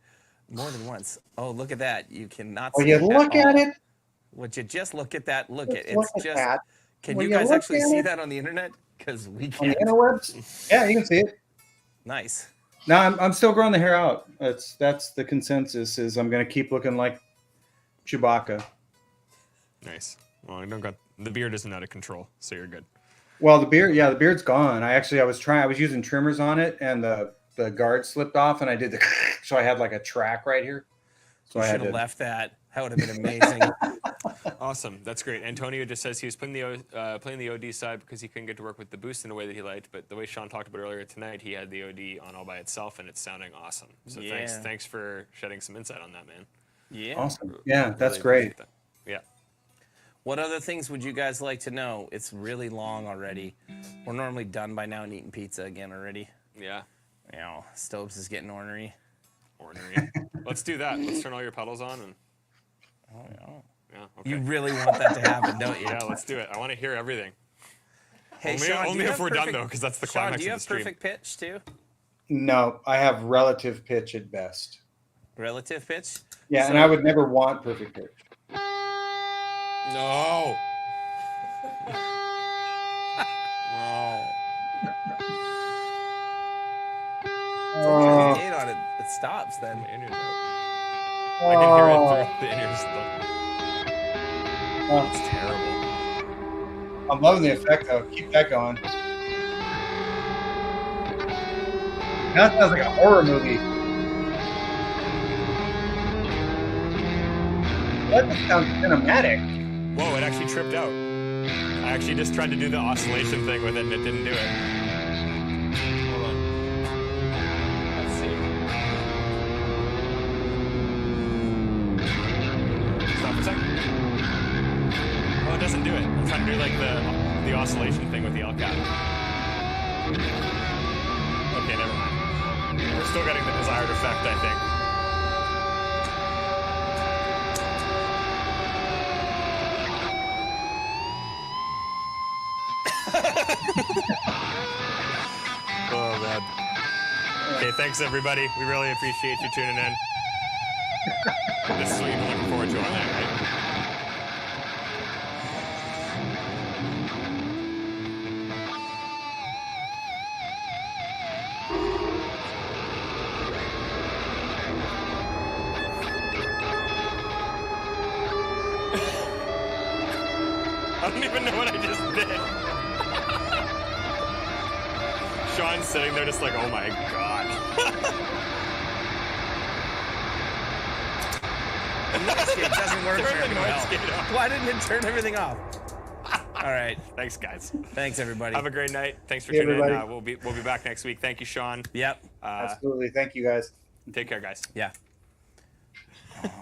more than once. Oh, look at that. You cannot Will see you it look at at all. it? Would you just look at that? Look at Just it. look It's at just. that. Can Will you you guys look actually at see it? that on the internet? Because we On the can't. interwebs? Yeah, you can see it. Nice. No, I'm still growing the hair out. That's the consensus. Is I'm gonna keep looking like Chewbacca. Nice. Well, the beard isn't out of control, so you're good. Well, the beard's gone. I was using trimmers on it, and the guard slipped off, and I did so I had like a track right here. So You I should had have to. left that. That would have been amazing. Awesome. That's great. Antonio just says he was playing the OD side because he couldn't get to work with the boost in a way that he liked. But the way Sean talked about earlier tonight, he had the OD on all by itself, and it's sounding awesome. So Yeah. thanks for shedding some insight on that, man. Yeah. Awesome. Yeah, that's Really great. appreciate that. Yeah. What other things would you guys like to know? It's really long already. We're normally done by now and eating pizza again already. Yeah. You know, Stopes is getting ornery. Ordinary. Let's do that. Let's turn all your pedals on and. Oh, yeah. Yeah. Okay. You really want that to happen, don't you? Yeah. Let's do it. I want to hear everything. Hey, Only- Sean, do only you if have we're done, perfect- though, 'cause that's the Sean, climax do you of have the stream. perfect pitch too? No, I have relative pitch at best. Relative pitch? Yeah, and So- I would never want perfect pitch. No. No. Turn the gate on it. It stops then. My in-ears out. I can hear it through the in-ears. Oh, It's terrible. I'm loving the effect though. Keep that going. That sounds like a horror movie. That just sounds cinematic. Whoa, it actually tripped out. I actually just tried to do the oscillation thing with it and it didn't do it. Hold on. Let's see. Stop for a second. Oh, it doesn't do it. I'm trying to do like the oscillation thing with the LCAP. Okay, never mind. We're still getting the desired effect, I think. Oh, man. Okay, thanks, everybody. We really appreciate you tuning in. This is what you've been looking forward to all night, right? I don't even know what I just did. Sean's sitting there just like, oh my god. It doesn't work Turn very the noise well. gate off. Why didn't it turn everything off? All right. Thanks, guys. Thanks, everybody. Have a great night. Thanks for Hey, tuning in. everybody. We'll be back next week. Thank you, Sean. Yep. Absolutely. Thank you guys. Take care, guys. Yeah.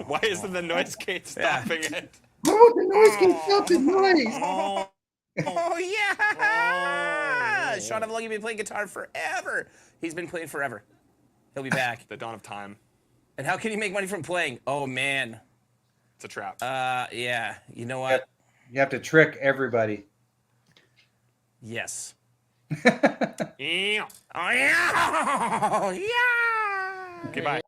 Why isn't the noise gate stopping it? Oh, the noise can stop the noise. Oh, yeah! Sean Avalogi been playing guitar forever. He's been playing forever. He'll be back. The dawn of time. And how can you make money from playing? Oh, man. It's a trap. Yeah. You know what? You have to trick everybody. Yes. Yeah. Oh, yeah! Oh, yeah! Okay, bye.